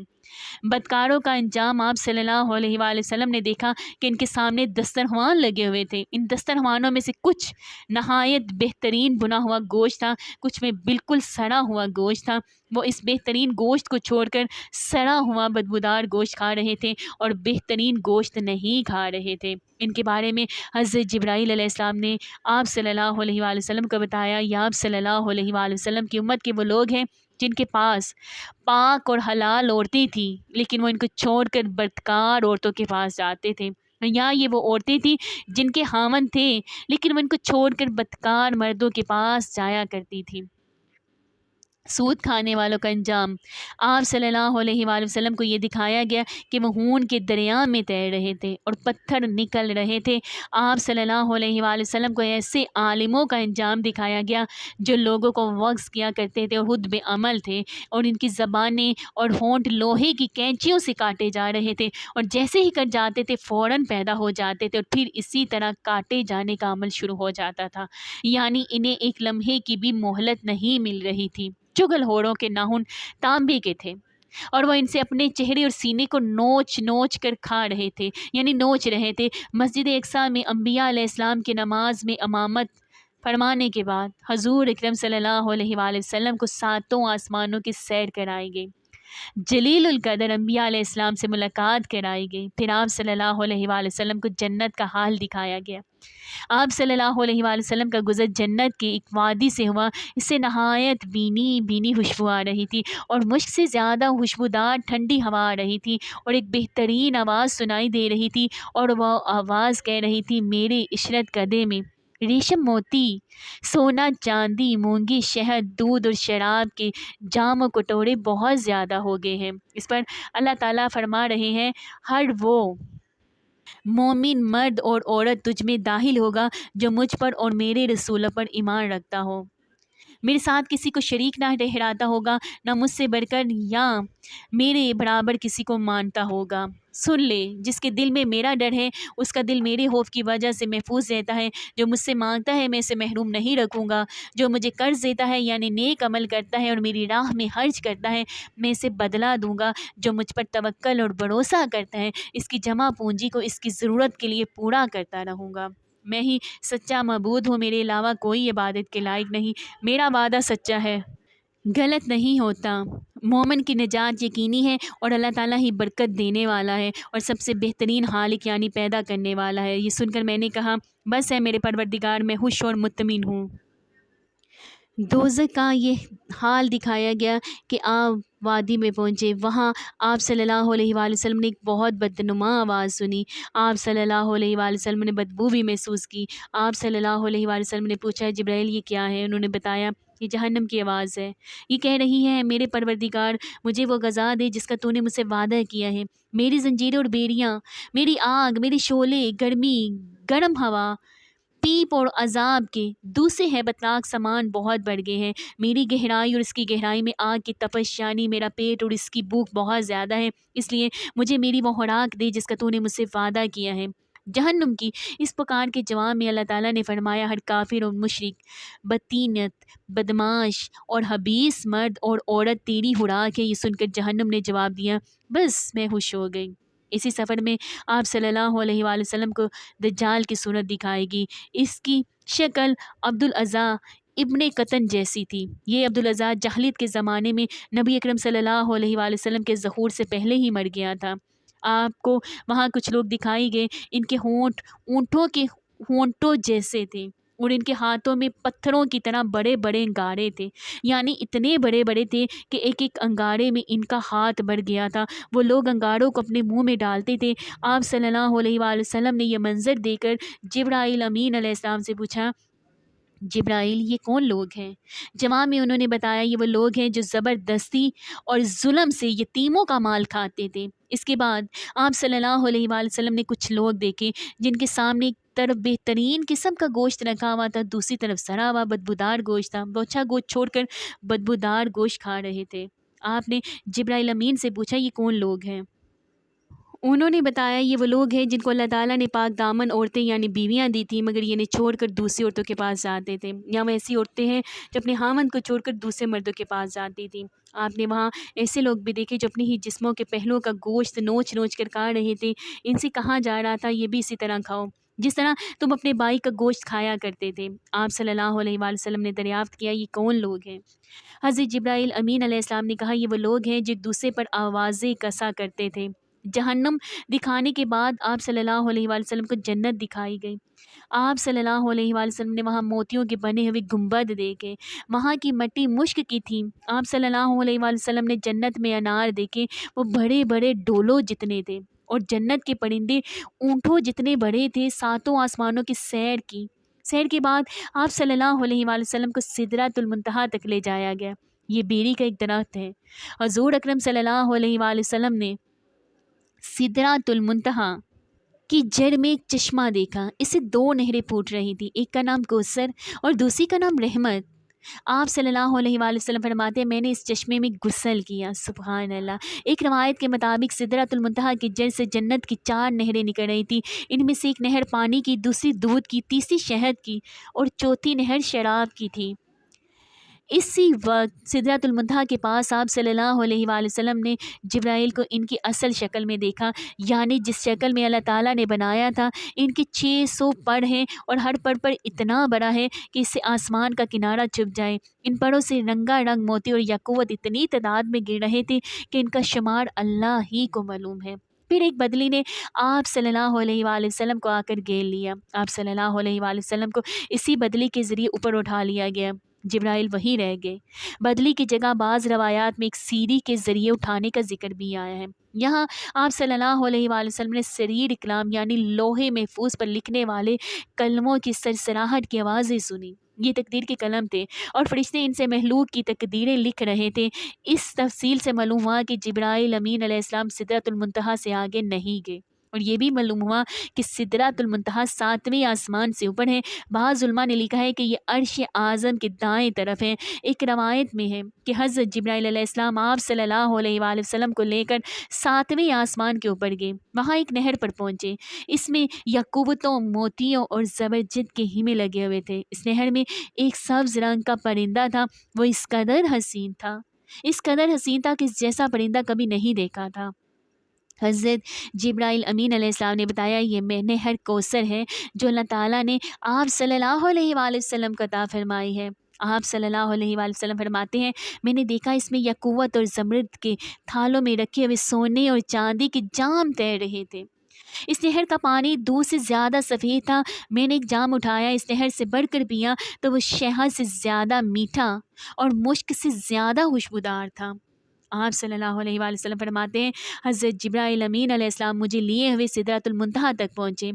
بدکاروں کا انجام آپ صلی اللہ علیہ وآلہ وسلم نے دیکھا کہ ان کے سامنے دسترخوان لگے ہوئے تھے۔ ان دسترخوانوں میں سے کچھ نہایت بہترین بنا ہوا گوشت تھا، کچھ میں بالکل سڑا ہوا گوشت تھا۔ وہ اس بہترین گوشت کو چھوڑ کر سڑا ہوا بدبودار گوشت کھا رہے تھے اور بہترین گوشت نہیں کھا رہے تھے۔ ان کے بارے میں حضرت جبرائیل علیہ السلام نے آپ صلی اللہ علیہ وآلہ وسلم کو بتایا، یا آپ صلی اللہ علیہ وآلہ وسلم کی امت کے وہ لوگ ہیں جن کے پاس پاک اور حلال عورتیں تھیں، لیکن وہ ان کو چھوڑ کر بدکار عورتوں کے پاس جاتے تھے، یا یہ وہ عورتیں تھیں جن کے خاوند تھے لیکن وہ ان کو چھوڑ کر بدکار مردوں کے پاس جایا کرتی تھیں۔ سود کھانے والوں کا انجام آپ صلی اللہ علیہ وآلہ وسلم کو یہ دکھایا گیا کہ وہ خون کے دریا میں تیر رہے تھے اور پتھر نکل رہے تھے۔ آپ صلی اللہ علیہ وآلہ وسلم کو ایسے عالموں کا انجام دکھایا گیا جو لوگوں کو وعظ کیا کرتے تھے اور خود بے عمل تھے، اور ان کی زبانیں اور ہونٹ لوہے کی کینچیوں سے کاٹے جا رہے تھے، اور جیسے ہی کٹ جاتے تھے فوراً پیدا ہو جاتے تھے اور پھر اسی طرح کاٹے جانے کا عمل شروع ہو جاتا تھا، یعنی انہیں ایک لمحے کی بھی مہلت نہیں مل رہی تھی۔ چغل ہوروں کے ناخن تانبے کے تھے اور وہ ان سے اپنے چہرے اور سینے کو نوچ نوچ کر کھا رہے تھے، یعنی نوچ رہے تھے۔ مسجد اقصیٰ میں انبیاء علیہ السلام کی نماز میں امامت فرمانے کے بعد حضور اکرم صلی اللہ علیہ وآلہ وسلم کو ساتوں آسمانوں کی سیر کرائی گئی، جلیل القدر انبیاء علیہ السلام سے ملاقات کرائی گئی، پھر آپ صلی اللہ علیہ وآلہ وسلم کو جنت کا حال دکھایا گیا۔ آپ صلی اللہ علیہ وآلہ وسلم کا گزر جنت کی ایک وادی سے ہوا، اس سے نہایت بینی بینی خوشبو آ رہی تھی اور مشک سے زیادہ خوشبودار ٹھنڈی ہوا آ رہی تھی، اور ایک بہترین آواز سنائی دے رہی تھی، اور وہ آواز کہہ رہی تھی میرے عشرت کدے میں ریشم موتی، سونا چاندی، مونگی، شہد، دودھ اور شراب کے جام و کٹورے بہت زیادہ ہو گئے ہیں۔ اس پر اللہ تعالیٰ فرما رہے ہیں، ہر وہ مومن مرد اور عورت تجھ میں داخل ہوگا جو مجھ پر اور میرے رسولوں پر ایمان رکھتا ہو، میرے ساتھ کسی کو شریک نہ ٹھہراتا ہوگا، نہ مجھ سے بڑھ کر یا میرے برابر کسی کو مانتا ہوگا۔ سن لے، جس کے دل میں میرا ڈر ہے اس کا دل میرے خوف کی وجہ سے محفوظ رہتا ہے۔ جو مجھ سے مانگتا ہے میں اسے محروم نہیں رکھوں گا، جو مجھے قرض دیتا ہے یعنی نیک عمل کرتا ہے اور میری راہ میں خرچ کرتا ہے میں اسے بدلہ دوں گا۔ جو مجھ پر توکل اور بھروسہ کرتا ہے اس کی جمع پونجی کو اس کی ضرورت کے لیے پورا کرتا رہوں گا۔ میں ہی سچا معبود ہوں، میرے علاوہ کوئی عبادت کے لائق نہیں، میرا وعدہ سچا ہے، غلط نہیں ہوتا۔ مومن کی نجات یقینی ہے اور اللہ تعالیٰ ہی برکت دینے والا ہے اور سب سے بہترین خالق یعنی پیدا کرنے والا ہے۔ یہ سن کر میں نے کہا بس ہے میرے پروردگار، میں خوش اور مطمئن ہوں۔ دوزخ کا یہ حال دکھایا گیا کہ آپ وادی میں پہنچے، وہاں آپ صلی اللہ علیہ وآلہ وسلم نے ایک بہت بدنما آواز سنی۔ آپ صلی اللہ علیہ وآلہ وسلم نے بدبو بھی محسوس کی۔ آپ صلی اللہ علیہ وآلہ وسلم نے پوچھا جبرائیل یہ کیا ہے؟ انہوں نے بتایا یہ جہنم کی آواز ہے، یہ کہہ رہی ہے میرے پروردگار مجھے وہ غذا دے جس کا تو نے مجھ سے وعدہ کیا ہے۔ میری زنجیریں اور بیڑیاں، میری آگ، میرے شعلے، گرمی، گرم ہوا، پیپ اور عذاب کے دوسرے ہیبتناک سامان بہت بڑھ گئے ہیں۔ میری گہرائی اور اس کی گہرائی میں آگ کی تپش یعنی میرا پیٹ اور اس کی بھوک بہت زیادہ ہے، اس لیے مجھے میری وہ خوراک دے جس کا تو نے مجھ سے وعدہ کیا ہے۔ جہنم کی اس پکار کے جواب میں اللہ تعالیٰ نے فرمایا ہر کافر اور مشرک، بدتینت، بدماش اور خبیث مرد اور عورت تیری خوراک ہے۔ یہ سن کر جہنم نے جواب دیا بس میں خوش ہو گئی۔ اسی سفر میں آپ صلی اللہ علیہ وآلہ وسلم کو دجال کی صورت دکھائے گی۔ اس کی شکل عبدالاعضیٰ ابن قطن جیسی تھی۔ یہ عبدالاعضیٰ جاہلیت کے زمانے میں نبی اکرم صلی اللہ علیہ وآلہ وسلم کے ظہور سے پہلے ہی مر گیا تھا۔ آپ کو وہاں کچھ لوگ دکھائی گئے، ان کے ہونٹ اونٹوں کے ہونٹوں جیسے تھے اور ان کے ہاتھوں میں پتھروں کی طرح بڑے بڑے انگارے تھے، یعنی اتنے بڑے بڑے تھے کہ ایک ایک انگارے میں ان کا ہاتھ بھر گیا تھا۔ وہ لوگ انگاروں کو اپنے منہ میں ڈالتے تھے۔ آپ صلی اللہ علیہ وآلہ وسلم نے یہ منظر دیکھ کر جبرائیل امین علیہ السلام سے پوچھا جبرائیل یہ کون لوگ ہیں؟ جواب میں انہوں نے بتایا یہ وہ لوگ ہیں جو زبردستی اور ظلم سے یتیموں کا مال کھاتے تھے۔ اس کے بعد آپ صلی اللہ علیہ وآلہ وسلم نے کچھ لوگ دیکھے جن کے سامنے ایک طرف بہترین قسم کا گوشت رکھا ہوا تھا، دوسری طرف سڑا ہوا بدبودار گوشت تھا۔ وہ اچھا گوشت چھوڑ کر بدبودار گوشت کھا رہے تھے۔ آپ نے جبرائیل امین سے پوچھا یہ کون لوگ ہیں؟ انہوں نے بتایا یہ وہ لوگ ہیں جن کو اللہ تعالیٰ نے پاک دامن عورتیں یعنی بیویاں دی تھیں، مگر یہ انہیں چھوڑ کر دوسری عورتوں کے پاس جاتے تھے، یا وہ ایسی عورتیں ہیں جو اپنے خامند کو چھوڑ کر دوسرے مردوں کے پاس جاتی تھیں۔ آپ نے وہاں ایسے لوگ بھی دیکھے جو اپنی ہی جسموں کے پہلوؤں کا گوشت نوچ نوچ کر کھا رہے تھے۔ ان سے کہا جا رہا تھا یہ بھی اسی طرح کھاؤ جس طرح تم اپنے بھائی کا گوشت کھایا کرتے تھے۔ آپ صلی اللہ علیہ وآلہ وسلم نے دریافت کیا یہ کون لوگ ہیں؟ حضرت جبرائیل امین علیہ السلام نے کہا یہ وہ لوگ ہیں جو ایک دوسرے پر آوازیں کسا کرتے تھے۔ جہنم دکھانے کے بعد آپ صلی اللہ علیہ وآلہ وسلم کو جنت دکھائی گئی۔ آپ صلی اللہ علیہ وآلہ وسلم نے وہاں موتیوں کے بنے ہوئے گنبد دیکھے، وہاں کی مٹی مشک کی تھی۔ آپ صلی اللہ علیہ وآلہ وسلم نے جنت میں انار دیکھے، وہ بڑے بڑے ڈولوں جتنے تھے، اور جنت کے پرندے اونٹوں جتنے بڑے تھے۔ ساتوں آسمانوں کی سیر کے بعد آپ صلی اللہ علیہ وآلہ وسلم کو سدرۃ المنتہا تک لے جایا گیا۔ یہ بیری کا ایک درخت ہے۔ حضور اکرم صلی اللہ علیہ وآلہ وسلم نے سدرۃ المنتہا کی جڑ میں ایک چشمہ دیکھا، اس سے 2 نہریں پھوٹ رہی تھیں، ایک کا نام کوثر اور دوسری کا نام رحمت۔ آپ صلی اللہ علیہ وآلہ وسلم فرماتے ہیں میں نے اس چشمے میں غسل کیا، سبحان اللہ۔ ایک روایت کے مطابق سدرۃ المنتہا کی جڑ سے جنت کی 4 نہریں نکل رہی تھیں، ان میں سے ایک نہر پانی کی، دوسری دودھ کی، تیسری شہد کی اور چوتھی نہر شراب کی تھی۔ اسی وقت سدرۃ المنتہا کے پاس آپ صلی اللہ علیہ وآلہ وسلم نے جبرائیل کو ان کی اصل شکل میں دیکھا، یعنی جس شکل میں اللہ تعالیٰ نے بنایا تھا۔ ان کے 600 پر ہیں اور ہر پر اتنا بڑا ہے کہ اس سے آسمان کا کنارہ چھپ جائے۔ ان پروں سے رنگا رنگ موتی اور یاقوت اتنی تعداد میں گر رہے تھے کہ ان کا شمار اللہ ہی کو معلوم ہے۔ پھر ایک بدلی نے آپ صلی اللہ علیہ وآلہ وسلم کو آ کر گھیر لیا۔ آپ صلی اللہ علیہ وآلہ وسلم کو اسی بدلی کے ذریعے اوپر اٹھا لیا گیا، جبرائیل وہیں رہ گئے۔ بدلی کی جگہ بعض روایات میں ایک سیڑھی کے ذریعے اٹھانے کا ذکر بھی آیا ہے۔ یہاں آپ صلی اللہ علیہ وآلہ وسلم نے سریر اکلام یعنی لوہے محفوظ پر لکھنے والے کلموں کی سرسراہٹ کی آوازیں سنی۔ یہ تقدیر کے قلم تھے اور فرشتے ان سے مخلوق کی تقدیریں لکھ رہے تھے۔ اس تفصیل سے معلوم ہوا کہ جبرائیل امین علیہ السلام سدرۃ المنتہا سے آگے نہیں گئے، اور یہ بھی معلوم ہوا کہ سدرۃ المنتہا 7ویں آسمان سے اوپر ہے۔ بعض علماء نے لکھا ہے کہ یہ عرش اعظم کے دائیں طرف ہے۔ ایک روایت میں ہے کہ حضرت جبرائیل علیہ السلام آپ صلی اللہ علیہ وآلہ وسلم کو لے کر 7ویں آسمان کے اوپر گئے، وہاں ایک نہر پر پہنچے، اس میں یاقوتوں، موتیوں اور زبرجد کے ہیمے لگے ہوئے تھے۔ اس نہر میں ایک سبز رنگ کا پرندہ تھا، وہ اس قدر حسین تھا کہ اس جیسا پرندہ کبھی نہیں دیکھا تھا۔ حضرت جبرائیل امین علیہ السلام نے بتایا یہ نہر کوثر ہے جو اللہ تعالیٰ نے آپ صلی اللہ علیہ وآلہ وسلم کو عطا فرمائی ہے۔ آپ صلی اللہ علیہ وآلہ وسلم فرماتے ہیں میں نے دیکھا اس میں یاقوت اور زمرد کے تھالوں میں رکھے ہوئے سونے اور چاندی کے جام تیر رہے تھے۔ اس نہر کا پانی دودھ سے زیادہ سفید تھا۔ میں نے ایک جام اٹھایا، اس نہر سے بڑھ کر پیا تو وہ شہد سے زیادہ میٹھا اور مشک سے زیادہ خوشبودار تھا۔ آپ صلی اللہ علیہ وآلہ وسلم فرماتے ہیں حضرت جبرائیل امین علیہ السلام مجھے لیے ہوئے سدرۃ المنتہا تک پہنچے،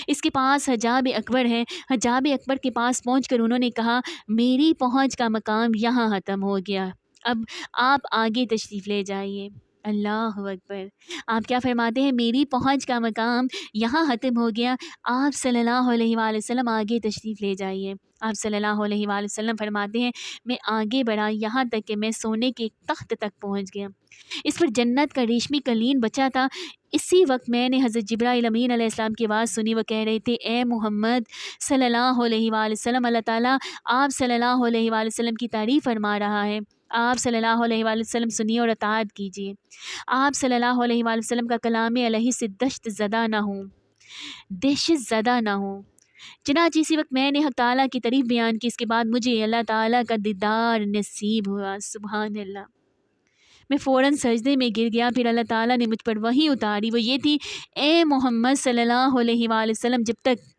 اس کے پاس حجاب اکبر ہے۔ حجاب اکبر کے پاس پہنچ کر انہوں نے کہا میری پہنچ کا مقام یہاں ختم ہو گیا، اب آپ آگے تشریف لے جائیے۔ اللہ اکبر۔ آپ کیا فرماتے ہیں میری پہنچ کا مقام یہاں ختم ہو گیا، آپ صلی اللہ علیہ وآلہ وسلم آگے تشریف لے جائیے۔ آپ صلی اللہ علیہ وآلہ وسلم فرماتے ہیں میں آگے بڑھا یہاں تک کہ میں سونے کے ایک تخت تک پہنچ گیا، اس پر جنت کا ریشمی قلین بچا تھا۔ اسی وقت میں نے حضرت جبرائیل امین علیہ السلام کی آواز سنی، وہ کہہ رہے تھے اے محمد صلی اللہ علیہ وآلہ وسلم، اللہ تعالیٰ آپ صلی اللہ علیہ وآلہ وسلم کی تعریف فرما رہا ہے، آپ صلی اللہ علیہ وآلہ وسلم سنیے اور اطاعت کیجیے۔ آپ صلی اللہ علیہ وآلہ وسلم کا کلام الہی سے دہشت زدہ نہ ہوں۔ چنانچہ اسی وقت میں نے حق تعالیٰ کی تعریف بیان کی، اس کے بعد مجھے اللہ تعالیٰ کا دیدار نصیب ہوا، سبحان اللہ۔ میں فوراً سجدے میں گر گیا، پھر اللہ تعالیٰ نے مجھ پر وحی اتاری، وہ یہ تھی اے محمد صلی اللہ علیہ وآلہ وسلم جب تک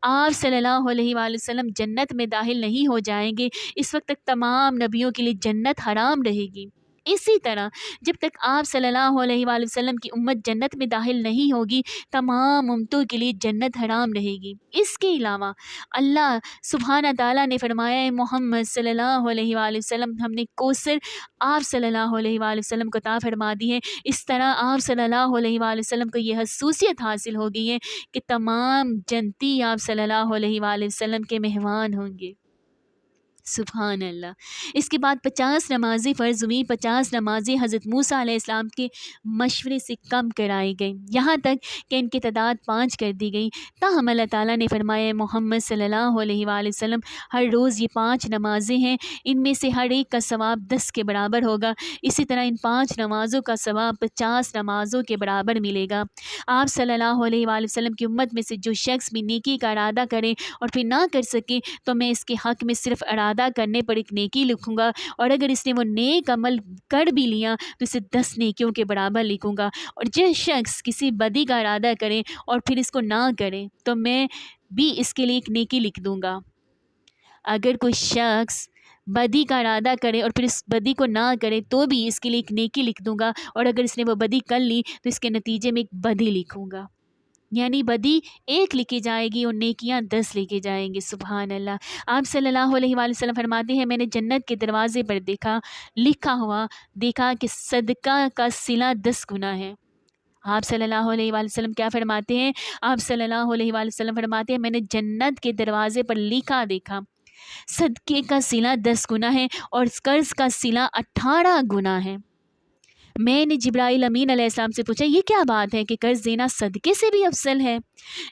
آپ صلی اللہ علیہ وآلہ وسلم جنت میں داخل نہیں ہو جائیں گے اس وقت تک تمام نبیوں کے لیے جنت حرام رہے گی۔ اسی طرح جب تک آپ صلی اللہ علیہ وآلہ وسلم کی امت جنت میں داخل نہیں ہوگی تمام امتوں کے لیے جنت حرام رہے گی۔ اس کے علاوہ اللہ سبحانہ تعالیٰ نے فرمایا ہے محمد صلی اللہ علیہ وآلہ وسلم ہم نے کوثر آپ صلی اللہ علیہ وآلہ وسلم کو عطا فرما دی ہے۔ اس طرح آپ صلی اللہ علیہ وآلہ وسلم کو یہ خصوصیت حاصل ہو گئی ہے کہ تمام جنتی آپ صلی اللہ علیہ وآلہ وسلم کے مہمان ہوں گے۔ سبحان اللہ۔ اس کے بعد 50 نمازیں فرض ہوئی، 50 نمازیں حضرت موسیٰ علیہ السلام کے مشورے سے کم کرائی گئیں، یہاں تک کہ ان کی تعداد 5 کر دی گئی۔ تاہم اللہ تعالیٰ نے فرمایا محمد صلی اللہ علیہ وآلہ وسلم ہر روز یہ 5 نمازیں ہیں، ان میں سے ہر ایک کا ثواب 10 کے برابر ہوگا، اسی طرح ان 5 نمازوں کا ثواب 50 نمازوں کے برابر ملے گا۔ آپ صلی اللہ علیہ وآلہ وسلم کی امت میں سے جو شخص بھی نیکی کا ارادہ کرے اور پھر نہ کر سکے تو میں اس کے حق میں صرف ارادہ کرنے پر ایک نیکی لکھوں گا، اور اگر اس نے وہ نیک عمل کر بھی لیا تو اسے 10 نیکیوں کے برابر لکھوں گا، اور جس شخص کسی بدی کا ارادہ کرے اور پھر اس کو نہ کرے تو میں بھی اس کے لیے ایک نیکی لکھ دوں گا۔ اگر کوئی شخص بدی کا ارادہ کرے اور پھر اس بدی کو نہ کرے تو بھی اس کے لیے ایک نیکی لکھ دوں گا، اور اگر اس نے وہ بدی کر لی تو اس کے نتیجے میں ایک بدی لکھوں گا، یعنی بدی 1 لکھی جائے گی اور نیکیاں 10 لکھی جائیں گی۔ سبحان اللہ۔ آپ صلی اللہ علیہ وآلہ وسلم فرماتے ہیں میں نے جنت کے دروازے پر لکھا ہوا دیکھا کہ صدقہ کا صلہ 10 گنا ہے۔ آپ صلی اللہ علیہ وآلہ وسلم کیا فرماتے ہیں؟ آپ صلی اللہ علیہ وآلہ وسلم فرماتے ہیں میں نے جنت کے دروازے پر لکھا دیکھا صدقے کا صلہ 10 گنا ہے اور قرض کا صلہ 18 گنا ہے۔ میں نے جبرائیل امین علیہ السلام سے پوچھا یہ کیا بات ہے کہ قرض دینا صدقے سے بھی افضل ہے؟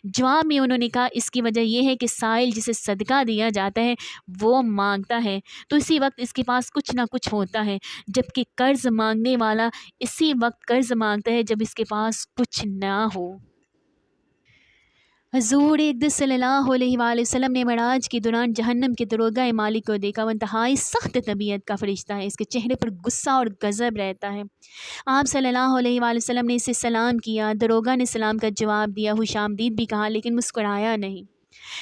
جواب میں انہوں نے کہا اس کی وجہ یہ ہے کہ سائل جسے صدقہ دیا جاتا ہے وہ مانگتا ہے تو اسی وقت اس کے پاس کچھ نہ کچھ ہوتا ہے، جبکہ قرض مانگنے والا اسی وقت قرض مانگتا ہے جب اس کے پاس کچھ نہ ہو۔ حضور اقدس صلی اللہ علیہ وآلہ وسلم نے معراج کے دوران جہنم کے دروگہ مالک کو دیکھا، وہ انتہائی سخت طبیعت کا فرشتہ ہے، اس کے چہرے پر غصہ اور غضب رہتا ہے۔ آپ صلی اللہ علیہ وآلہ وسلم نے اسے سلام کیا، دروگہ نے سلام کا جواب دیا، خوش آمدید بھی کہا لیکن مسکرایا نہیں۔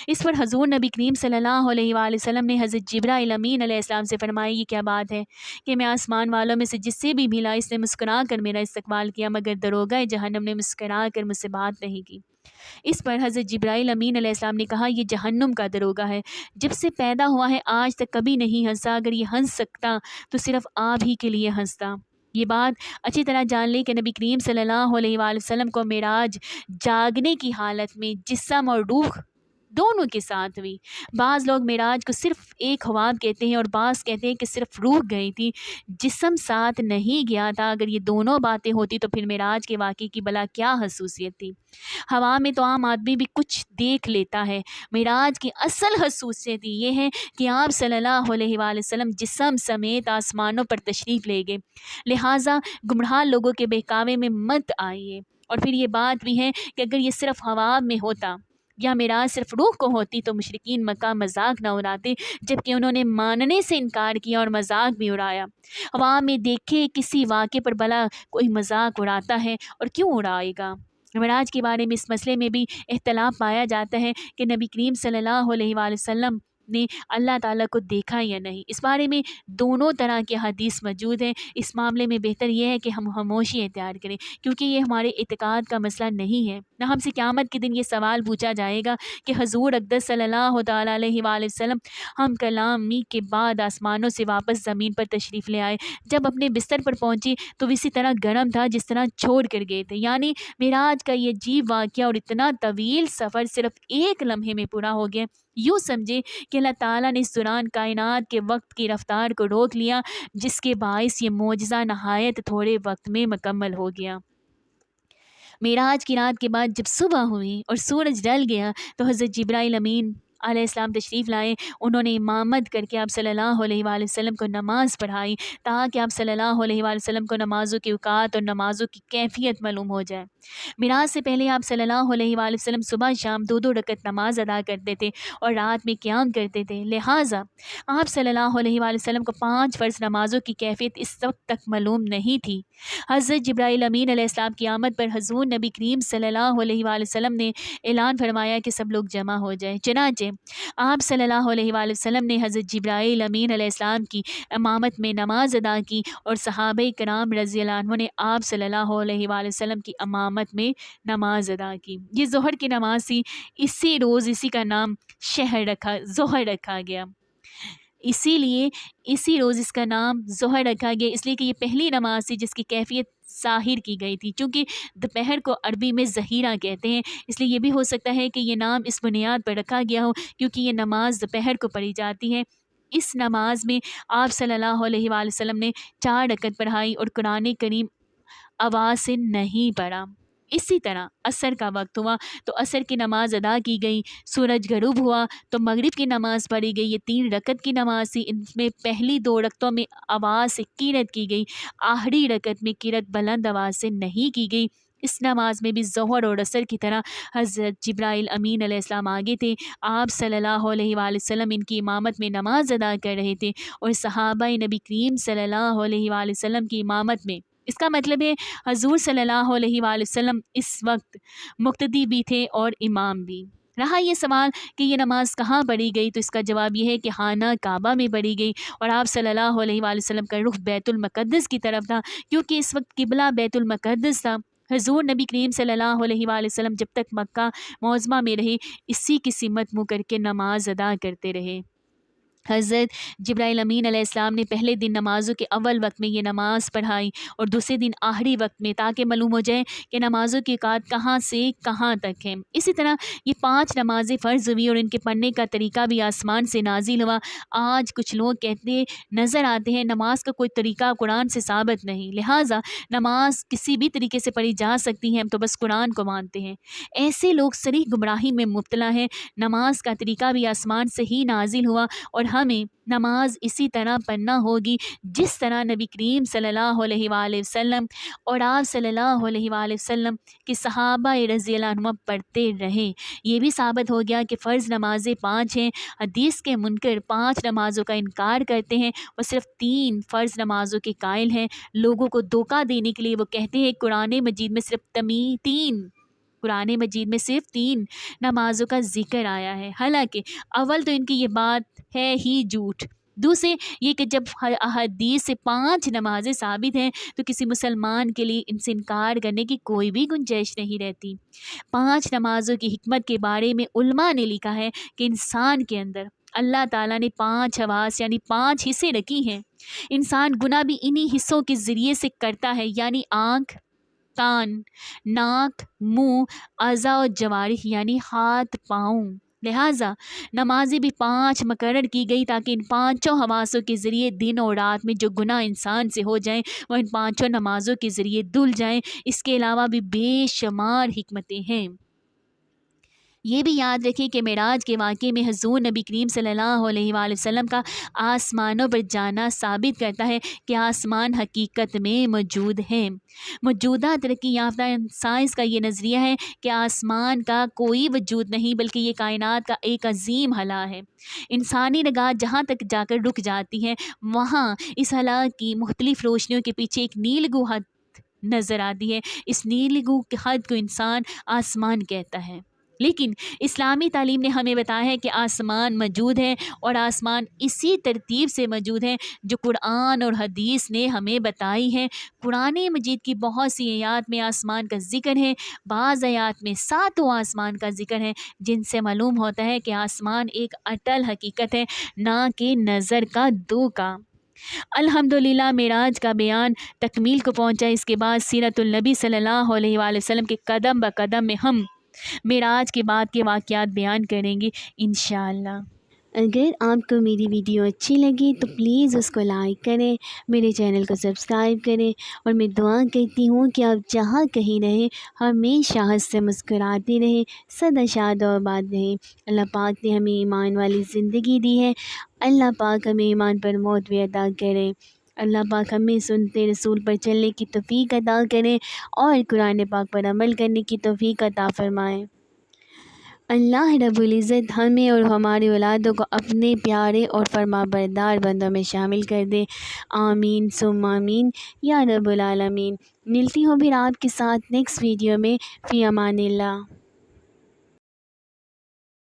اس پر حضور نبی کریم صلی اللہ علیہ وآلہ وسلم نے حضرت جبرائیل امین علیہ السلام سے فرمایا یہ کیا بات ہے کہ میں آسمان والوں میں سے جس سے بھی ملا اس نے مسکرا کر میرا استقبال کیا، مگر دروگہ جہنم نے مسکرا کر مجھ سے بات نہیں کی۔ اس پر حضرت جبرائیل امین علیہ السلام نے کہا یہ جہنم کا دروگہ ہے، جب سے پیدا ہوا ہے آج تک کبھی نہیں ہنسا، اگر یہ ہنس سکتا تو صرف آپ ہی کے لیے ہنستا۔ یہ بات اچھی طرح جان لیں کہ نبی کریم صلی اللہ علیہ وآلہ وسلم کو معراج جاگنے کی حالت میں جسم اور روح دونوں کے ساتھ ہوئی۔ بعض لوگ معراج کو صرف ایک خواب کہتے ہیں اور بعض کہتے ہیں کہ صرف روح گئی تھی، جسم ساتھ نہیں گیا تھا۔ اگر یہ دونوں باتیں ہوتی تو پھر معراج کے واقعے کی بلا کیا خصوصیت تھی؟ ہوا میں تو عام آدمی بھی کچھ دیکھ لیتا ہے، معراج کی اصل خصوصیت یہ ہے کہ آپ صلی اللہ علیہ وآلہ وسلم جسم سمیت آسمانوں پر تشریف لے گئے، لہٰذا گمراہ لوگوں کے بہکاوے میں مت آئیے۔ اور پھر یہ بات بھی ہے کہ اگر یہ صرف ہوا میں ہوتا یا معراج صرف روح کو ہوتی تو مشرکین مکہ مذاق نہ اڑاتے، جبکہ انہوں نے ماننے سے انکار کیا اور مذاق بھی اڑایا۔ عوام میں دیکھے کسی واقعے پر بھلا کوئی مذاق اڑاتا ہے اور کیوں اڑائے گا؟ معراج کے بارے میں اس مسئلے میں بھی اختلاف پایا جاتا ہے کہ نبی کریم صلی اللہ علیہ وآلہ وسلم نے اللہ تعالیٰ کو دیکھا یا نہیں۔ اس بارے میں دونوں طرح کے حدیث موجود ہیں، اس معاملے میں بہتر یہ ہے کہ ہم خاموشی اختیار کریں کیونکہ یہ ہمارے اعتقاد کا مسئلہ نہیں ہے۔ نہ ہم سے قیامت کے دن یہ سوال پوچھا جائے گا کہ حضور اقدس صلی اللہ تعالیٰ علیہ وآلہ وسلم ہم کلامی کے بعد آسمانوں سے واپس زمین پر تشریف لے آئے، جب اپنے بستر پر پہنچی تو اسی طرح گرم تھا جس طرح چھوڑ کر گئے تھے۔ یعنی معراج کا یہ عجیب واقعہ اور اتنا طویل سفر صرف ایک لمحے میں پورا ہو گیا۔ یوں سمجھے کہ اللہ تعالیٰ نے اس دوران کائنات کے وقت کی رفتار کو روک لیا، جس کے باعث یہ معجزہ نہایت تھوڑے وقت میں مکمل ہو گیا۔ معراج کی رات کے بعد جب صبح ہوئی اور سورج ڈل گیا تو حضرت جبرائیل امین علیہ السلام تشریف لائے، انہوں نے امامت کر کے آپ صلی اللہ علیہ وآلہ وسلم کو نماز پڑھائی تاکہ آپ صلی اللہ علیہ وآلہ وسلم کو نمازوں کے اوقات اور نمازوں کی کیفیت معلوم ہو جائے۔ معراج سے پہلے آپ صلی اللہ علیہ وآلہ وسلم صبح شام 2 رکعت نماز ادا کرتے تھے اور رات میں قیام کرتے تھے، لہٰذا آپ صلی اللہ علیہ وآلہ وسلم کو 5 فرض نمازوں کی کیفیت اس وقت تک معلوم نہیں تھی۔ حضرت جبرائیل امین علیہ السلام کی آمد پر حضور نبی کریم صلی اللہ علیہ وآلہ وسلم نے اعلان فرمایا کہ سب لوگ جمع ہو جائیں، چنانچہ آپ صلی اللہ علیہ وآلہ وسلم نے حضرت جبرائیل امین علیہ السلام کی امامت میں نماز ادا کی، اور صحابہ کرام رضی اللہ عنہ نے آپ صلی اللہ علیہ وآلہ وسلم کی امامت میں نماز ادا کی۔ یہ ظہر کی نماز تھی، اسی روز اسی کا نام ظہر رکھا گیا، اسی لیے اسی روز اس کا نام ظہر رکھا گیا، اس لیے کہ یہ پہلی نماز تھی جس کی کیفیت ظاہر کی گئی تھی، چونکہ دوپہر کو عربی میں ظہیرہ کہتے ہیں، اس لیے یہ بھی ہو سکتا ہے کہ یہ نام اس بنیاد پر رکھا گیا ہو کیونکہ یہ نماز دوپہر کو پڑھی جاتی ہے۔ اس نماز میں آپ صلی اللہ علیہ وآلہ وسلم نے 4 رکعت پڑھائی اور قرآن کریم آواز سے نہیں پڑھا۔ اسی طرح عصر کا وقت ہوا تو عصر کی نماز ادا کی گئی، سورج غروب ہوا تو مغرب کی نماز پڑھی گئی۔ یہ 3 رکعت کی نماز تھی، ان میں پہلی 2 رکعتوں میں آواز سے قرات کی گئی، آخری رکعت میں قرات بلند آواز سے نہیں کی گئی۔ اس نماز میں بھی ظہر اور عصر کی طرح حضرت جبرائیل امین علیہ السلام آگے تھے، آپ صلی اللہ علیہ وآلہ وسلم ان کی امامت میں نماز ادا کر رہے تھے، اور صحابہ نبی کریم صلی اللہ علیہ وآلہ وسلم کی امامت میں۔ اس کا مطلب ہے حضور صلی اللہ علیہ وآلہ وسلم اس وقت مقتدی بھی تھے اور امام بھی۔ رہا یہ سوال کہ یہ نماز کہاں پڑھی گئی، تو اس کا جواب یہ ہے کہ خانہ کعبہ میں پڑھی گئی، اور آپ صلی اللہ علیہ وآلہ وسلم کا رخ بیت المقدس کی طرف تھا، کیونکہ اس وقت قبلہ بیت المقدس تھا۔ حضور نبی کریم صلی اللہ علیہ وآلہ وسلم جب تک مکہ معظمہ میں رہے، اسی کی سمت منہ کر کے نماز ادا کرتے رہے۔ حضرت جبرائیل امین علیہ السلام نے پہلے دن نمازوں کے اول وقت میں یہ نماز پڑھائی اور دوسرے دن آخری وقت میں، تاکہ معلوم ہو جائے کہ نمازوں کی اوقات کہاں سے کہاں تک ہیں۔ اسی طرح یہ 5 نمازیں فرض ہوئی اور ان کے پڑھنے کا طریقہ بھی آسمان سے نازل ہوا۔ آج کچھ لوگ کہتے نظر آتے ہیں نماز کا کوئی طریقہ قرآن سے ثابت نہیں، لہٰذا نماز کسی بھی طریقے سے پڑھی جا سکتی ہے، ہم تو بس قرآن کو مانتے ہیں۔ ایسے لوگ صریح گمراہی میں مبتلا ہیں۔ نماز کا طریقہ بھی آسمان سے ہی نازل ہوا، اور ہمیں نماز اسی طرح پڑھنا ہوگی جس طرح نبی کریم صلی اللہ علیہ وآلہ وسلم اور آپ صلی اللہ علیہ وآلہ وسلم کے صحابہ رضی اللہ عنہم پڑھتے رہے۔ یہ بھی ثابت ہو گیا کہ فرض نمازیں 5 ہیں۔ حدیث کے منکر 5 نمازوں کا انکار کرتے ہیں، وہ صرف 3 فرض نمازوں کے قائل ہیں۔ لوگوں کو دھوکہ دینے کے لیے وہ کہتے ہیں قرآن مجید میں صرف 3 نمازوں کا ذکر آیا ہے، حالانکہ اول تو ان کی یہ بات ہے ہی جھوٹ، دوسرے یہ کہ جب حدیث سے 5 نمازیں ثابت ہیں تو کسی مسلمان کے لیے ان سے انکار کرنے کی کوئی بھی گنجائش نہیں رہتی۔ 5 نمازوں کی حکمت کے بارے میں علماء نے لکھا ہے کہ انسان کے اندر اللہ تعالیٰ نے 5 حواس یعنی 5 حصے رکھی ہیں۔ انسان گناہ بھی انہی حصوں کے ذریعے سے کرتا ہے، یعنی آنکھ، کان، ناک، منہ، اعضاء و جوارح یعنی ہاتھ پاؤں۔ لہٰذا نمازیں بھی 5 مقرر کی گئی تاکہ ان 5 حواسوں کے ذریعے دن اور رات میں جو گناہ انسان سے ہو جائیں وہ ان 5 نمازوں کے ذریعے دھل جائیں۔ اس کے علاوہ بھی بے شمار حکمتیں ہیں۔ یہ بھی یاد رکھیں کہ معراج کے واقعے میں حضور نبی کریم صلی اللہ علیہ وآلہ وسلم کا آسمانوں پر جانا ثابت کرتا ہے کہ آسمان حقیقت میں موجود ہے۔ موجودہ ترقی یافتہ سائنس کا یہ نظریہ ہے کہ آسمان کا کوئی وجود نہیں بلکہ یہ کائنات کا ایک عظیم خلا ہے۔ انسانی نگاہ جہاں تک جا کر رک جاتی ہے، وہاں اس خلا کی مختلف روشنیوں کے پیچھے ایک نیلگوں حد نظر آتی ہے۔ اس نیلگوں کے حد کو انسان آسمان کہتا ہے، لیکن اسلامی تعلیم نے ہمیں بتایا ہے کہ آسمان موجود ہے، اور آسمان اسی ترتیب سے موجود ہے جو قرآن اور حدیث نے ہمیں بتائی ہے۔ قرآن مجید کی بہت سی آیات میں آسمان کا ذکر ہے، بعض آیات میں 7 آسمان کا ذکر ہے، جن سے معلوم ہوتا ہے کہ آسمان ایک اٹل حقیقت ہے، نہ کہ نظر کا دھوکہ۔ الحمدللہ معراج کا بیان تکمیل کو پہنچا۔ اس کے بعد سیرت النبی صلی اللہ علیہ وآلہ وسلم کے قدم بقدم میں ہم معراج کے بعد کے واقعات بیان کریں گے انشاءاللہ۔ اگر آپ کو میری ویڈیو اچھی لگی تو پلیز اس کو لائک کریں، میرے چینل کو سبسکرائب کریں، اور میں دعا کرتی ہوں کہ آپ جہاں کہیں رہیں ہمیشہ ہنس سے مسکراتے رہیں، سدا شاد و آباد رہیں۔ اللہ پاک نے ہمیں ایمان والی زندگی دی ہے، اللہ پاک ہمیں ایمان پر موت بھی عطا کرے۔ اللہ پاک ہمیں سنتے رسول پر چلنے کی توفیق عطا کرے اور قرآن پاک پر عمل کرنے کی توفیق عطا فرمائے۔ اللہ رب العزت ہمیں اور ہماری اولادوں کو اپنے پیارے اور فرمانبردار بندوں میں شامل کر دے، آمین ثم آمین یا رب العالمین۔ ملتی ہوں پھر آپ کے ساتھ نیکسٹ ویڈیو میں، فی امان اللہ۔